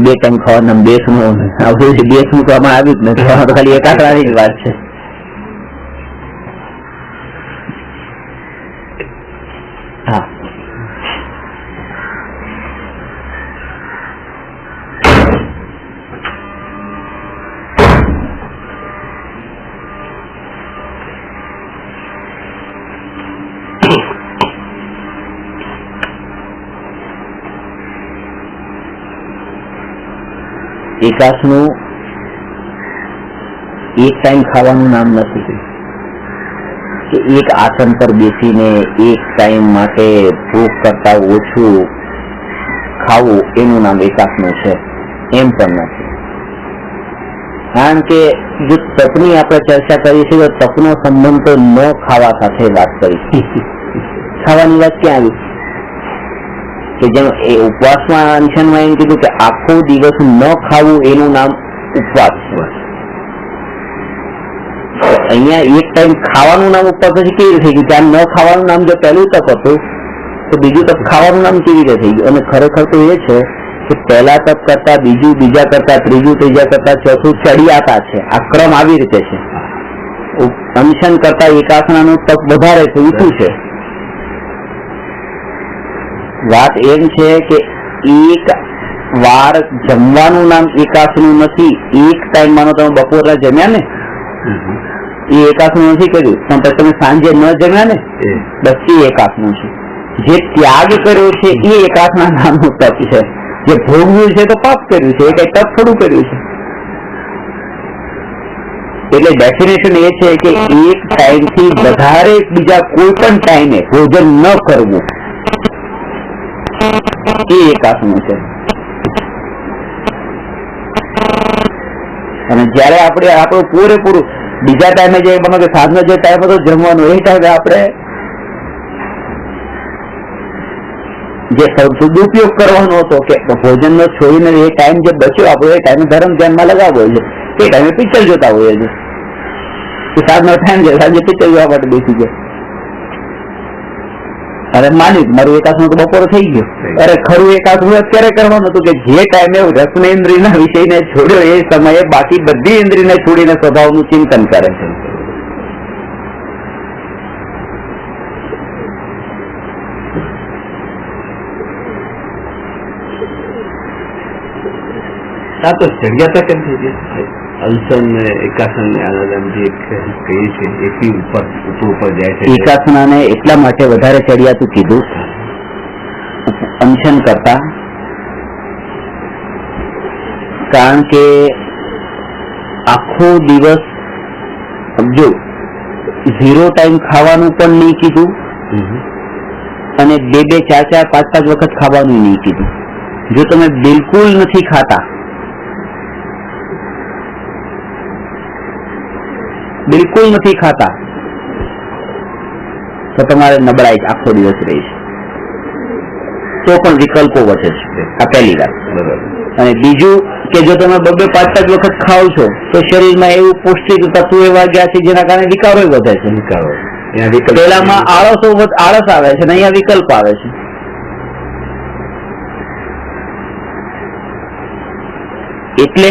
2 ટાઈમ ખાવાનું નામ બેસનું નથી. આ બધું બેસનું તો આમાં આવ્યું જ નથી, આમાં તો ખાલી એકાસરાની જ વાત છે. હા, એકાસનું એક ટાઈમ ખાવાનું નામ નથી કે એક આસન પર બેસીને એક ટાઈમ માટે ભૂખ કરતા ઓછું ખાવું એનું નામ એકાસનું છે, એમ પણ નથી. કારણ કે જો તપની આપણે ચર્ચા કરી છે તો તપનો સંબંધ તો ન ખાવા સાથે વાત કરી. ખાવાની વાત ક્યાં આવી કે જેમ એ ઉપવાસમાં અનશનમાં એમ કીધું કે આખો દિવસ ન ખાવું એનું નામ ઉપવાસ છે. અહીંયા એક ટાઈમ ખાવાનું નામ ઉપવાસ પછી કેવી રીતે થઈ ગયું? ત્યાં ન ખાવાનું નામ જો પહેલું તપ હતું તો બીજું તપ ખાવાનું નામ કેવી રીતે થઈ ગયું? અને ખરેખર તો એ છે કે પહેલા તપ કરતા બીજું, બીજા કરતા ત્રીજું, ત્રીજા કરતા ચોથું ચડિયાતા છે. આ ક્રમ આવી રીતે છે. અનશન કરતા એકાસનાનું તપ વધારે છે, ઊંચું છે. વાત એમ છે કે એક વાર જમવાનું નામ એકાસનું નથી. એક ટાઈમ માનો તમે બપોરના જમ્યા ને એ એકાસનું નથી કર્યું, પણ પછી તમે સાંજે ન જમ્યા ને બસ એ એકાસનું છે. જે ત્યાગ કર્યો છે એ એકાસના નામનું તપ છે. જે ભોગવ્યું છે તો પાપ કર્યું છે, એ કઈ તપ થોડું કર્યું છે. એટલે ડેફિનેશન એ છે કે એક ટાઈમ થી વધારે બીજા કોઈ પણ ટાઈમે ભોજન ન કરવું એ એકાસનું છે. અને જયારે આપણે આપણું પૂરેપૂરું બીજા ટાઈમે જે બનો કે સાંજનો જે ટાઈમ હતો જમવાનો, એ ટાઈમે આપણે જે સદુપયોગ કરવાનો હતો કે ભોજનનો છોડીને એ ટાઈમ જે બચ્યો આપણો એ ટાઈમે ધર્મ ધ્યાનમાં લગાવવો છે. એ ટાઈમે પિક્ચર જોતા હોઈએ છીએ. સાંજનો ટાઈમ છે, સાંજે પિક્ચર જોવા માટે બેસી ગયા. અરે માની મારું એકાસનું તો બપોર થઈ ગયું. અરે ખરું એકાસનું અત્યારે કરવાનું હતું કે જે ટાઈમે રસનેન્દ્રિયના વિષયને છોડ્યો એ સમયે બાકી બધી ઇન્દ્રિયને છોડીને સ્વભાવનું ચિંતન કરે છે.
આ તો ચડિયાતા કેમ થઈ ગયા? અલસન ને એકાસન ને આનંદ જે કહીએ છીએ એથી ઉપર જાય છે.
એકાસનાને એટલા માટે વધારે ચડિયાતું કીધું અનશન કરતા, કારણ કે આખો દિવસ જો 0 ટાઈમ ખાવાનું પણ નહીં કીધું અને 2, 4, 5 વખત ખાવાનું નહીં કીધું. જો તમે બિલકુલ નથી ખાતા, બિલકુલ નથી ખાતા તો તમારે નબળાઈ આખો દિવસ રહી છે. તો પણ વિકલ્પો વધે છે. આ પહેલી વાત. અને બીજું કે જો તમે 2, 5 વખત ખાવ છો તો શરીરમાં એવું પૌષ્ટિક તત્વો એવા ગયા છે જેના કારણે વિકારો વધે છે. પેલામાં આળસ આવે છે ને અહીંયા વિકલ્પ આવે છે. એટલે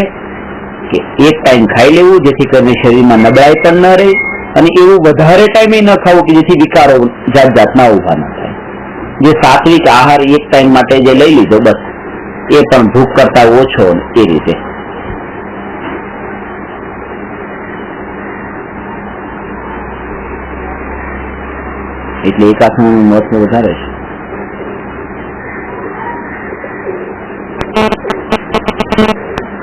કે એક ટાઈમ ખાઈ લેવું જેથી કરીને શરીરમાં નબળાઈ પણ ન રહે, અને એવું વધારે ટાઈમે ન ખાવું કે જેથી વિકારો જાત જાતના ઉભા ન થાય. જે સાત્વિક આહાર એક ટાઈમ માટે જે લઈ લીધો બસ એ પણ ભૂખ કરતા ઓછો એ રીતે. એટલે એકાસનું મહત્વ વધારે છે.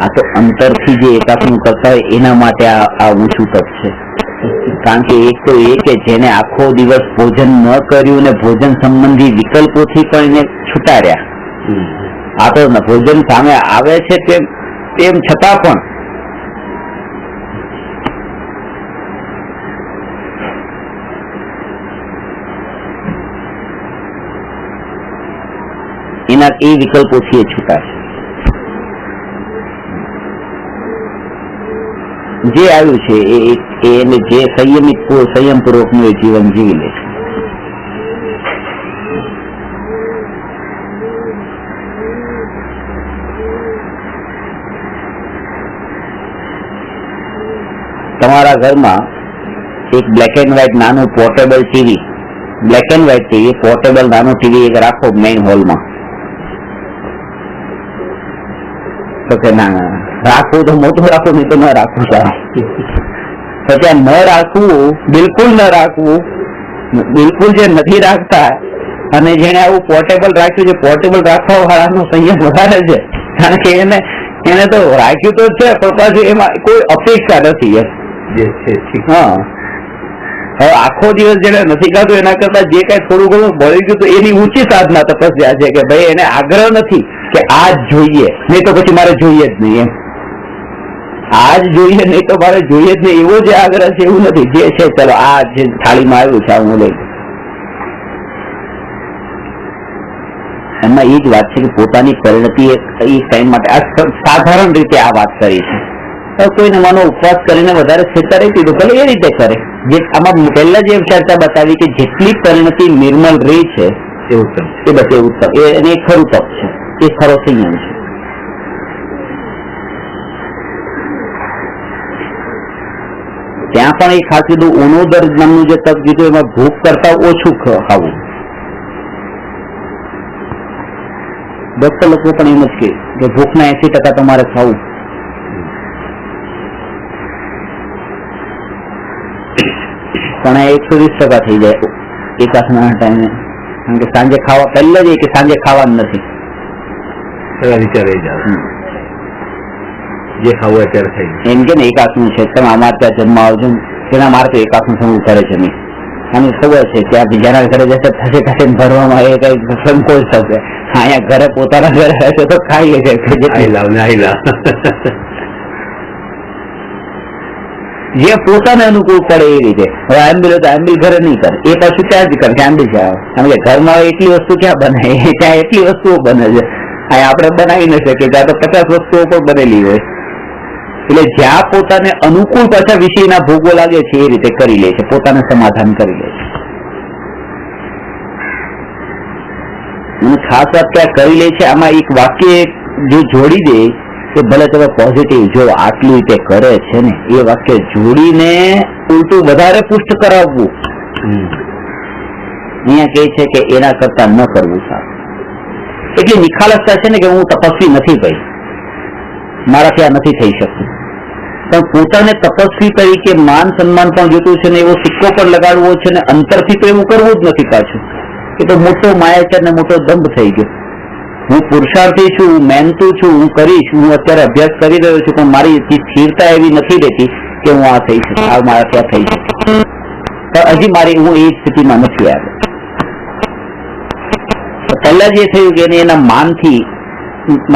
આ તો અંતરથી જે એકાસનું કરતા હોય એના માટે આ ઊંચું તપ છે. કારણ કે એક તો એ કે જેને આખો દિવસ ભોજન ન કર્યું ને ભોજન સંબંધી વિકલ્પોથી પણ એને છૂટાડ્યા. આ તો ભોજન સામે આવે છે તેમ છતાં પણ એના એ વિકલ્પોથી એ છૂટાશે. જે આવ્યું છે એને જે સંયમપૂર્વકનું એ જીવન જીવી લે છે. તમારા ઘરમાં એક બ્લેક એન્ડ વ્હાઇટ નાનું portable TV, black and white TV, portable નાનું ટીવી એક રાખો મેઇન હોલમાં, તો કે ના રાખવું તો મોટું રાખવું, નહીં તો ન રાખવું સારું. પછી ન રાખવું, બિલકુલ ન રાખવું, બિલકુલ જે નથી રાખતા અને જેને આવું પોર્ટેબલ રાખ્યું છે, પોર્ટેબલ રાખવા વાળાનો સંયમ વધારે છે, કારણ કે એને તો રાખ્યું તો છે પણ પાછું એમાં કોઈ અપેક્ષા નથી. હા, હવે આખો દિવસ જેને નથી ખાધું એના કરતા જે કઈ થોડું ઘણું ભળી ગયું તો એની ઊંચી સાધના તપસ્યા છે કે ભાઈ એને આગ્રહ નથી કે આ જ જોઈએ, નહીં તો પછી મારે જોઈએ જ નહીં, એમ આ જ જોઈએ નહીં તો મારે જોઈએ જ નહીં, એવો જે આગ્રહ છે એવું નથી. જે છે ચલો આ જે થાળીમાં આવ્યું છે હું લઈ. એમાં એ જ વાત છે કે પોતાની પરિણતિ એક ટાઈમ માટે આ સાધારણ રીતે આ વાત કરી છે. કોઈને માનો ઉપવાસ કરીને વધારે સ્થિરતા રહી તો ભલે એ રીતે કરે. જે આમાં પહેલા જે ચર્ચા બતાવી કે જેટલી પરિણતિ નિર્મલ રહી છે એ ઉત્તમ, એ બસ એ ઉત્તમ, એ ખરું તપ છે, એ ખરો સંયમ છે. ત્યાં પણ એ ખાસ કીધું ઉનોદર નામનું જે તપ કીધું એમાં ભૂખ કરતા ઓછું ખાવું. ડોક્ટર લોકો પણ એમ જ કે ભૂખના 80% તમારે ખાવું. પણ 120% થઈ જાય એકાસના ટાઈમે, કારણ કે સાંજે ખાવા પહેલા જ કે સાંજે ખાવાનું નથી,
વિચાર જે ખાવું અત્યારે થઈ
એમ કે ને એકાસનું છે, તમે અમારે ત્યાં જન્મ આવજો તેના મારે તો એકાસનું થવું કરે છે નહીં, અને ખબર છે ત્યાં બીજાના ઘરે જશે થશે થશે ભરવામાં એ કઈ સંકોચ થશે. અહીંયા ઘરે પોતાના ઘરે રહેશે તો ખાઈ લે છે. જે પોતાને અનુકૂળ પડે એ રીતે. હવે આંબીલ તો આંબીલ ઘરે નહીં કરે, એ પાછું ત્યાં જ કરે કે આંબીલ છે, કારણ કે ઘરમાં એટલી વસ્તુ ક્યાં બને, ત્યાં એટલી વસ્તુઓ બને છે, અહીંયા આપણે બનાવી ન શકીએ, ત્યાં તો 50 વસ્તુઓ પણ બનેલી હોય. એટલે જ્યાં પોતાને અનુકૂળ પાછા વિષયના ભોગો લાગે છે એ રીતે કરી લે છે, પોતાને સમાધાન કરી લે છે. અને ખાસ વાત ત્યાં કરી લે છે. આમાં એક વાક્ય જો જોડી દે કે ભલે તમે પોઝિટિવ જો આટલી રીતે કરે છે ને, એ વાક્ય જોડીને ઉલટું વધારે પુષ્ટ કરાવવું. અહીંયા કહે છે કે એના કરતા ન કરવું સારું. એટલી નિખાલસતા છે ને કે હું તપસ્વી નથી ભાઈ, મારાથી આ નથી થઈ શકતું, પણ પોતાને તપસ્વી તરીકે માન સન્માન પણ જોતું છે ને એવો સિક્કો પણ લગાડવો છે ને અંતરથી તો એવું કરવું જ નથી પાછું. એ તો મોટો માયાચાર ને મોટો દંભ થઈ ગયો. હું પુરુષાર્થી છું, મહેનતું છું, હું કરીશ, હું અત્યારે અભ્યાસ કરી રહ્યો છું, પણ મારી સ્થિરતા એવી નથી રહેતી કે હું આ થઈ શકું, આ મારાથી આ થઈ શકે, પણ હજી મારી હું એ સ્થિતિમાં નથી આવ્યો. પહેલા જે થયું કે એના માનથી,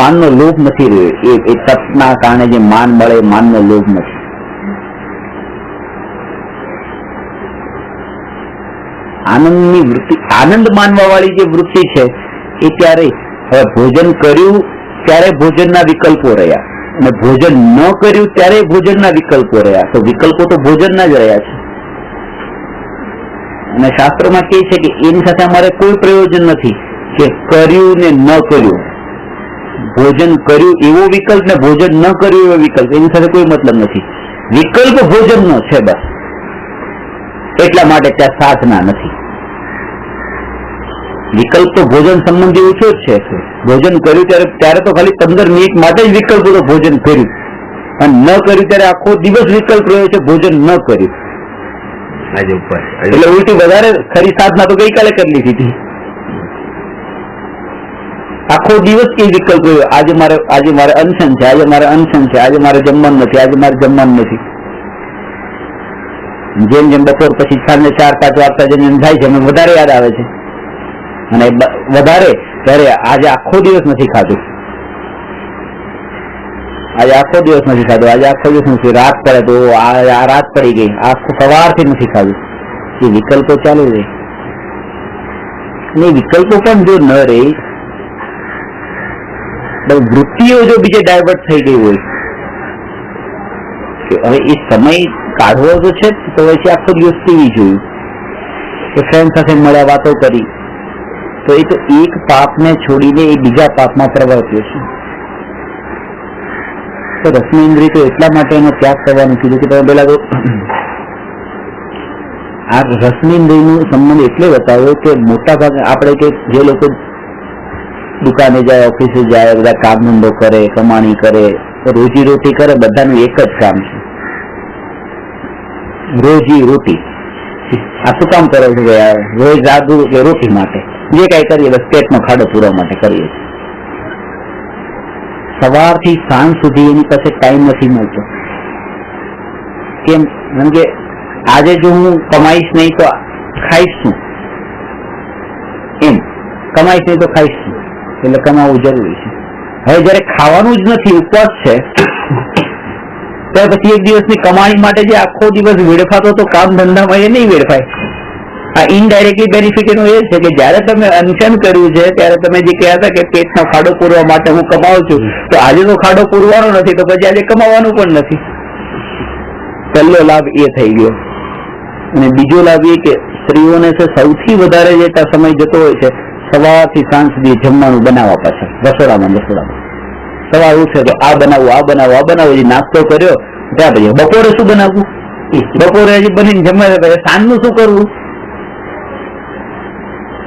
માનનો લોભ નથી રહ્યો, એ તપના કારણે જે માન મળે માનનો લોભ નથી. આનંદની વૃત્તિ, આનંદ માનવા વાળી જે વૃત્તિ છે એ ત્યારે હવે ભોજન કર્યું ત્યારે ભોજનના વિકલ્પો રહ્યા, અને ભોજન ન કર્યું ત્યારે ભોજનના વિકલ્પો રહ્યા. તો વિકલ્પો તો ભોજનના જ રહ્યા છે. અને શાસ્ત્રોમાં કહે છે કે એની સાથે અમારે કોઈ પ્રયોજન નથી કે કર્યું ને ન કર્યું. ભોજન કર્યું એવો વિકલ્પ ને ભોજન ન કર્યું એવો વિકલ્પ, એની સાથે કોઈ મતલબ નથી. વિકલ્પ ભોજનનો છે બસ, એટલા માટે ત્યાં સાધના નથી. વિકલ્પ તો ભોજન સંબંધી ઓછો જ છે. ભોજન કર્યું ત્યારે તો ખાલી 15 મિનિટ માટે જ વિકલ્પ તો ભોજન કર્યું, અને ન કર્યું ત્યારે આખો દિવસ વિકલ્પ રહ્યો છે ભોજન ન કર્યું. એટલે ઉલટી વધારે ખરી સાધના તો ગઈકાલે કરી લીધી હતી. આખો દિવસ એ વિકલ્પ રહ્યો, આજે મારે અનશન છે, આજે મારે અનશન છે, આજે મારે જમવાનું નથી, આજે મારે જમવાનું નથી. જેમ જેમ બપોર પછી સાંજે 4-5 વાગતા જેમ થાય છે એમ વધારે યાદ આવે છે, અને વધારે ત્યારે આજે આખો દિવસ નથી ખાધું, આજે આખો દિવસ નથી ખાધું, આજે આખો દિવસ નથી, રાત પડે તો આ રાત પડી ગઈ, આખો સવારથી નથી ખાધું. એ વિકલ્પો ચાલુ રહે. અને વિકલ્પો પણ જો ન રહે, વૃત્તિઓ જો બીજે ડાયવર્ટ થઈ ગઈ હોય કે હવે એ સમય કાઢવો તો છે, તો પછી આખો દિવસ ટીવી જોયું કે ફ્રેન્ડ સાથે મળ્યા, વાતો કરી, તો એ તો એક પાપને છોડીને એ બીજા પાપમાં પ્રવર્ત્યો છે. તો રસનેન્દ્રિય તો એટલા માટે એનો ત્યાગ કરવાનું કીધું કે તમે પેલા તો આ રસનેન્દ્રિયનો સંબંધ એટલે બતાવ્યો કે મોટા ભાગે આપણે કે જે લોકો દુકાને જાય, ઓફિસે જાય, બધા કામ ધંધો કરે, કમાણી કરે, રોજી રોટી કરે, બધાનું એક જ કામ છે, રોજી રોટી. આ શું કામ કરો છો? રોજ રાત રોટી માટે જે કઈ કરીએ બસ પેટનો ખાડો પૂરવા માટે કરીએ છીએ. સવારથી સાંજ સુધી એની પાસે ટાઈમ નથી મળતો. કેમ? કારણ કે આજે જો હું કમાઈશ નહીં તો ખાઈશ શું? એમ કમાઈશ નહીં તો ખાઈશ શું? એટલે કમાવું જરૂરી છે. હવે જયારે ખાવાનું જ નથી, ઉપવાસ છે, ત્યાર પછી એક દિવસની કમાણી માટે જે આખો દિવસ વેડફાતો તો કામ ધંધામાં એ નહીં વેડફાય. આ ઇનડાયરેક્ટલી બેનિફિટ એનો એ છે કે જયારે તમે અનશન કર્યું છે ત્યારે તમે જે કહ્યા હતા કે પેટનો ખાડો પૂરવા માટે હું કમાઉં છું, તો આજે તો ખાડો પૂરવાનો નથી તો પછી આજે કમાવાનું પણ નથી. પહેલો લાભ એ થઈ ગયો. અને બીજો લાભ એ કે સ્ત્રીઓને સૌથી વધારે જે સમય જતો હોય છે સવારથી સાંજ સુધી જમવાનું બનાવવા પાછળ, રસોડામાં. સવાર ઉઠે તો આ બનાવું, આ બનાવું, આ બનાવું, હજી નાસ્તો કર્યો ત્યાં પછી બપોરે શું બનાવવું, બપોરે હજી બનીને જમવા, સાંજનું શું કરવું.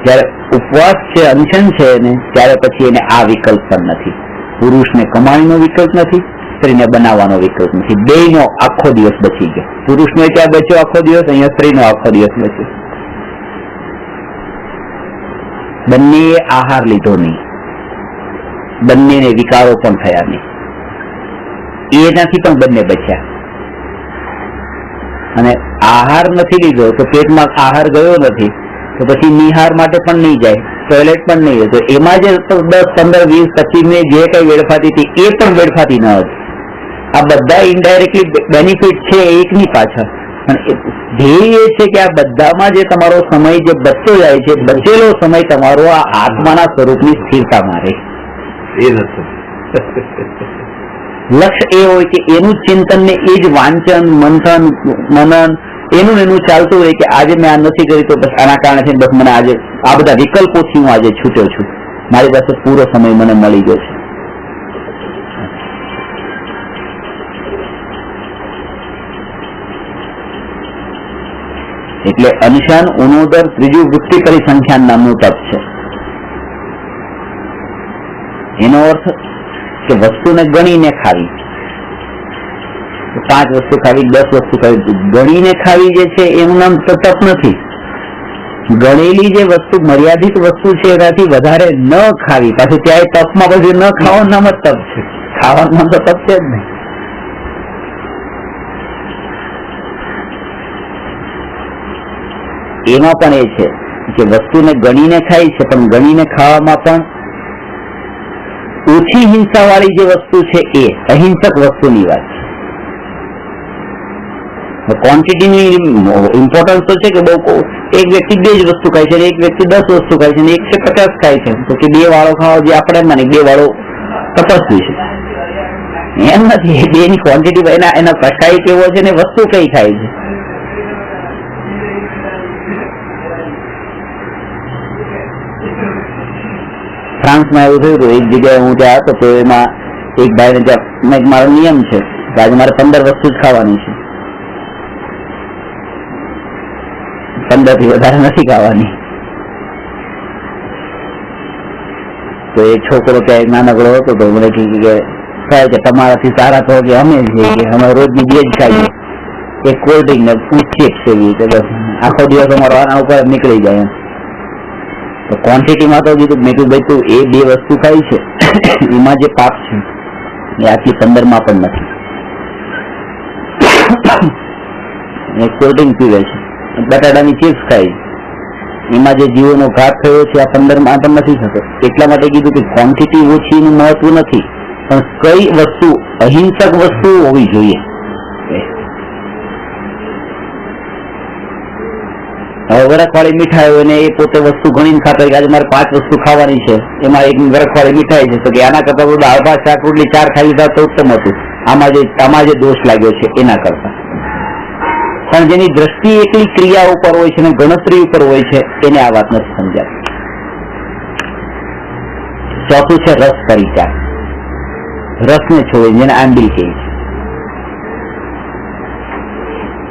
જયારે ઉપવાસ છે, અનશન છે ને, ત્યારે પછી એને આ વિકલ્પ પણ નથી. પુરુષને કમાણીનો વિકલ્પ નથી, સ્ત્રીને બનાવવાનો વિકલ્પ નથી. બેયનો આખો દિવસ બચી ગયો. પુરુષનો ત્યાં બચ્યો આખો દિવસ, અહીંયા સ્ત્રીનો આખો દિવસ બચ્યો. બંનેએ આહાર લીધો નહીં, બંનેને વિકારો પણ થયા નહીં, એનાથી પણ બંને બચ્યા. અને આહાર નથી લીધો તો પેટમાં આહાર ગયો નથી તો પછી નિહાર માટે પણ નહીં જાય, ટોયલેટ પણ નહીં હોય, તો એમાં જે 10, 15, 20, 25 મિનિટ જે કઈ વેડફાતી હતી એ પણ વેડફાતી ન હતી. આ બધા ઇનડાયરેક્ટલી બેનિફિટ છે એકની પાછળ. પણ ધ્યેય એ છે કે આ બધામાં જે તમારો સમય જે બચતો જાય છે, બચેલો સમય તમારો આ આત્માના સ્વરૂપની સ્થિરતામાં રહે.
એ નથી
લક્ષ્ય એ હોય કે એનું ચિંતન ને એ જ વાંચન, મંથન, મનન એનું ચાલતું હોય કે આજે મેં આ નથી કરી તો બસ આના કારણે છે, બસ મને આજે આ બધા વિકલ્પોથી હું આજે છૂટ્યો છું, મારી પાસે પૂરો સમય મને મળી ગયો છે. એટલે અનશન, ઉનોદર, ત્રીજું વૃત્તિ પરિસંખ્યાન નામનું તપ છે. એનો અર્થ કે વસ્તુને ગણીને ખાવી. 5 વસ્તુ ખાવી, 10 વસ્તુ ખાવી, ગણીને ખાવી જે છે એનું નામ તપ નથી. ગણેલી જે વસ્તુ, મર્યાદિત વસ્તુ છે એનાથી વધારે ન ખાવી. પાછું ત્યાં તપમાં પછી ન ખાવાનું નામ જ તપ છે, ખાવાનું નામ તો તપ છે જ નહીં. એમાં પણ એ છે કે વસ્તુને ગણીને ખાય છે, પણ ગણીને ખાવામાં પણ ઓછી હિંસા વાળી જે વસ્તુ છે એ અહિંસક વસ્તુની વાત છે. ક્વોન્ટિટીની ઇમ્પોર્ટન્સ તો છે કે બહુ એક વ્યક્તિ 2 જ વસ્તુ ખાય છે, એક વ્યક્તિ 10 વસ્તુ ખાય છે, એક 50 ખાય છે, તો કે 2 વાળો ખાવા જે આપણે માને 2 વાળો તપસ્વી છે એમ નથી. 2 ની ક્વોન્ટિટી એના કસાઈ કેવો છે ને વસ્તુ કઈ થાય છે. ફ્રાન્સમાં એવું થયું હતું, એક જગ્યાએ હું ત્યાં હતો તો એમાં એક ભાઈને ત્યાં મારો નિયમ છે કે આજે મારે 15 વસ્તુ જ ખાવાની છે, 15 થી વધારે નથી ખાવાની. તો એક છોકરો ત્યાં નાનકડો હતો તો મને કહે કે તમારાથી સારા તો કે અમે રોજની 2 જ ખાઈએ, એક કોલ્ડ ડ્રિંક ને ચિપ્સ એવી રીતે, બસ આખો દિવસ અમારો આના ઉપર નીકળી જાય એમ. તો ક્વોન્ટિટીમાં તો કીધું, મેં કીધું ભાઈ તું એ 2 વસ્તુ ખાઈ છે એમાં જે પાપ છે એ આટલી 15માં પણ નથી. કોલ્ડ ડ્રિંક પીવે છે, બટાટાની ચિપ્સ ખાઈ, એમાં જે જીવોનો ઘાત થયો છે આ 15માં પણ નથી થતો. એટલા માટે કીધું કે ક્વોન્ટિટી ઓછીનું મહત્વ નથી, પણ કઈ વસ્તુ અહિંસક વસ્તુ હોવી જોઈએ. હવે વરખવાળી મીઠાઈ હોય ને એ પોતે વસ્તુ ગણીને ખાતા હોય કે આજે મારે 5 વસ્તુ ખાવાની છે, એમાં એક વરખવાળી મીઠાઈ છે તો કે આના કરતા બધું દાળ ભાત શાક રોટલી 4 ખાઈ લીધા તો ઉત્તમ હતું. આમાં જે દોષ લાગ્યો છે એના કરતા. પણ જેની દ્રષ્ટિ એકલી ક્રિયા ઉપર હોય છે ને ગણતરી ઉપર હોય છે એને આ વાત નથી સમજાતી. ચોથું છે રસ પરિત્યાગ. રસને છોડીને, જેને આંબીલ કહે છે.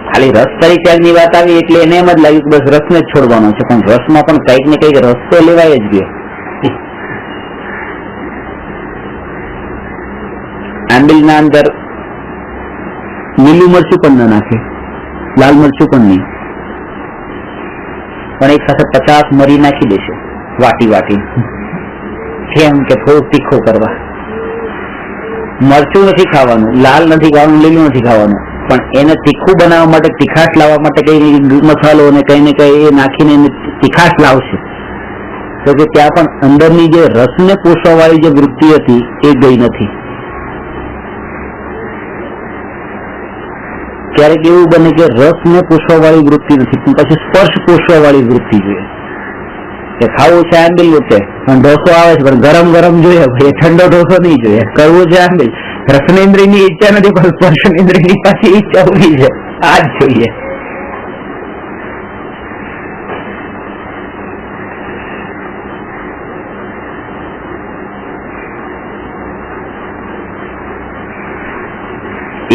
ખાલી રસ પરિત્યાગની વાત આવી એટલે એને એમ જ લાગ્યું કે બસ રસને જ છોડવાનો છે, પણ રસમાં પણ કંઈક ને કંઈક રસ તો લેવાય જ ગયો. આંબીલના અંદર લીલું મરચું પણ ન નાખે, લાલ મરચું પણ નહીં, પણ એક સાથે 50 મરી નાખી દેશે વાટી વાટી, કેમ કે થોડું તીખું કરવા. મરચું નથી ખાવાનું, લાલ નથી ખાવાનું, લીલું નથી ખાવાનું, પણ એને તીખું બનાવવા માટે, તીખાશ લાવવા માટે કઈ મસાલો અને કઈ ને કઈ એ નાખીને એને તીખાશ લાવશે. તો કે ત્યાં પણ અંદરની જે રસને પોષવા વાળી જે વૃત્તિ હતી એ ગઈ નથી. ક્યારેક એવું બને કે રસને પોષવા વાળી વૃત્તિ નથી, પણ પછી સ્પર્શ પોષવા વાળી વૃત્તિ જોઈએ. કે ખાવું છે આંબીલ છે, પણ ઢોસો આવે છે, પણ ગરમ ગરમ જોઈએ, ભાઈ ઠંડો ઢોસો નહીં જોઈએ. કરવું છે આંબીલ, રસનેન્દ્રિયની ઈચ્છા નથી, પણ સ્પર્શનેન્દ્રિયની પાછી ઈચ્છા ઉભી છે, આ જ જોઈએ.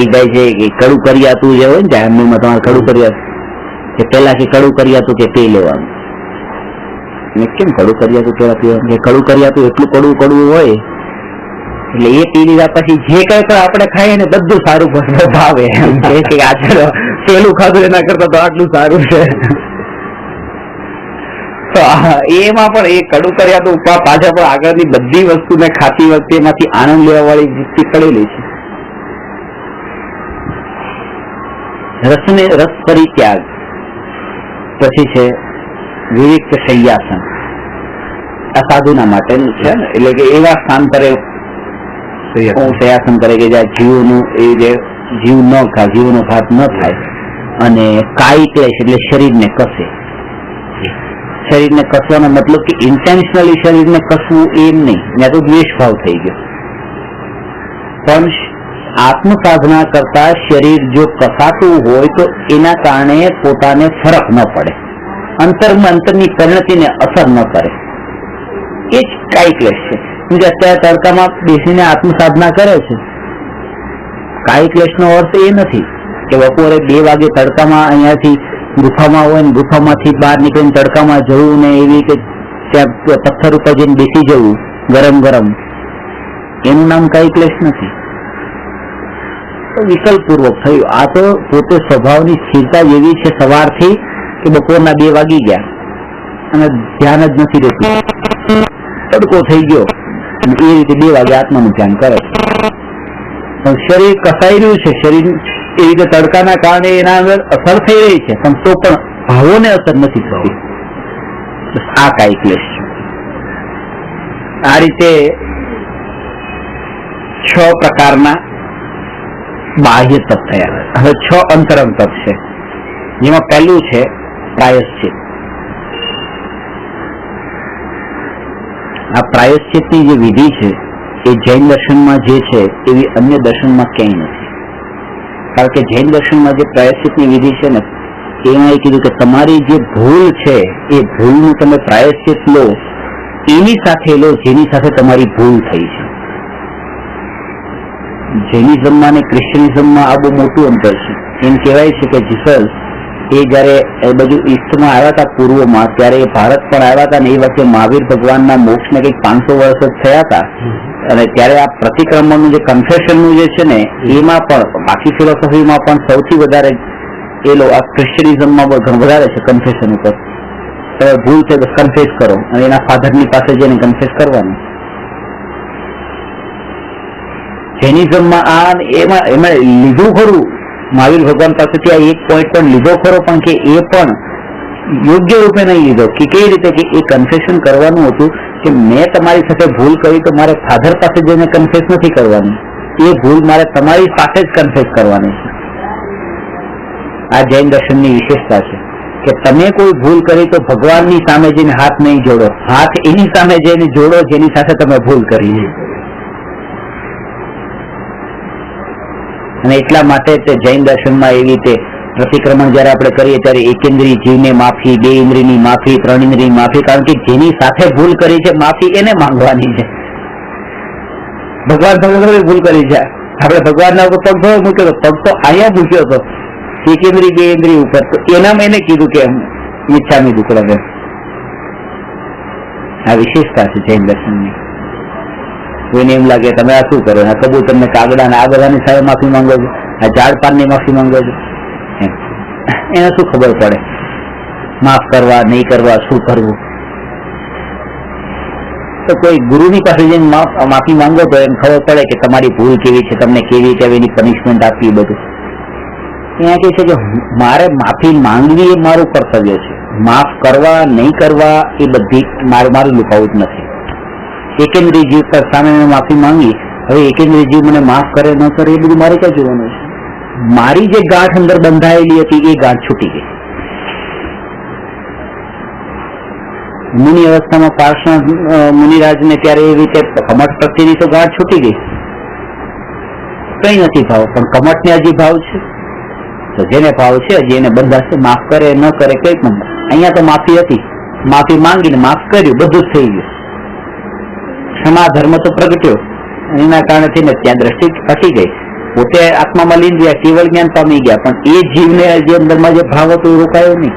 એ ગાય છે કે કડું કરિયાતું જે હોય ને આંબીલમાં, તમારે કડું કરિયાતું કે પેલા કે કડું કરિયાતું કે તે લેવાનું. કેમ કડું કરિયાતું પેલા પીવાનું? કે કડું કરિયાતું એટલું કડવું કડવું હોય એટલે એ પી લીધા પછી જે કઈ પણ આપણે ખાઈએ ને બધું સારું ભાવે. આ પેલું ખાધું એના કરતા તો આટલું સારું છે. તો એમાં પણ એ કડું કરિયાતું પાછા પણ આગળની બધી વસ્તુને ખાતી વખતે એમાંથી આનંદ લેવા વાળી વૃત્તિ પડેલી છે. રસ પરિત્યાગ પછી છે વિવિક્ત શય્યાસન. આ સાધુના માટેનું છે ને, એટલે કે એવા સ્થાન પર શય્યાસન કરે કે જ્યાં જીવનું એ જે જીવનો ઘાત ન થાય, અને કાય ક્લેશ એટલે શરીરને કસે. શરીરને કસવાનો મતલબ કે ઇન્ટેન્શનલી શરીરને કસવું એમ નહીં, ત્યાં તો દ્વેષ ભાવ થઈ ગયો. પણ આત્મ સાધના કરતા શરીર જો કસાતું હોય તો એના કારણે પોતાને ફરક ન પડે, અંતરમાં અંતરની પરિણતિને અસર ન કરે. એ જ કાય ક્લેશ છે. કેમ કે અત્યારે તડકામાં બેસીને આત્મ સાધના કરે છે. કાય ક્લેશનો અર્થ એ નથી કે બપોરે 2 વાગે તડકામાં અહીંયાથી ગુફામાં હોય ને ગુફામાંથી બહાર નીકળીને તડકામાં જવું ને એવી કે ત્યાં પથ્થર ઉપર જઈને બેસી જવું ગરમ ગરમ, એનું નામ કાય ક્લેશ નથી. વિકલ્પપૂર્વક થયું. આ તો પોતે સ્વભાવની સ્થિરતા એવી છે સવારથી કે બપોરના 2 વાગી ગયા અને ધ્યાન જ નથી રહેતું, તડકો થઈ ગયો અને એ રીતે 2 વાગે આત્માનું ધ્યાન કરે છે. પણ શરીર કસાઈ રહ્યું છે, શરીર એ રીતે તડકાના કારણે એના અંદર અસર થઈ રહી છે, પણ તો પણ ભાવોને અસર નથી થતી. આ કાય ક્લેશ છે. આ રીતે 6 પ્રકારના બાહ્ય તપ થયા. હવે 6 અંતરંગ તપ છે, જેમાં પહેલું છે પ્રાયશ્ચિત. આ પ્રાયશ્ચિતની જે વિધિ છે એ જૈન દર્શનમાં જે છે એવી અન્ય દર્શનમાં ક્યાંય નથી. કારણ કે જૈન દર્શનમાં જે પ્રાયશ્ચિતની વિધિ છે ને, એમાં એ કીધું કે તમારી જે ભૂલ છે એ ભૂલનું તમે પ્રાયશ્ચિત લો, એની સાથે લો જેની સાથે તમારી ભૂલ થઈ છે. જૈનિઝમમાં અને ક્રિશ્ચિયનિઝમમાં આ બહુ મોટું અંતર છે. એમ કહેવાય છે કે જીસસ એ જયારે એ બધું ઈસ્ટમાં આવ્યા હતા પૂર્વમાં, ત્યારે એ ભારત પણ આવ્યા હતા, ને એ વખતે મહાવીર ભગવાનના મોક્ષને કંઈક 500 વર્ષ જ થયા હતા. અને ત્યારે આ પ્રતિક્રમણનું જે કન્ફેશનનું જે છે ને, એમાં પણ બાકી ફિલોસોફીમાં પણ સૌથી વધારે એ લોકો આ ક્રિશ્ચિયનિઝમમાં ઘણું વધારે છે કન્ફેશન ઉપર. ભૂલ છે તો કન્ફેસ કરો, અને એના ફાધરની પાસે જઈને કન્ફેસ કરવાનું. જૈનિઝમમાં આ એમાં લીધું ખરું મહાવીર ભગવાન પાસેથી આ એક પોઈન્ટ પણ લીધો ખરો, પણ કે એ પણ યોગ્ય રૂપે નહીં લીધો. કે કેવી રીતે કે એ કન્ફેશન કરવાનું હતું કે મેં તમારી સાથે ભૂલ કરી તો મારે ફાધર પાસે જઈને કન્ફેસ નથી કરવાની, એ ભૂલ મારે તમારી સાથે જ કન્ફેસ કરવાની છે. આ જૈન દર્શનની વિશેષતા છે કે તમે કોઈ ભૂલ કરી તો ભગવાનની સામે જઈને હાથ નહીં જોડો, હાથ એની સામે જઈને જોડો જેની સાથે તમે ભૂલ કરી. અને એટલા માટે તે જૈન દર્શનમાં એવી રીતે પ્રતિક્રમણ જયારે આપણે કરીએ ત્યારે એકેન્દ્રિય જીવને માફી, 2 ઇન્દ્રિયની માફી, 3 ઇન્દ્રિયની માફી, કારણ કે જેની સાથે ભૂલ કરી છે માફી એને માંગવાની છે. ભગવાન ભૂલ કરી છે. આપણે ભગવાનના ઉપર પગ થોડો મૂક્યો હતો, પગ તો અહીંયા મૂક્યો હતો એક ઇન્દ્રિય બે ઇન્દ્રિય ઉપર, તો એનામાં એને કીધું કે ઈચ્છામી દુકડા. આ વિશેષતા છે જૈન દર્શનની. કોઈને એમ લાગે તમે આ શું કરો, આ કબૂતર ને કાગડા ને આ બધાની સામે માફી માંગો છો, આ ઝાડ પાનની માફી માંગો છો, એને શું ખબર પડે માફ કરવા નહીં કરવા શું કરવું? તો કોઈ ગુરુની પાસે જઈને માફી માંગો તો એમ ખબર પડે કે તમારી ભૂલ કેવી છે, તમને કેવી એની પનિશમેન્ટ આપવી, બધું. અહીંયા કહે છે કે મારે માફી માંગવી એ મારું કર્તવ્ય છે, માફ કરવા નહીં કરવા એ બધી મારું લુકાવું જ નથી. એકેન્દ્રીય જીવ પર સામે મેં માફી માંગી, હવે એકેન્દ્રીય જીવ મને માફ કરે ન કરે એ બધું મારે ક્યાં જોવાનું છે? મારી જે ગાંઠ અંદર બંધાયેલી હતી એ ગાંઠ છૂટી ગઈ. મુનિ અવસ્થામાં પાર્ષણ મુનિરાજને ત્યારે એ રીતે કમઠ પ્રત્યેની તો ગાંઠ છૂટી ગઈ, કઈ નથી ભાવ, પણ કમઠને હજી ભાવ છે. તો જેને ભાવ છે હજી એને બંધાશે, માફ કરે ન કરે કઈ પણ. અહીંયા તો માફી હતી, માફી માંગીને માફ કર્યું, બધું જ થઈ ગયું. ક્ષમા ધર્મ તો પ્રગટ્યો, એના કારણે થઈને ત્યાં દ્રષ્ટિ હટી ગઈ, પોતે આત્મામાં લીન ગયા, કેવળ જ્ઞાન પામી ગયા, પણ એ જીવને જે અંદરમાં જે ભાવ હતો એ રોકાયો નહીં.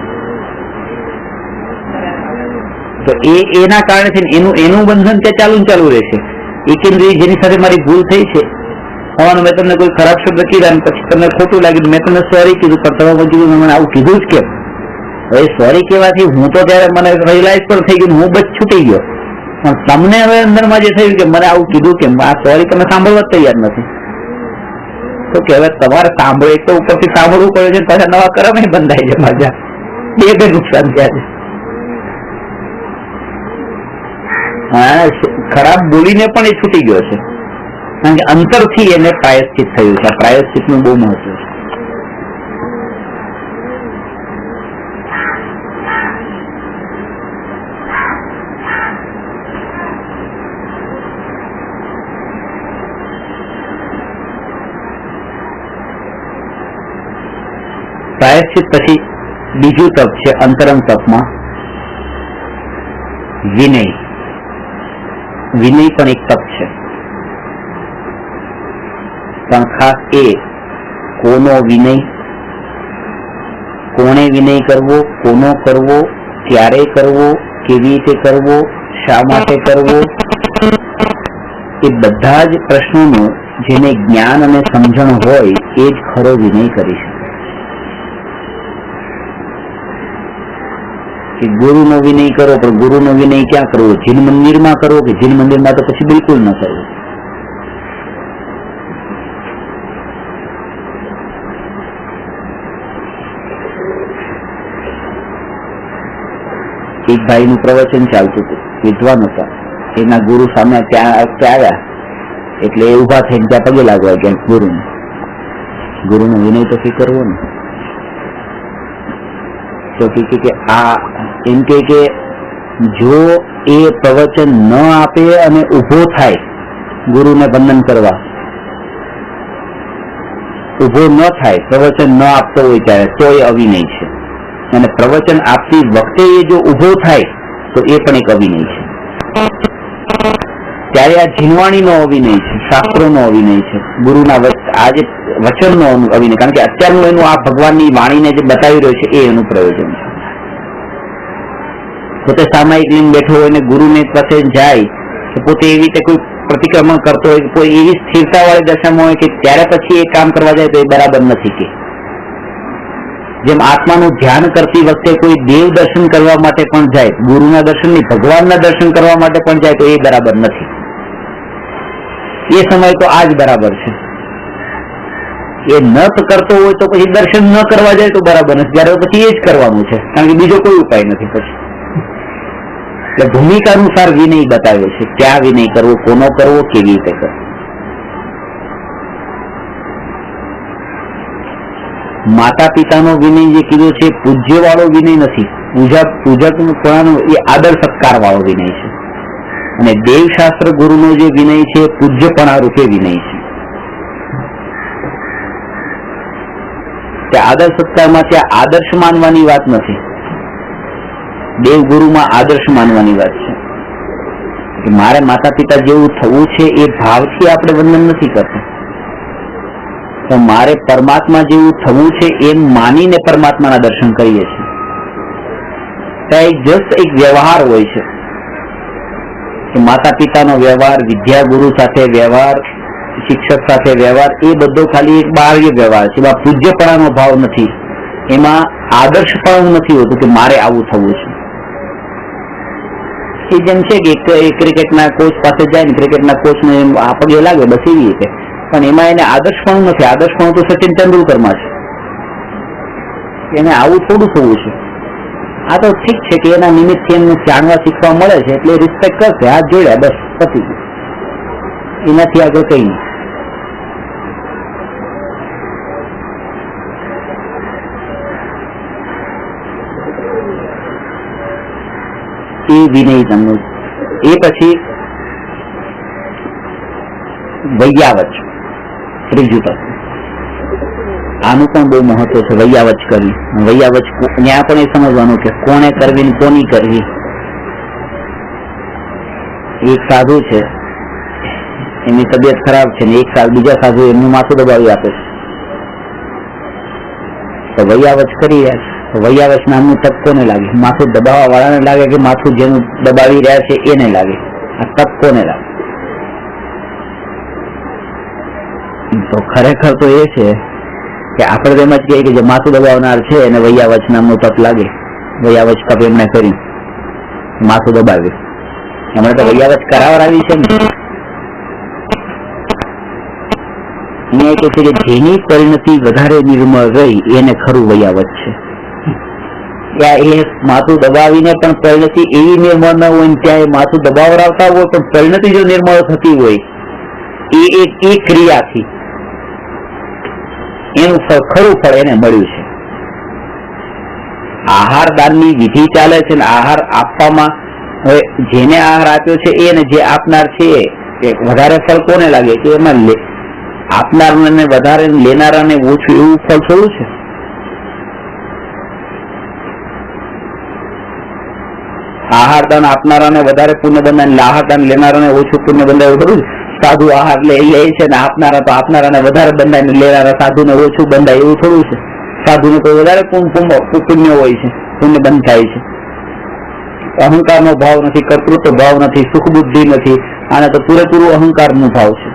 તો એના કારણે થઈને એનું બંધન ત્યાં ચાલુ રહેશે. એકેન્દ્રિય જેની સાથે મારી ભૂલ થઈ છે, મેં તમને કોઈ ખરાબ શબ્દ કીધા પછી તમને ખોટું લાગ્યું, મેં તમને સોરી કીધું, પણ તમે કીધું મને આવું કીધું જ કેમ? હવે સોરી કહેવાથી હું તો ત્યારે મને રિયલાઇઝ પણ થઈ ગયું, હું બસ છૂટી ગયો, પણ તમને હવે અંદરમાં જે થયું કે મને આવું કીધું કેમ, આ સોરી તમે સાંભળવા તૈયાર નથી. તો કે હવે તમારે સાંભળે તો ઉપરથી સાંભળવું પડે છે, પાછા નવા કરમ બંધાય છે, મજા બે નુકસાન થયા છે. ખરાબ બોલીને પણ એ છૂટી ગયો છે, કારણ કે અંતરથી એને પ્રાયશ્ચિત થયું છે. પ્રાયશ્ચિત નું બહુ મહત્વ છે. પ્રાયશ્ચિત પછી બીજું તપ છે અંતરંગ તપમાં વિનય. વિનય પણ એક તપ છે, પણ ખાસ એ કોનો વિનય, કોણે વિનય કરવો, કોનો કરવો, ક્યારે કરવો, કેવી રીતે કરવો, શા માટે કરવો, એ બધા જ પ્રશ્નોનું જેને જ્ઞાન અને સમજણ હોય એ જ ખરો વિનય કરી શકે. ગુરુનો વિનય કરો, પણ ગુરુનો વિનય ક્યાં કરવો? જીન મંદિરમાં કરવો કે જીન મંદિરમાં તો પછી બિલકુલ ન કરવો. એક ભાઈનું પ્રવચન ચાલતું હતું, વિદ્વાન હતા, એના ગુરુ સામે ત્યાં આવ્યા એટલે એ ઉભા થઈને ત્યાં પગે લાગવા ગયા ગુરુનો વિનય તો કરવો ને. તો કે આ એમ કે જો એ પ્રવચન ન આપે અને ઉભો થાય ગુરુને વંદન કરવા, ઉભો ન થાય, પ્રવચન ન આપતો હોય ત્યારે, તો એ અવિનય છે. અને પ્રવચન આપતી વખતે એ જો ઉભો થાય તો એ પણ એક અવિનય છે. ત્યારે આ જીનવાણીનો અવિનય છે, શાસ્ત્રોનો અવિનય છે, ગુરુના આ જે વચનનો અવિનય. કારણ કે અત્યારનું એનું આ ભગવાનની વાણીને જે બતાવી રહ્યો છે એ એનું પ્રયોજન છે. પોતે સામાયિક લિંગ બેઠો હોય ને ગુરુને પાસે જાય કે પોતે એવી રીતે કોઈ પ્રતિક્રમણ કરતો હોય, કોઈ એવી સ્થિરતા વાળી દશામાં હોય કે ત્યારે પછી એ કામ કરવા જાય તો એ બરાબર નથી. કે જેમ આત્માનું ધ્યાન કરતી વખતે કોઈ દેવ દર્શન કરવા માટે પણ જાય, ગુરુના દર્શન નહીં ભગવાનના દર્શન કરવા માટે પણ જાય તો એ બરાબર નથી. એ સમય તો આ જ બરાબર છે. એ ન કરતો હોય તો પછી દર્શન ન કરવા જાય તો બરાબર નથી, ત્યારે પછી એ જ કરવાનું છે, કારણ કે બીજો કોઈ ઉપાય નથી પછી. એટલે ભૂમિકા અનુસાર વિનય બતાવ્યો છે, ક્યાં વિનય કરવો, કોનો કરવો, કેવી રીતે કરવો. માતા પિતાનો વિનય જે કીધો છે પૂજ્ય વાળો વિનય નથી, પૂજક એ આદર સત્કાર વાળો વિનય છે. અને દેવશાસ્ત્ર ગુરુનો જે વિનય છે પૂજ્યપણા રૂપે વિનય છે. ત્યાં આદર સત્કારમાં ત્યાં આદર્શ માનવાની વાત નથી, દેવ ગુરુમાં આદર્શ માનવાની વાત છે. કે મારે માતા પિતા જેવું થવું છે એ ભાવથી આપણે વંદન નથી કરતા, તો મારે પરમાત્મા જેવું થવું છે એમ માનીને પરમાત્માના દર્શન કરીએ છીએ. ત્યાં જસ્ટ એક વ્યવહાર હોય છે કે માતા પિતાનો વ્યવહાર, વિદ્યા ગુરુ સાથે વ્યવહાર, શિક્ષક સાથે વ્યવહાર, એ બધો ખાલી એક બાહ્ય વ્યવહાર છે. એમાં પૂજ્યપણાનો ભાવ નથી, એમાં આદર્શપણું નથી હોતું કે મારે આવું થવું છે. એ જેમ છે કે ક્રિકેટના કોચ પાસે જાય ને ક્રિકેટના કોચને આ પગે લાગે બસ એવી રીતે, પણ એમાં એને આદર્શપણું નથી. આદર્શપણું તો સચિન તેંડુલકરમાં છે. એને આવું થોડું થવું છે. આ તો ઠીક છે કે એના નિમિત્તથી એમને જાણવા શીખવા મળે છે એટલે રિસ્પેક્ટ કરશે, હાથ જોડ્યા બસ પતી ગયું, એનાથી આગળ કઈ નહીં. એ વિનય તમને. એ પછી વૈયાવચ, ત્રીજું તત્વ. આનું પણ બહુ મહત્વ છે. વૈયાવચ કરવી. વૈયાવચ ત્યાં પણ એ સમજવાનું કે કોને કરવી ને કોની કરવી. એક સાધુ છે, એમની તબિયત ખરાબ છે ને એક બીજા સાધુ એમનું માથું દબાવી આપે છે, તો વૈયાવચ કરી રહ્યા છે. વૈયાવચ નામનું તપ કોને લાગે? માથું દબાવવા વાળાને લાગે કે માથું જેનું દબાવી રહ્યા છે એને લાગે? આ તપ કોને લાગે? તો ખરેખર તો એ છે કે આપણે એમ જ કહીએ કે જે માથું દબાવનાર છે એને વૈયાવચ નામનું તપ લાગે. વૈયાવચ તપ એમણે કરી, માથું દબાવ્યું. એમણે તો વૈયાવચ કરાવડાવી છે ને. અહીંયા કહે છે કે જેની પરિણતિ વધારે નિર્મળ રહી એને ખરું વૈયાવચ છે. ત્યાં એ માથું દબાવીને પણ પરિણતિ એવી નિર્મળ ન હોય, ત્યાં એ માથું દબાવડાવતા હોય પણ પરિણતિ જો નિર્મળ થતી હોય એ ક્રિયાથી એનું ખરું ફળ એને મળ્યું છે. આહાર દાનની વિધિ ચાલે છે ને આહાર આપવામાં, હવે જેને આહાર આપ્યો છે એ ને જે આપનાર છે એ વધારે ફળ કોને લાગે કે એમાં આપનારને વધારે લેનારાને ઓછું, એવું ફળ થોડું છે. આહાર દાન આપનારાને વધારે પુણ્ય બંધાય, આહાર દાન લેનારાને ઓછું પુણ્ય બંધાય, એવું થોડું. સાધુ આહાર લે છે ને આપનારા તો આપનારાને વધારે બંધાય ને લેનારા સાધુને ઓછું બંધાય, એવું થોડું છે. સાધુને કોઈ વધારે પુણ્ય હોય છે, પુણ્ય બંધ થાય છે. અહંકારનો ભાવ નથી, કર્તૃત્વ ભાવ નથી, સુખ બુદ્ધિ નથી, આને તો પૂરેપૂરું અહંકારનો ભાવ છે.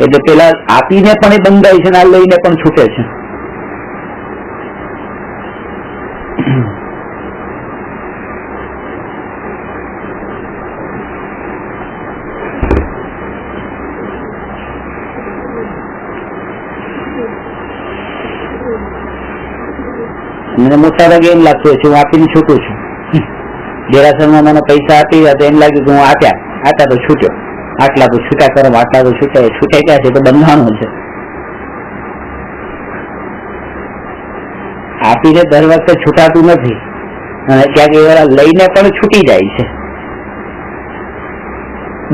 એટલે પેલા આપીને પણ એ બંધાય છે ને આ લઈને પણ છૂટે છે. મને મોટા ભાગે એમ લાગતું હોય છે હું આપીને છૂટું છું. દેરાસરમાં મને પૈસા આપી તો એમ લાગ્યું કે હું આટલા તો છૂટ્યો, આટલા તો છૂટા કરો, આટલા તો છૂટાય. છૂટાઈ ગયા છે તો બંધાણો છે. આપીને દર વખતે છૂટાતું નથી અને ક્યાંક એ વાળા લઈને પણ છૂટી જાય છે.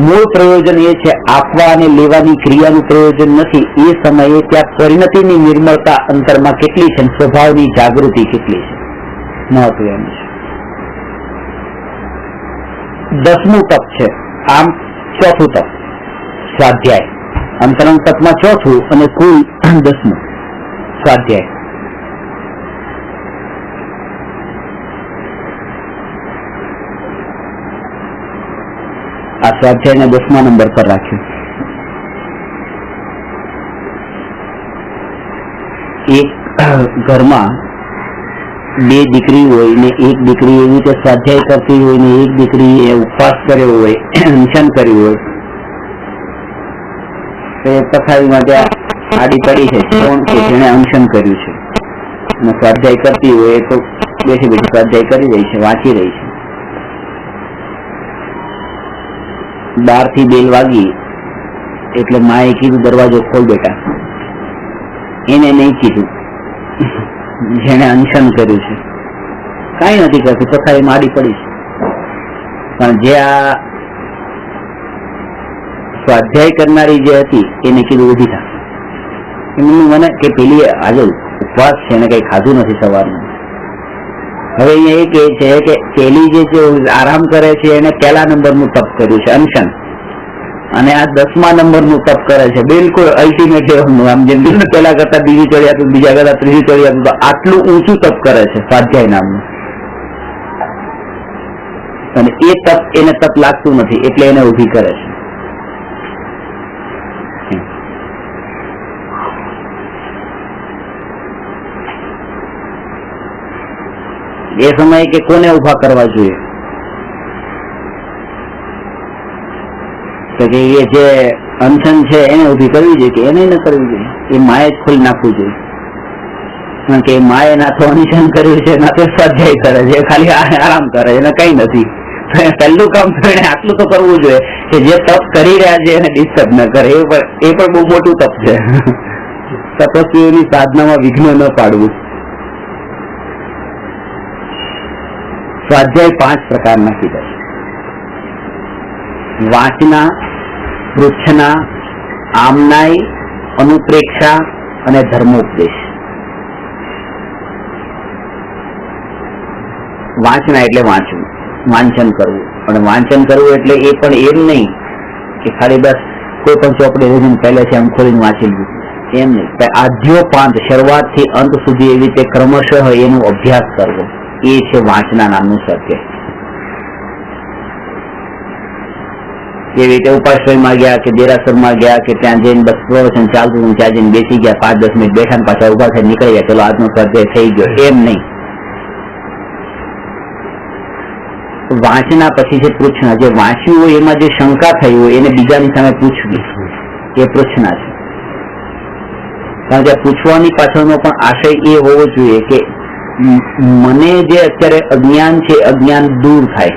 મૂળ પ્રયોજન એ છે આપવા અને લેવાની ક્રિયાનું પ્રયોજન નથી. એ સમયે ત્યાં પરિણતિની નિર્મળતા અંતરમાં કેટલી છે, સ્વભાવની જાગૃતિ કેટલી છે, મહત્વ એમ છે. 10મું તપ છે, આમ 4થું તપ સ્વાધ્યાય. અંતરંગ તપમાં 4થું અને કુલ 10મું સ્વાધ્યાય. આ સ્વાધ્યાયને 10મા નંબર પર રાખ્યું. એક ઘરમાં 2 દીકરી હોય ને એક દીકરી એવી રીતે સ્વાધ્યાય કરતી હોય ને એક દીકરી એ ઉપવાસ કર્યો હોય, અનશન કર્યું હોય, તો એ પથારીમાં ત્યાં આડી પડી છે. કોણ કે જેને અનશન કર્યું છે અને સ્વાધ્યાય કરતી હોય એ તો બેઠી બેઠી સ્વાધ્યાય કરી રહી છે, વાંચી રહી છે. બહારથી બેલ વાગી એટલે માએ કીધું દરવાજો ખોલ બેટા. એને નહીં કીધું, જેને અનશન કર્યું છે કઈ નથી કરતું, પથારીમાં આડી પડી છે. પણ જે આ સ્વાધ્યાય કરનારી જે હતી એને કીધું ઉભી થા. મને કે પેલી આજે ઉપવાસ છે ને કઈ ખાધું નથી સવારનું, હવે અહીંયા એ કહે છે કે પેલી જે આરામ કરે છે એને પહેલા નંબરનું તપ કર્યું છે, અનશન, અને આ 10મા નંબરનું તપ કરે છે, બિલકુલ અલ્ટિમેટ લેવલનું. આમ જેમ કીધું ને પેલા કરતા બીજી ચડી હતું, બીજા કરતા ત્રીજી ચડી હતું, તો આટલું ઊંચું તપ કરે છે સ્વાધ્યાય નામનું. અને એ તપ એને તપ લાગતું નથી એટલે એને ઉભી કરે છે. એ સમયે કે કોને ઉભા કરવા જોઈએ? તો કે એ જે અનશન છે એને ઉભી કરવી જોઈએ કે એને ન કરવી જોઈએ? એ માએ જ ખોલી નાખવું જોઈએ. કારણ કે માએ ના તો અનશન કર્યું છે, ના તો સ્વાધ્યાય કરે છે, ખાલી આરામ કરે છે, એને કઈ નથી. પહેલું કામ તો એને આટલું તો કરવું જોઈએ કે જે તપ કરી રહ્યા છે એને ડિસ્ટર્બ ન કરે. એ પણ બહુ મોટું તપ છે. તપસ્વીઓની સાધનામાં વિઘ્ન ન પાડવું. સ્વાધ્યાય 5 પ્રકારના કીધા છે: વાંચના, પૃચ્છના, આમનાય, અનુપ્રેક્ષા અને ધર્મોપદેશ. વાંચના એટલે વાંચવું, વાંચન કરવું. અને વાંચન કરવું એટલે એ પણ એમ નહીં કે ખાલી બસ કોઈ પણ ચોપડી લઈને પહેલેથી આમ ખોલીને વાંચી લીધું, એમ નહીં. આધ્યો પાંચ શરૂઆતથી અંત સુધી એવી રીતે ક્રમશઃ એનો અભ્યાસ કરવો, એ છે વાંચના નામનું સત્ય. એવી રીતે ઉપાશ્રયમાં ગયા કે દેરાસરમાં ગયા કે ત્યાં જઈને બસ પ્રવચન ચાલતું ત્યાં જઈને બેસી ગયા, 5-10 મિનિટ બેઠા ને પાછા ઉભા થઈ નીકળી ગયા, ચલો આજનો સ્વાધ્યાય થઈ ગયો, એમ નહીં. વાંચના પછી છે પૃચ્છના. જે વાંચ્યું હોય એમાં જે શંકા થઈ હોય એને બીજાની સામે પૂછવી, એ પૃચ્છના છે. કારણ કે પૂછવાની પાછળનો પણ આશય એ હોવો જોઈએ કે મને જે અત્યારે અજ્ઞાન છે, અજ્ઞાન દૂર થાય.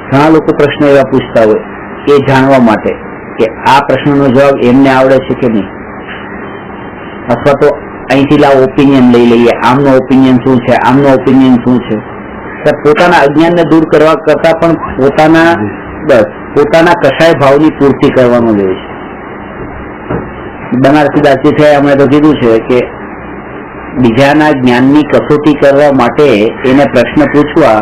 ઘણા લોકો પ્રશ્ન એવા પૂછતા હોય એ જાણવા માટે કે આ પ્રશ્નનો જવાબ એમને આવડે છે કે નહીં, અથવા તો અહીંથી લાવ ઓપિનિયન લઈ લઈએ, આમનો ઓપિનિયન શું છે, આમનો ઓપિનિયન શું છે. પોતાના અજ્ઞાનને દૂર કરવા કરતા પણ પોતાના કશાય ભાવની પૂર્તિ કરવાનું જોઈએ છે. બનારસીદાસજી છે અમે તો કીધું છે કે બીજાના જ્ઞાનની કસોટી કરવા માટે એને પ્રશ્ન પૂછવા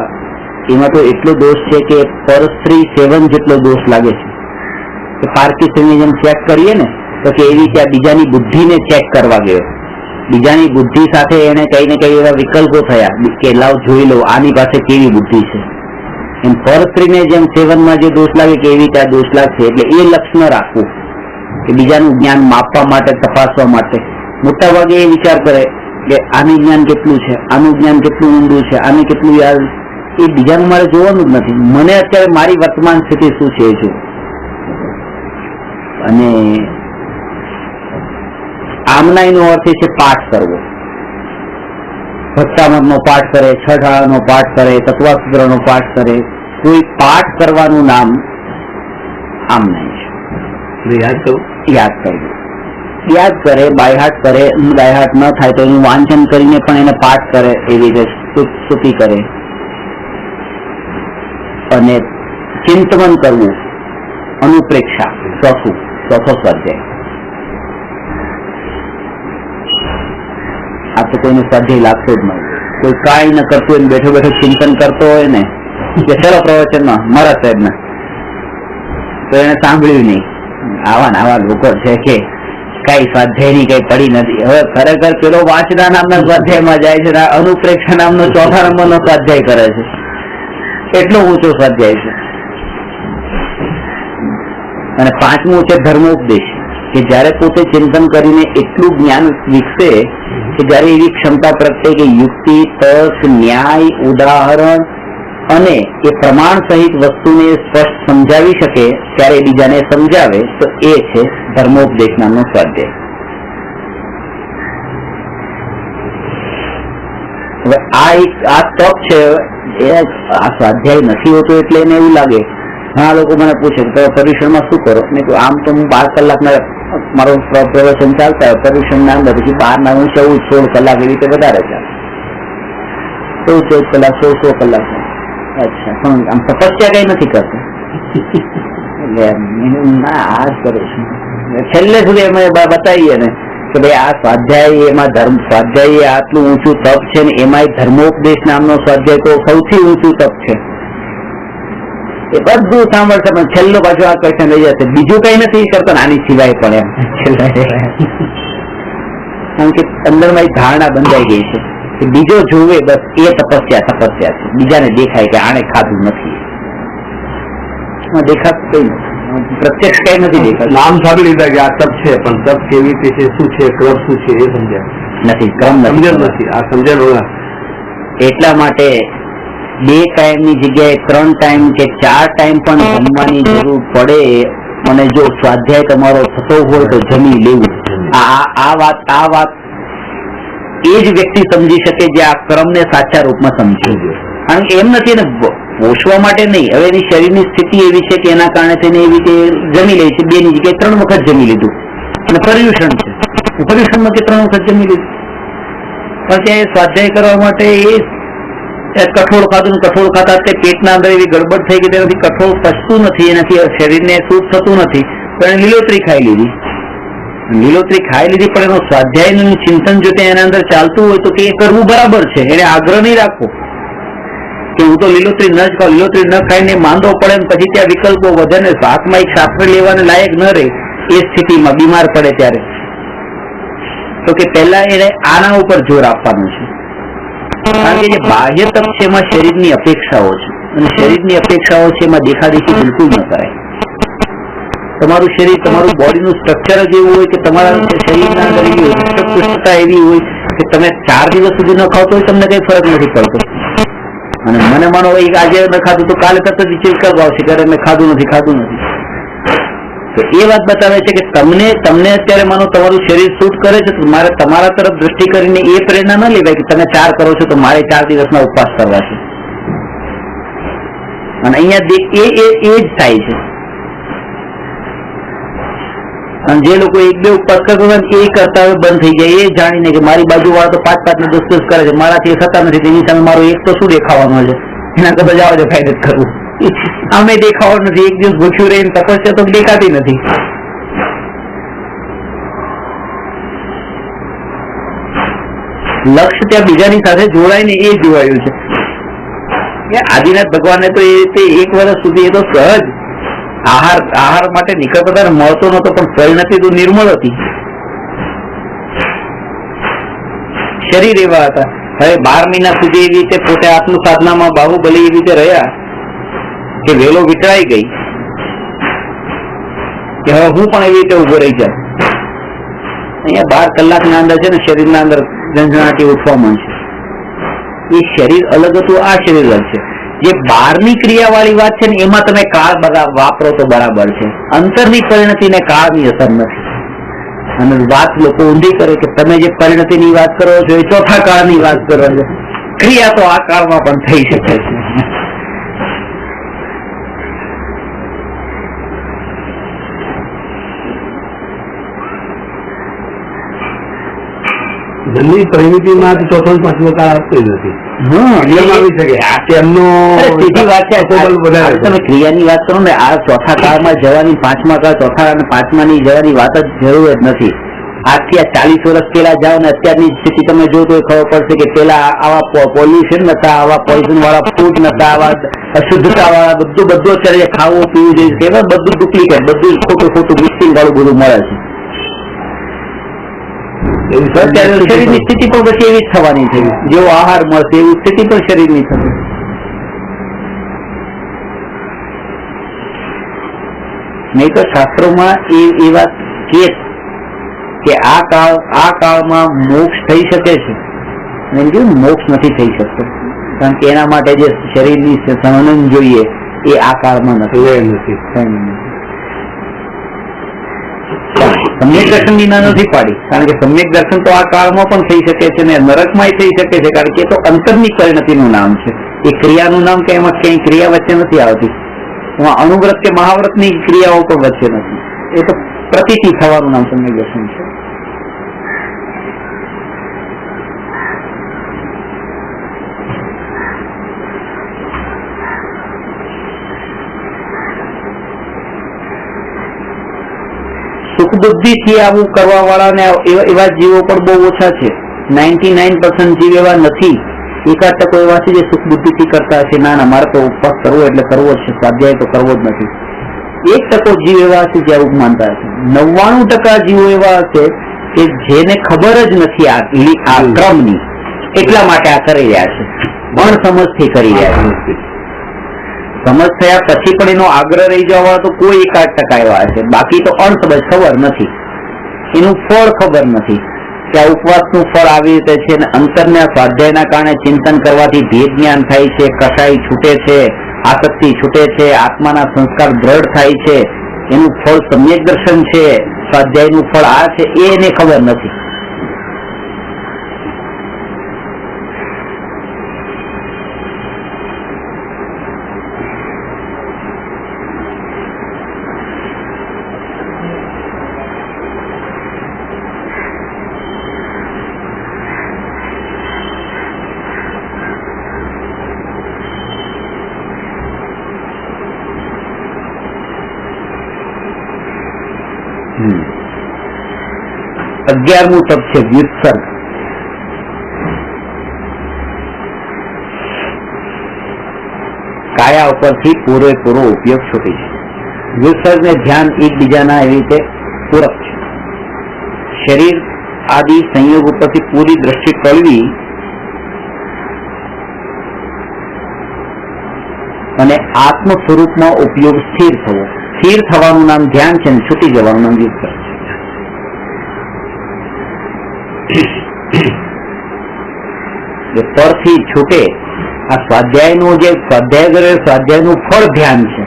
એમાં તો એટલો દોષ છે કે પરસ્ત્રી સેવન જેટલો દોષ લાગે છે. કે પાર્કિન્સનની જેમ ચેક કરીએ ને તો કે એવી ત્યાં બીજાની બુદ્ધિને ચેક કરવા ગયો, બીજાની બુદ્ધિ સાથે એને કઈ ને કઈ એવા વિકલ્પો થયા કે લાવ જોઈ લો આની પાસે કેવી બુદ્ધિ છે. એમ પરસ્ત્રીને જેમ સેવનમાં જે દોષ લાગે કે એવી ત્યાં દોષ લાગશે. એટલે એ લક્ષ ન રાખવું કે બીજાનું જ્ઞાન માપવા માટે, તપાસવા માટે. મોટા ભાગે એ વિચાર કરે કે આનું જ્ઞાન કેટલું છે, આનું જ્ઞાન કેટલું ઊંડું છે, આને કેટલું યાદ. એ બીજાનું મારે જોવાનું જ નથી, મને અત્યારે મારી વર્તમાન સ્થિતિ શું છે એ જો. અને આમનાઈનો અર્થ છે પાઠ કરવો. ભક્તામૃતનો પાઠ કરે, છઠાળાનો પાઠ કરે, તત્વસૂત્રનો પાઠ કરે, કોઈ પાઠ કરવાનું નામ આમનાઈ છે. યાદ કરવું, યાદ કરે, બાયહાટ કરે. બાયહાટ ન થાય તો એનું વાંચન કરીને પણ એને પાઠ કરે, એવી રીતે સ્તુતિ કરે. અને ચિંતન કરવું, અનુપ્રેક્ષા, ચોથો સ્વાધ્યાય. આ તો કોઈને સ્વાધ્યાય લાગતો જ નહીં. કોઈ કાંઈ ન કરતું હોય, બેઠો બેઠો ચિંતન કરતો હોય ને કે ચલો પ્રવચનમાં મારા સાહેબ ને, તો એને સાંભળ્યું નહીં. આવા લોકો છે કે કઈ સ્વાધ્યાય ની કઈ પડી નથી. હવે ખરેખર પેલો વાંચના નામના સ્વાધ્યાયમાં જાય છે, અનુપ્રેક્ષા નામનો 4થા નંબરનો સ્વાધ્યાય કરે છે. એટલો ઊંચો સ્વાધ્યાય છે. અને 5મું છે ધર્મોપદેશ, કે જયારે પોતે ચિંતન કરીને એટલું જ્ઞાન વિકસે કે જયારે એવી ક્ષમતા પ્રગટે કે યુક્તિ, તર્ક, ન્યાય, ઉદાહરણ અને એ પ્રમાણ સહિત વસ્તુને સ્પષ્ટ સમજાવી શકે ત્યારે બીજાને સમજાવે, તો એ છે ધર્મોપદેશ નામનો સ્વાધ્યાય. હવે આ તપ છે, એ આ સ્વાધ્યાય નથી હોતો એટલે એને એવું લાગે. ઘણા લોકો મને પૂછે કે પર્યુષણમાં શું કરો? મેં કહ્યું આમ તો હું 12 કલાકના મારો પ્રવચન ચાલતા હોય, પર્યુષણના અંદર પછી 12 ના હું 14-16 કલાક એવી રીતે વધારે ચાલે, 14 કલાક 16 કલાક. અચ્છા, પણ આમ તપસ્યા કઈ નથી કરતો. એટલે ના આ જ કરું છું. છેલ્લે સુધી અમે બતાવીએ ને કે ભાઈ આ સ્વાધ્યાય એમાં ધર્મ સ્વાધ્યાય આટલું ઊંચું તપ છે ને એમાંય ધર્મોપદેશ નામનો સ્વાધ્યાય તો સૌથી ઊંચું તપ છે. એ બધું સાંભળશે પણ છેલ્લો પાછો આ ક્વેશ્ચન લઈ જશે, બીજું કઈ નથી કરતો આની સિવાય પણ એમ છેલ્લા કારણ કે અંદરમાં એક ધારણા બંધાઈ ગઈ છે કે બીજો જોવે બસ એ તપસ્યા છે, બીજાને દેખાય કે આને ખાધું નથી, દેખાતું કઈ નથી, પ્રત્યક્ષ કઈ નથી દેખાતું.
નામ સાંભળી લીધા કે આ તપ છે પણ તપ કેવી રીતે છે, શું છે, ક્રમ શું છે એ સમજ્યા
નથી, ક્રમ
સમજણ નથી. આ સમજણ હોના
એટલા માટે 2 ટાઈમની જગ્યાએ 3 ટાઈમ કે 4 ટાઈમ પણ જમવાની જરૂર પડે અને જો સ્વાધ્યાય તમારો થતો હોય તો જમી લેવું. આ વાત એ જ વ્યક્તિ સમજી શકે જે આ ક્રમને સાચા રૂપમાં સમજે. કારણ કે એમ નથી ને પોષવા માટે નહીં, હવે એની શરીરની સ્થિતિ એવી છે કે એના કારણે તેને એવી રીતે જમી લે છે, 2ની જગ્યાએ 3 વખત જમી લીધું અને પર્યુષણ છે, પર્યુષણમાં કે 3 વખત જમી લીધું. પણ ત્યાં સ્વાધ્યાય કરવા માટે એ કઠોળ ખાધું, કઠોળ ખાતા તે પેટના અંદર એવી ગડબડ થઈ ગઈ તેનાથી કઠોળ પચતું નથી, એનાથી શરીરને સૂટ થતું નથી, તો એને લીલોતરી ખાઈ લીધી પણ એનો સ્વાધ્યાયનું ચિંતન જો એના અંદર ચાલતું હોય તો તે કરવું બરાબર છે. એને આગ્રહ નહીં રાખવો કે હું તો લીલોતરી ન જ ખાઉં, લીલોતરી ન ખાઈને માંદો પડે ને પછી ત્યાં વિકલ્પો વધે ને હાથમાં એક શાસ્ત્ર લેવાને લાયક ન રહે એ સ્થિતિમાં બીમાર પડે ત્યારે તો કે પહેલા એને આના ઉપર જોર આપવાનું છે. કારણ કે જે બાહ્ય તપ છે એમાં શરીરની અપેક્ષાઓ છે અને શરીરની અપેક્ષાઓ છે એમાં દેખાદેખી બિલકુલ ન કરાય. તમારું શરીર, તમારું બોડીનું સ્ટ્રક્ચર જ એવું હોય કે તમારા શરીરના અંદર એવી હૃષ્ટપુષ્ટતા એવી હોય કે તમે 4 દિવસ સુધી ન ખાવ તો તમને કઈ ફરક નથી પડતો. અને મને માનો આજે ન ખાધું તો કાલે તરત જ ચીકર આવશે કે મેં ખાધું નથી. તો એ વાત બતાવે છે કે તમને અત્યારે માનો તમારું શરીર શૂટ કરે છે તો મારે તમારા તરફ દ્રષ્ટિ કરીને એ પ્રેરણા ન લેવાય કે તમે 4 કરો છો તો મારે 4 દિવસના ઉપવાસ કરવા છે. અને અહીંયા એ જ થાય છે. અને જે લોકો 1-2 ઉપવાસ કરતા હોય એ કરતા હવે બંધ થઈ જાય, એ જાણીને કે મારી બાજુ વાળા તો 5-5 ને 10 કરે છે, મારાથી એ થતા નથી, તેની સામે મારો એક તો શું દેખાવાનો છે, એના કરતા જાવ છે ફાયદો કરવું. અમે દેખાવાનું નથી, એક દિવસ ભૂખ્યું રહીને તપસ્યા તો દેખાતી નથી. લક્ષ્ય ત્યાં બીજાની સાથે જોડાઈને એ જોવાયું છે. આદિનાથ ભગવાનને તો એ રીતે 1 વર્ષ સુધી એ તો સહજ આહાર માટે નીકળતા મળતો નતો પણ પરિણતિ તો નિર્મળ હતી. શરીર એવા હતા. હવે 12 મહિના સુધી એવી રીતે પોતે આત્મ સાધનામાં બાહુબલી એવી રીતે રહ્યા કે વેલો વિટળાઈ ગઈ કે હવે હું પણ એવી રીતે ઉભો રહી જાઉં. અહીંયા 12 કલાકના અંદર છે ને શરીરના અંદર ઝંઝણાટી ઉઠવા માંડશે. એ શરીર અલગ હતું, આ શરીર અલગ છે. જે બહારની ક્રિયાવાળી વાત છે ને એમાં તમે કાળ વાપરો તો બરાબર છે, અંતરની પરિણતિને કાળની અસર નથી. અને વાત લોકો ઊંધી કરે કે તમે જે પરિણતિની વાત કરો છો એ ચોથા કાળની વાત કરો છો. ક્રિયા તો આ કાળમાં પણ થઈ શકે છે.
જલ્દી પરિમિતિમાં ચોથો 5મો કાળ આપતો નથી.
તમે ક્રિયાની વાત કરો ને, આ ચોથા કાળમાં જવાની 5મા કાળ, ચોથા અને 5માની જવાની વાત જ જરૂર જ નથી. આજથી આ 40 વર્ષ પેલા જાઓ ને અત્યારની સ્થિતિ તમે જો તો ખબર પડશે કે પેલા આવા પોલ્યુશન નતા, આવા પોઈઝન વાળા ફૂડ નતા, આવા અશુદ્ધતા વાળા બધું અત્યારે ખાવું પીવું જોઈએ કે બધું ડુપ્લિકેટ, બધું ખોટું મિક્સિંગ વાળું બધું મળે છે. શરીરની સ્થિતિ પણ પછી એવી જ થવાની છે. જેવો આહાર મળશે એવી સ્થિતિ પણ શરીરની થશે. નહીં તો શાસ્ત્રોમાં એ વાત કે આ કાળમાં મોક્ષ થઈ શકે છે, મોક્ષ નથી થઈ શકતો. કારણ કે એના માટે જે શરીરની સંવનન જોઈએ એ આ કાળમાં નથી. સમ્યક દર્શનની ના નથી પાડી, કારણ કે સમ્યક દર્શન તો આ કાળમાં પણ થઈ શકે છે ને નરકમાં થઈ શકે છે. કારણ કે એ તો અંતરની પરિણતિનું નામ છે, એ ક્રિયાનું નામ કે એમાં ક્યાંય ક્રિયા વચ્ચે નથી આવતી. એમાં અનુવ્રત કે મહાવ્રતની ક્રિયાઓ પણ વચ્ચે નથી. એ તો પ્રતીતિ થવાનું નામ સમ્યક દર્શન છે. સુખ બુદ્ધિથી આવું કરવા વાળાને એવા જીવો પણ બહુ ઓછા છે. 99% જીવ એવા નથી. 1% એવા છે જે સુખ બુદ્ધિથી કરતા હશે. ના, મારે તો ઉપવાસ કરવો એટલે કરવો જ છે, સ્વાધ્યાય તો કરવો જ નથી. 1% જીવ એવા હશે જે આવું માનતા હશે. 99% જીવો એવા હશે કે જેને ખબર જ નથી આ ક્રમની, એટલા માટે આ કરી રહ્યા છે, અણસમજથી કરી રહ્યા છે. સમજ થયા પછી પણ એનો આગ્રહ રહી જવા તો કોઈ 1% એવા હશે. બાકી તો અણસમજ, ખબર નથી, એનું ફળ ખબર નથી કે આ ઉપવાસનું ફળ આવી રીતે છે. અને અંતરના સ્વાધ્યાયના કારણે ચિંતન કરવાથી ભેદ જ્ઞાન થાય છે, કસાઈ છૂટે છે, આસક્તિ છૂટે છે, આત્માના સંસ્કાર દ્રઢ થાય છે, એનું ફળ સમ્યક દર્શન છે, સ્વાધ્યાયનું ફળ આ છે, એ એને ખબર નથી. અગિયારમું તપ છે વ્યુત્સર્ગ. કાયા ઉપરથી પૂરેપૂરો ઉપયોગ છૂટી છે. વ્યુત્સર્ગ ને ધ્યાન એકબીજાના એવી રીતે પૂરક છે. શરીર આદિ સંયોગ ઉપરથી પૂરી દ્રષ્ટિ ટળવી અને આત્મ સ્વરૂપમાં ઉપયોગ સ્થિર થવો. સ્થિર થવાનું નામ ધ્યાન છે, છૂટી જવાનું નામ વ્યુત્સર્ગ છે. પરથી છૂટે આ સ્વાધ્યાયનું જે સ્વાધ્યાય કરે સ્વાધ્યાયનું ફળ ધ્યાન છે.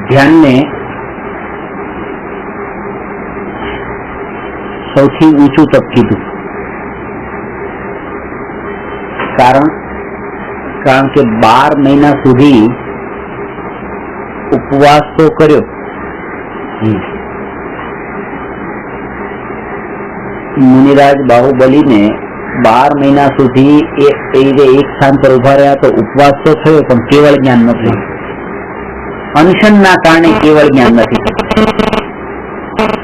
ધ્યાનને સૌથી ઊંચું તપ કીધું. કારણ કે 12 મહિના સુધી ઉપવાસ તો કર્યો, મુનિરાજ બાહુબલીને 12 મહિના સુધી એક સ્થાન પર ઉભા રહ્યા તો ઉપવાસ તો થયો પણ કેવળ જ્ઞાન નથી. અનશનના કારણે કેવળ જ્ઞાન નથી.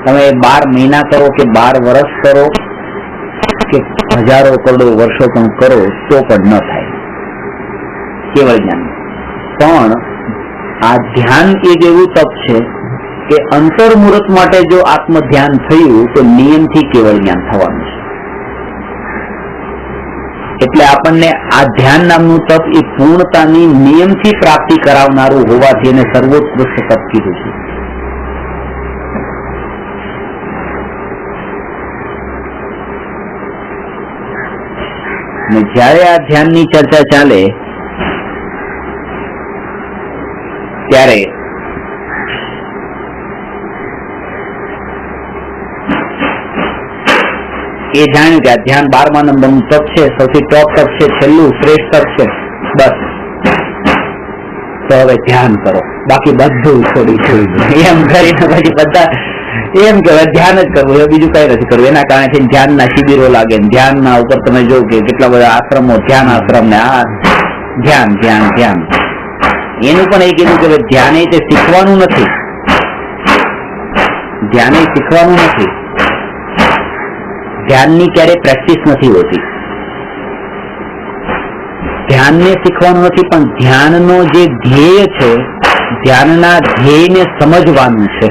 તમે 12 મહિના કરો કે 12 વર્ષ કરો કે હજારો કરોડો વર્ષો પણ કરો તો પણ ન થાય કેવળ જ્ઞાન. પણ આ ધ્યાન એક એવું તપ છે કે અંતર મુહૂર્ત માટે જો આત્મ ધ્યાન થયું તો નિયમથી કેવળ જ્ઞાન થવાનું છે. એટલે આપણને આ ધ્યાન નામનું તપ એ પૂર્ણતાની નિયમથી પ્રાપ્તિ કરાવનારું હોવાથી એને સર્વોત્કૃષ્ટ તપ કીધું છે. અને જ્યારે આ ધ્યાનની ચર્ચા ચાલે ત્યારે એ જાણ્યું કે આ ધ્યાન 12મા નંબરનું તપ છે, સૌથી ટોપ તપ છે, છેલ્લું શ્રેષ્ઠ તપ છે. બસ તો હવે ધ્યાન કરો, બાકી બધું છોડી એમ કરીને પછી બધા એમ કે ધ્યાન જ કરવું, બીજું કઈ નથી કરવું. એના કારણે ધ્યાનના શિબિરો લાગે. ધ્યાનના ઉપર તમે જો કે કેટલા બધા આશ્રમો, ધ્યાન આશ્રમ ને આ ધ્યાન ધ્યાન ધ્યાન. એનું પણ એ કીધું કે ધ્યાન એ શીખવાનું નથી, ધ્યાન એ શીખવાનું નથી. ધ્યાનની ક્યારે પ્રેક્ટિસ નથી હોતી. ધ્યાનને શીખવાનું નથી, પણ ધ્યાનનો જે ધ્યેય છે, ધ્યાનના ધ્યેયને સમજવાનું છે.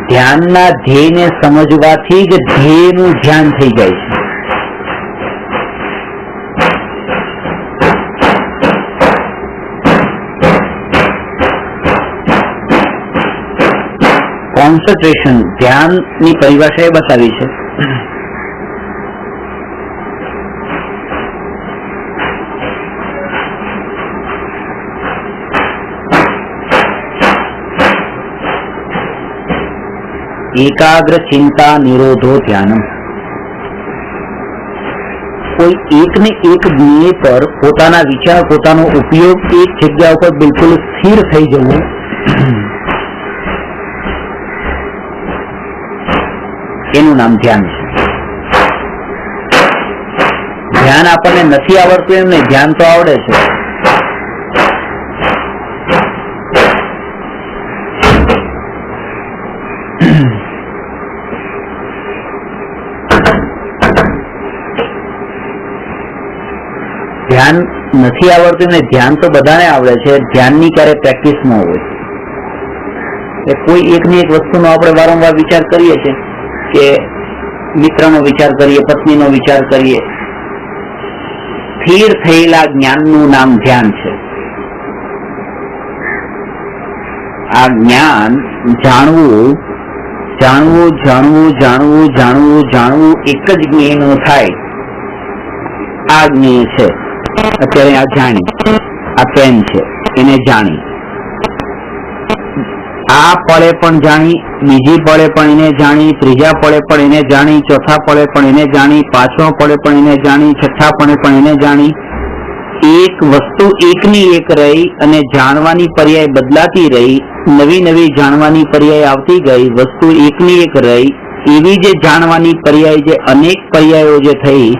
ધ્યાનના ધ્યેયને સમજવાથી જ ધ્યેયનું ધ્યાન થઈ જાય છે. કોન્સન્ટ્રેશન ધ્યાનની પરિભાષા એ બતાવી છે. એકાગ્ર ચિંતા નિરોધો ધ્યાનમ. કોઈ એકને એક જ્ઞેય પર પોતાના વિચાર, પોતાનો ઉપયોગ એક જગ્યા ઉપર બિલકુલ સ્થિર થઈ જવું, એનું નામ ધ્યાન છે. ધ્યાન આપણને નથી આવડતું એમ નહીં, ધ્યાન તો આવડે છે. ધ્યાન નથી આવડતું ને ધ્યાન તો બધાને આવડે છે. ધ્યાનની ક્યારે પ્રેક્ટિસ ન હોય. કોઈ એકની એક વસ્તુનો આપણે વારંવાર વિચાર કરીએ છીએ કે મિત્રનો વિચાર કરીએ, પત્નીનો વિચાર કરીએ. સ્થિર થયેલા જ્ઞાનનું નામ ધ્યાન છે. આ જ્ઞાન જાણવું જાણવું જાણવું જાણવું જાણવું જાણવું એક જ જ્ઞેયનું થાય. આ જ્ઞેય છે. અત્યારે આ જાણી, આ પેન છે એને જાણી, આ પળે પણ જાણી, બીજી પળે પણ એને જાણી, ત્રીજા પળે પણ એને જાણી, ચોથા પળે પણ એને જાણી, પાંચમા પળે પણ એને જાણી, છઠ્ઠા પળે પણ એને જાણી. એક વસ્તુ એકની એક રહી અને જાણવાની પર્યાય બદલાતી રહી, નવી નવી જાણવાની પર્યાય આવતી ગઈ, વસ્તુ એકની એક રહી. એવી જે જાણવાની પર્યાય, જે અનેક પર્યાયો જે થઈ,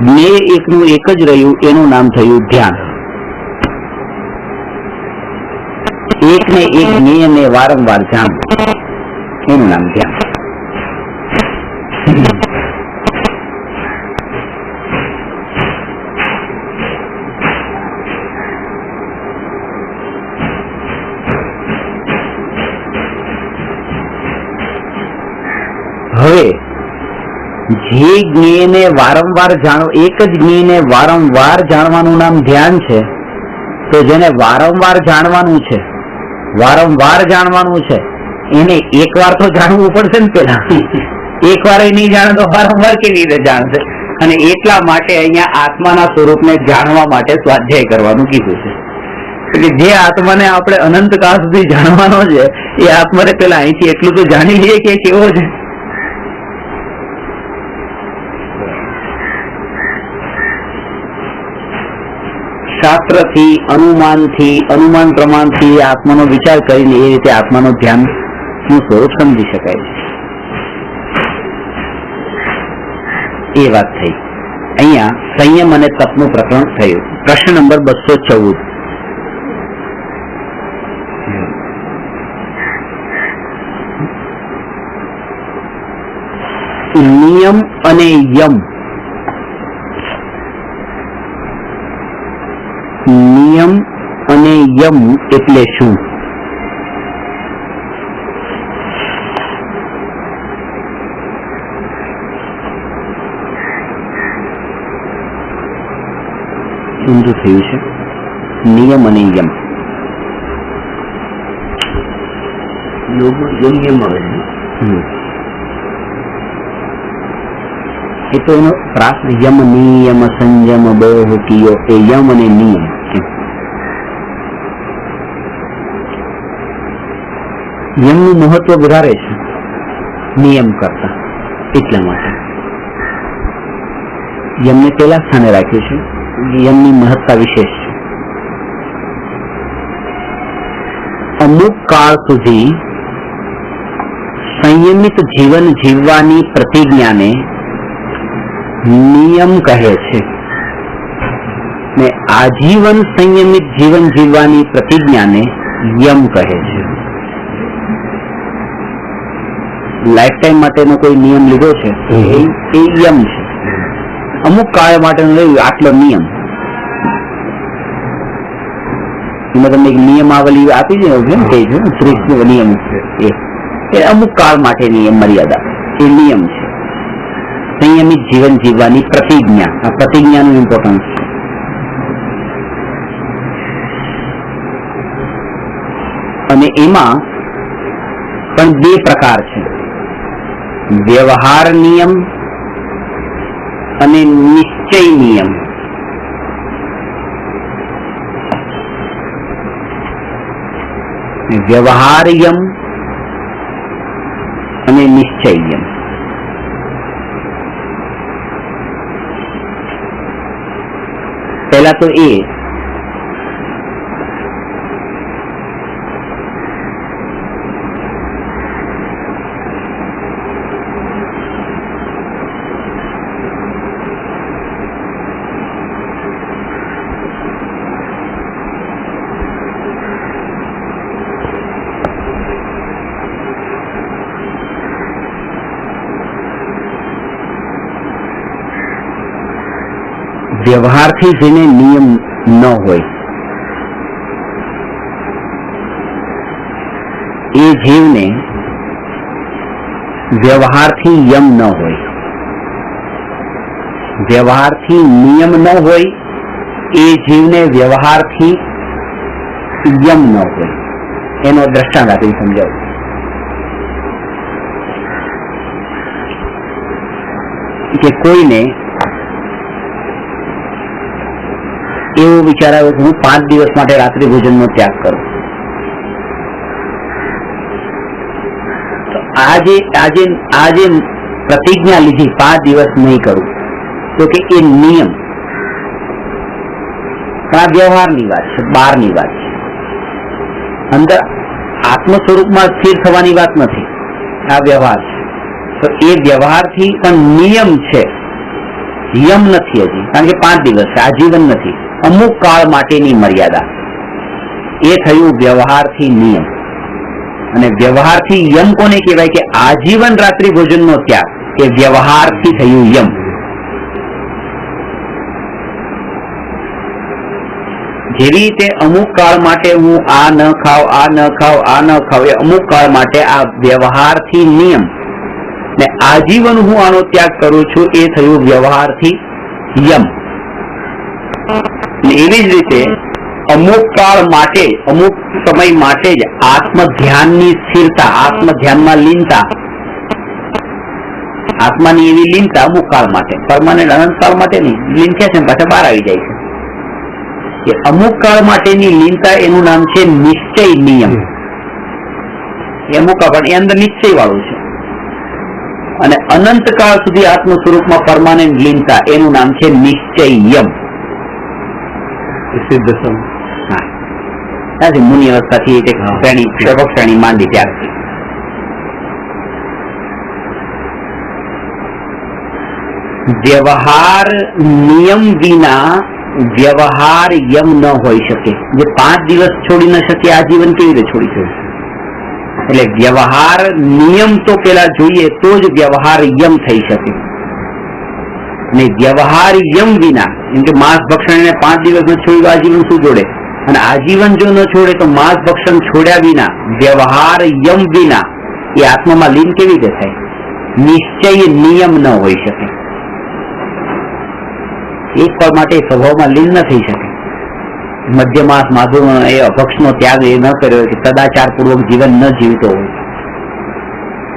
જ્ઞેય એકનું એક જ રહ્યું, એનું નામ થયું ધ્યાન. એકને એક જ્ઞેયને વારંવાર જાણવું, એનું નામ ધ્યાન. હવે જે જ્ઞેયને વારંવાર જાણવું, એક જ જ્ઞેયને વારંવાર જાણવાનું નામ ધ્યાન છે. તો જેને વારંવાર જાણવાનું છે, વારંવાર જાણવાનું છે, એને એકવાર તો જાણવું પડશે ને. પેલા એકવાર નહીં જાણે તો વારંવાર કેવી રીતે જાણશે? અને એટલા માટે અહીંયા આત્માના સ્વરૂપને જાણવા માટે સ્વાધ્યાય કરવાનું કીધું છે. એટલે જે આત્માને આપણે અનંત કાળ સુધી જાણવાનો છે, એ આત્માને પેલા અહીંથી એટલું તો જાણી લઈએ કે કેવો છે. શાસ્ત્રથી, અનુમાનથી, અનુમાન પ્રમાણથી આત્માનો વિચાર કરીને એ રીતે આત્માનો ધ્યાનનું સ્વરૂપ સમજી શકાય છે. એ વાત થઈ. અહીંયા સંયમ અને તપનું પ્રકરણ થયું. પ્રશ્ન નંબર 214. નિયમ અને યમ. નિયમ અને યમ એટલે શું? ઊંધું થયું છે. નિયમ અને યમ.
નિયમ આવે છે.
એ તો એનો પ્રાસ યમ નિયમ સંયમ બહુ કિયો, એ યમ અને નિયમ. યમનું મહત્વ વધારે છે નિયમ કરતા, એટલા માટે યમને પેલા સ્થાને રાખ્યું છે. યમની મહત્તા વિશેષ છે. અમુક કાળ સુધી સંયમિત જીવન જીવવાની પ્રતિજ્ઞાને નિયમ કહે છે ને આજીવન સંયમિત જીવન જીવવાની પ્રતિજ્ઞાને યમ કહે છે. લાઈફ ટાઈમ માટેનો કોઈ નિયમ લીધો છે એ યમ છે. અમુક કાળ માટેનો લેવું આટલો નિયમ. એમાં તમને એક નિયમાવલી આપી દે કે શ્રેષ્ઠ નિયમ છે. એ અમુક કાળ માટેની મર્યાદા, એ નિયમ છે. સંયમિત જીવન જીવવાની પ્રતિજ્ઞા, આ પ્રતિજ્ઞાનું ઇમ્પોર્ટન્સ છે. અને એમાં પણ બે પ્રકાર છે, વ્યવહાર નિયમ અને નિશ્ચય નિયમ. વ્યવહાર યમ અને નિશ્ચય યમ. પહેલા તો એ વ્યવહારથી જેને નિયમ ન હોય એ જીવને વ્યવહારથી યમ ન હોય, વ્યવહારથી નિયમ ન હોય એ જીવને વ્યવહારથી યમ ન હોય. એનો દ્રષ્ટાંત આપીને સમજાવું. કે કોઈને એવો વિચાર આવ્યો કે હું 5 દિવસ માટે રાત્રિ ભોજનનો ત્યાગ કરું. તો આજે પ્રતિજ્ઞા લીધી 5 દિવસ નહીં કરું, તો કે એ નિયમ આ વ્યવહારની વાત છે, બહારની વાત છે. અંદર આત્મ સ્વરૂપમાં સ્થિર થવાની વાત નથી, આ વ્યવહાર છે. તો એ વ્યવહારથી પણ નિયમ છે, યમ નથી હજી, કારણ કે 5 દિવસ છે, આજીવન નથી, અમુક કાળ માટેની મર્યાદા. એ થયું વ્યવહારથી નિયમ. અને વ્યવહારથી યમ કોને કહેવાય? કે આજીવન રાત્રિ ભોજનનો ત્યાગ એ વ્યવહારથી થયું યમ. જેવી રીતે અમુક કાળ માટે હું આ ન ખાવ, આ ન ખાવ, આ ન ખાવ, એ અમુક કાળ માટે આ વ્યવહારથી નિયમ, ને આજીવન હું આનો ત્યાગ કરું છું એ થયું વ્યવહારથી યમ. એવી જ રીતે અમુક કાળ માટે, અમુક સમય માટે જ આત્મ ધ્યાનની સ્થિરતા, આત્મ ધ્યાનમાં લીનતા, આત્માની એવી લીનતા અમુક કાળ માટે, પરમાનન્ટ અનંત કાળ માટે નહીં. લીન થયા છે પાછા બહાર આવી જાય છે. કે અમુક કાળ માટેની લીનતા એનું નામ છે નિશ્ચય નિયમ. એ અમુક કાળ પણ એ અંદર નિશ્ચય વાળું છે. અને અનંત કાળ સુધી આત્મ સ્વરૂપમાં પરમાનન્ટ લીનતા એનું નામ છે નિશ્ચય યમ. મુનિ અવસ્થાથી શ્રેણી માંડી ત્યારથી વ્યવહાર નિયમ વિના વ્યવહાર યમ ન હોઈ શકે. જે 5 દિવસ છોડી ન શકે આજીવન કેવી રીતે છોડી શકે? એટલે વ્યવહાર નિયમ તો પેલા જોઈએ તો જ વ્યવહાર યમ થઈ શકે. અને વ્યવહાર યમ વિના, કેમ કે માંસ ભક્ષણ 5 દિવસ ન છોડ્યું આજીવન શું જોડે? અને આજીવન જો ન છોડે તો માંસ ભક્ષણ છોડ્યા વિના, વ્યવહાર યમ વિના એ આત્મામાં લીન કેવી રીતે થાય? નિશ્ચય નિયમ ન હોઈ શકે. એક પળ માટે સ્વભાવમાં લીન ન થઈ શકે. મધ્ય માસ માધુર એ અભક્ષનો ત્યાગ એ ન કર્યો કે સદાચાર પૂર્વક જીવન ન જીવતો હોય.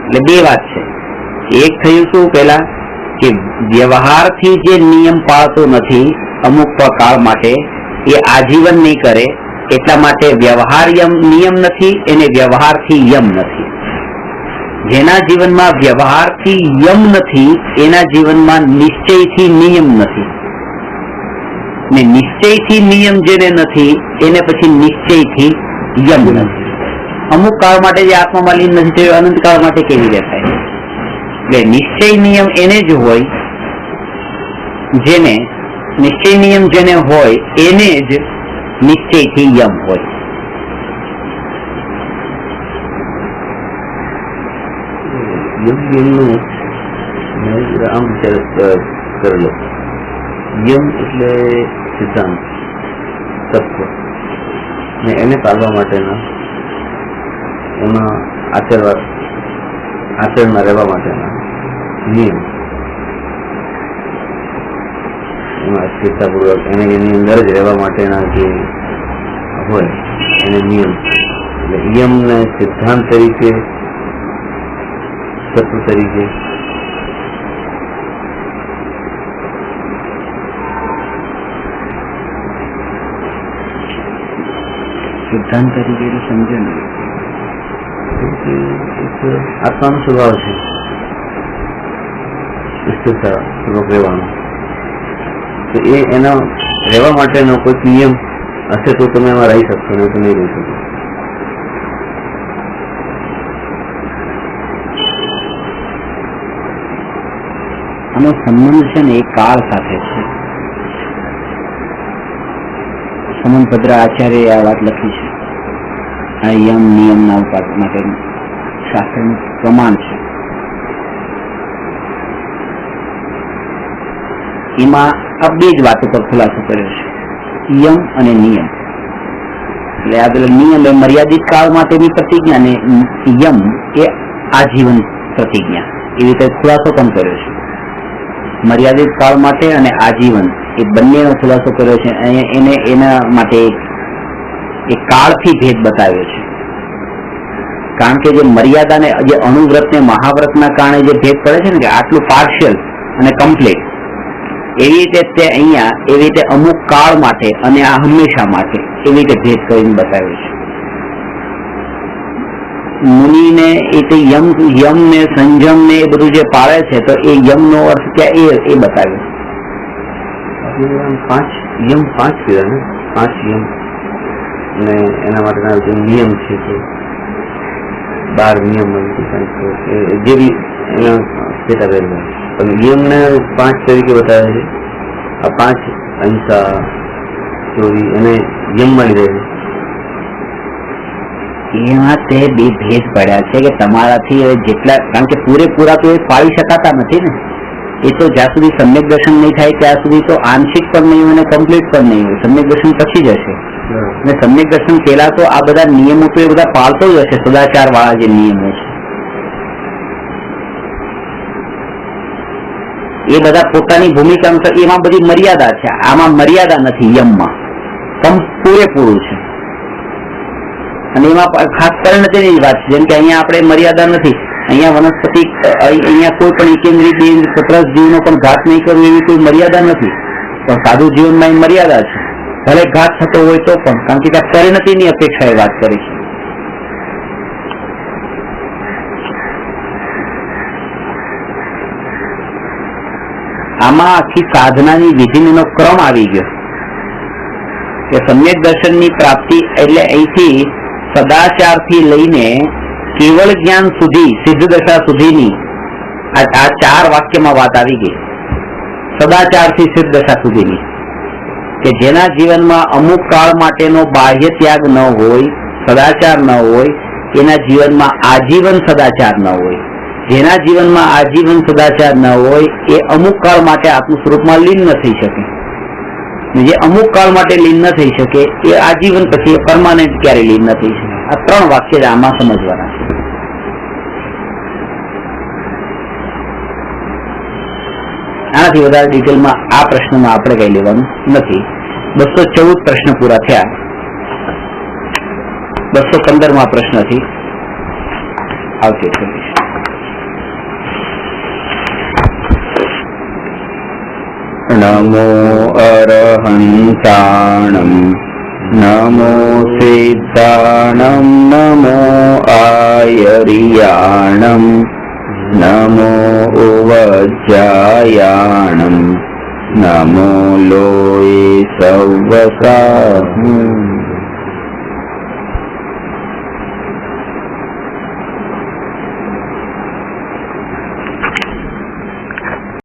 એટલે બે વાત છે. એક થયું શું પેલા કે વ્યવહારથી જે નિયમ પાળતો નથી અમુક કાળ માટે એ આજીવન નહીં કરે, એટલા માટે વ્યવહાર નિયમ નથી, એને વ્યવહારથી યમ નથી. જેના જીવનમાં વ્યવહારથી યમ નથી એના જીવનમાં નિશ્ચયથી નિયમ નથી. ને નિશ્ચયથી નિયમ જેને નથી એને પછી નિશ્ચયથી યમ નથી. અમુક કાળ માટે જે આત્મામાં લીન નથી થયો અનંત કાળ માટે કેવી રીતે થાય? એટલે નિશ્ચય નિયમ એને જ હોય, જેને નિશ્ચય નિયમ જેને હોય એને જ નિશ્ચયથી યમ હોય. આમ કરેલો યમ એટલે સિદ્ધાંત તત્વ ને એને પાળવા માટેના, એમાં આચરણમાં રહેવા માટેના નિયમ, એમાં સ્થિરતાપૂર્વક એને એની અંદર જ રહેવા માટેના જે હોય એને નિયમ. એટલે નિયમને સિદ્ધાંત તરીકે, તત્વ તરીકે સિદ્ધાંત તરીકે એટલે સમજે ને આત્માનો સ્વભાવ છે સ્થિરતા પૂર્વક રહેવાનો. તો એના રહેવા માટેનો કોઈ નિયમ હશે તો તમે એમાં રહી શકશો, નહીં તો નહીં રહી શકો. આનો સંબંધ છે ને એ કાળ સાથે છે. સમનભદ્ર આચાર્ય આ વાત લખી છે. આ યમ નિયમના ઉપાસ માટે શાસ્ત્રનું પ્રમાણ છે. એમાં આ બે જ વાતો પર ખુલાસો કર્યો છે, યમ અને નિયમ. એટલે આ પેલા નિયમ એ મર્યાદિત કાળ માટેની પ્રતિજ્ઞા ને યમ એ આજીવન પ્રતિજ્ઞા, એવી રીતે ખુલાસો પણ કર્યો છે. મર્યાદિત કાળ માટે અને આજીવન એ બંનેનો ખુલાસો કર્યો છે. એને એના માટે એક કાળથી ભેદ બતાવ્યો છે. કારણ કે જે મર્યાદાને જે અણુવ્રત ને મહાવ્રતના કારણે જે ભેદ પડે છે ને કે આટલું પાર્શિયલ અને કમ્પ્લીટ, એવી રીતે તે અહીંયા એવી રીતે અમુક કાળ માટે અને આ હંમેશા માટે એવી રીતે ભેદ કરીને બતાવ્યું છે. મુનિને એ યમ ને સંજમ ને એ બધું જે પાળે છે તો એ યમ નો અર્થ ક્યાં એ બતાવ્યો.
5 યમ 5 કીધા ને, 5 યમ અને એના માટેના જે નિયમ છે તો 12 નિયમ જે બી એના પેટા પહેલા પણ યમને 5 તરીકે બતાવે છે. આ 5 અહિંસા ચોરી એને યમ મળી રહે છે.
એમાં તે બે ભેદ પડ્યા છે કે તમારાથી જેટલા, કારણ કે પૂરેપૂરા તો એ પાળી શકાતા નથી ને. એ તો જ્યાં સુધી સમ્યક દર્શન નહીં થાય ત્યાં સુધી તો આંશિક પણ નહીં હોય અને કમ્પ્લીટ પણ નહીં હોય. સમ્યક દર્શન પછી જ હશે. અને સમ્યક દર્શન પહેલા તો આ બધા નિયમો તો એ બધા પાળતો જ હશે, સદાચાર વાળા જે નિયમો છે એ બધા પોતાની ભૂમિકા અનુસાર એમાં બધી મર્યાદા છે. આમાં મર્યાદા નથી, યમમાં પૂરેપૂરું છે. અને એમાં ખાસ પરિણતિની વાત છે. જેમ કે અહીંયા આપણે મર્યાદા નથી, અહીંયા વનસ્પતિ, અહીંયા કોઈ પણ એકેન્દ્રિય સત્રસ જીવનો પણ ઘાત નહીં કરવો એવી કોઈ મર્યાદા નથી. પણ સાધુ જીવનમાં એ મર્યાદા છે, ભલે ઘાત થતો હોય તો પણ, કારણ કે ત્યાં પરિણતિની અપેક્ષા એ વાત કરી છે. આમાં આખી સાધનાની વિધિનો ક્રમ આવી ગયો કે સમ્યક દર્શનની પ્રાપ્તિ એટલે અહીંથી સદાચારથી લઈને કેવળ જ્ઞાન સુધી, સિદ્ધ દશા સુધીની આ 4 વાક્યમાં વાત આવી ગઈ. સદાચારથી સિદ્ધ દશા સુધીની, કે જેના જીવનમાં અમુક કાળ માટેનો બાહ્ય ત્યાગ ન હોય, સદાચાર ન હોય, એના જીવનમાં આજીવન સદાચાર ન હોય. જેના જીવનમાં આજીવન સદાચાર ન હોય એ અમુક કાળ માટે આત્મ સ્વરૂપમાં લીન ન થઈ શકે. જે અમુક કાળ માટે લીન ન થઈ શકે એ આજીવન પછી પરમાનન્ટ ક્યારે લીન ન થઈ શકે. આ 3 વાક્ય આમાં સમજવાના છે. આનાથી વધારે ડિટેલમાં આ પ્રશ્નમાં આપણે કઈ લેવાનું નથી. 214 પ્રશ્ન પૂરા થયા. 215માં પ્રશ્નથી આવશે.
નમો અરહંતાણમ નમો સિદ્ધાણમ નમો આયરિયાણમ નમો ઉવજ્જાયાણમ નમો લોય સવસા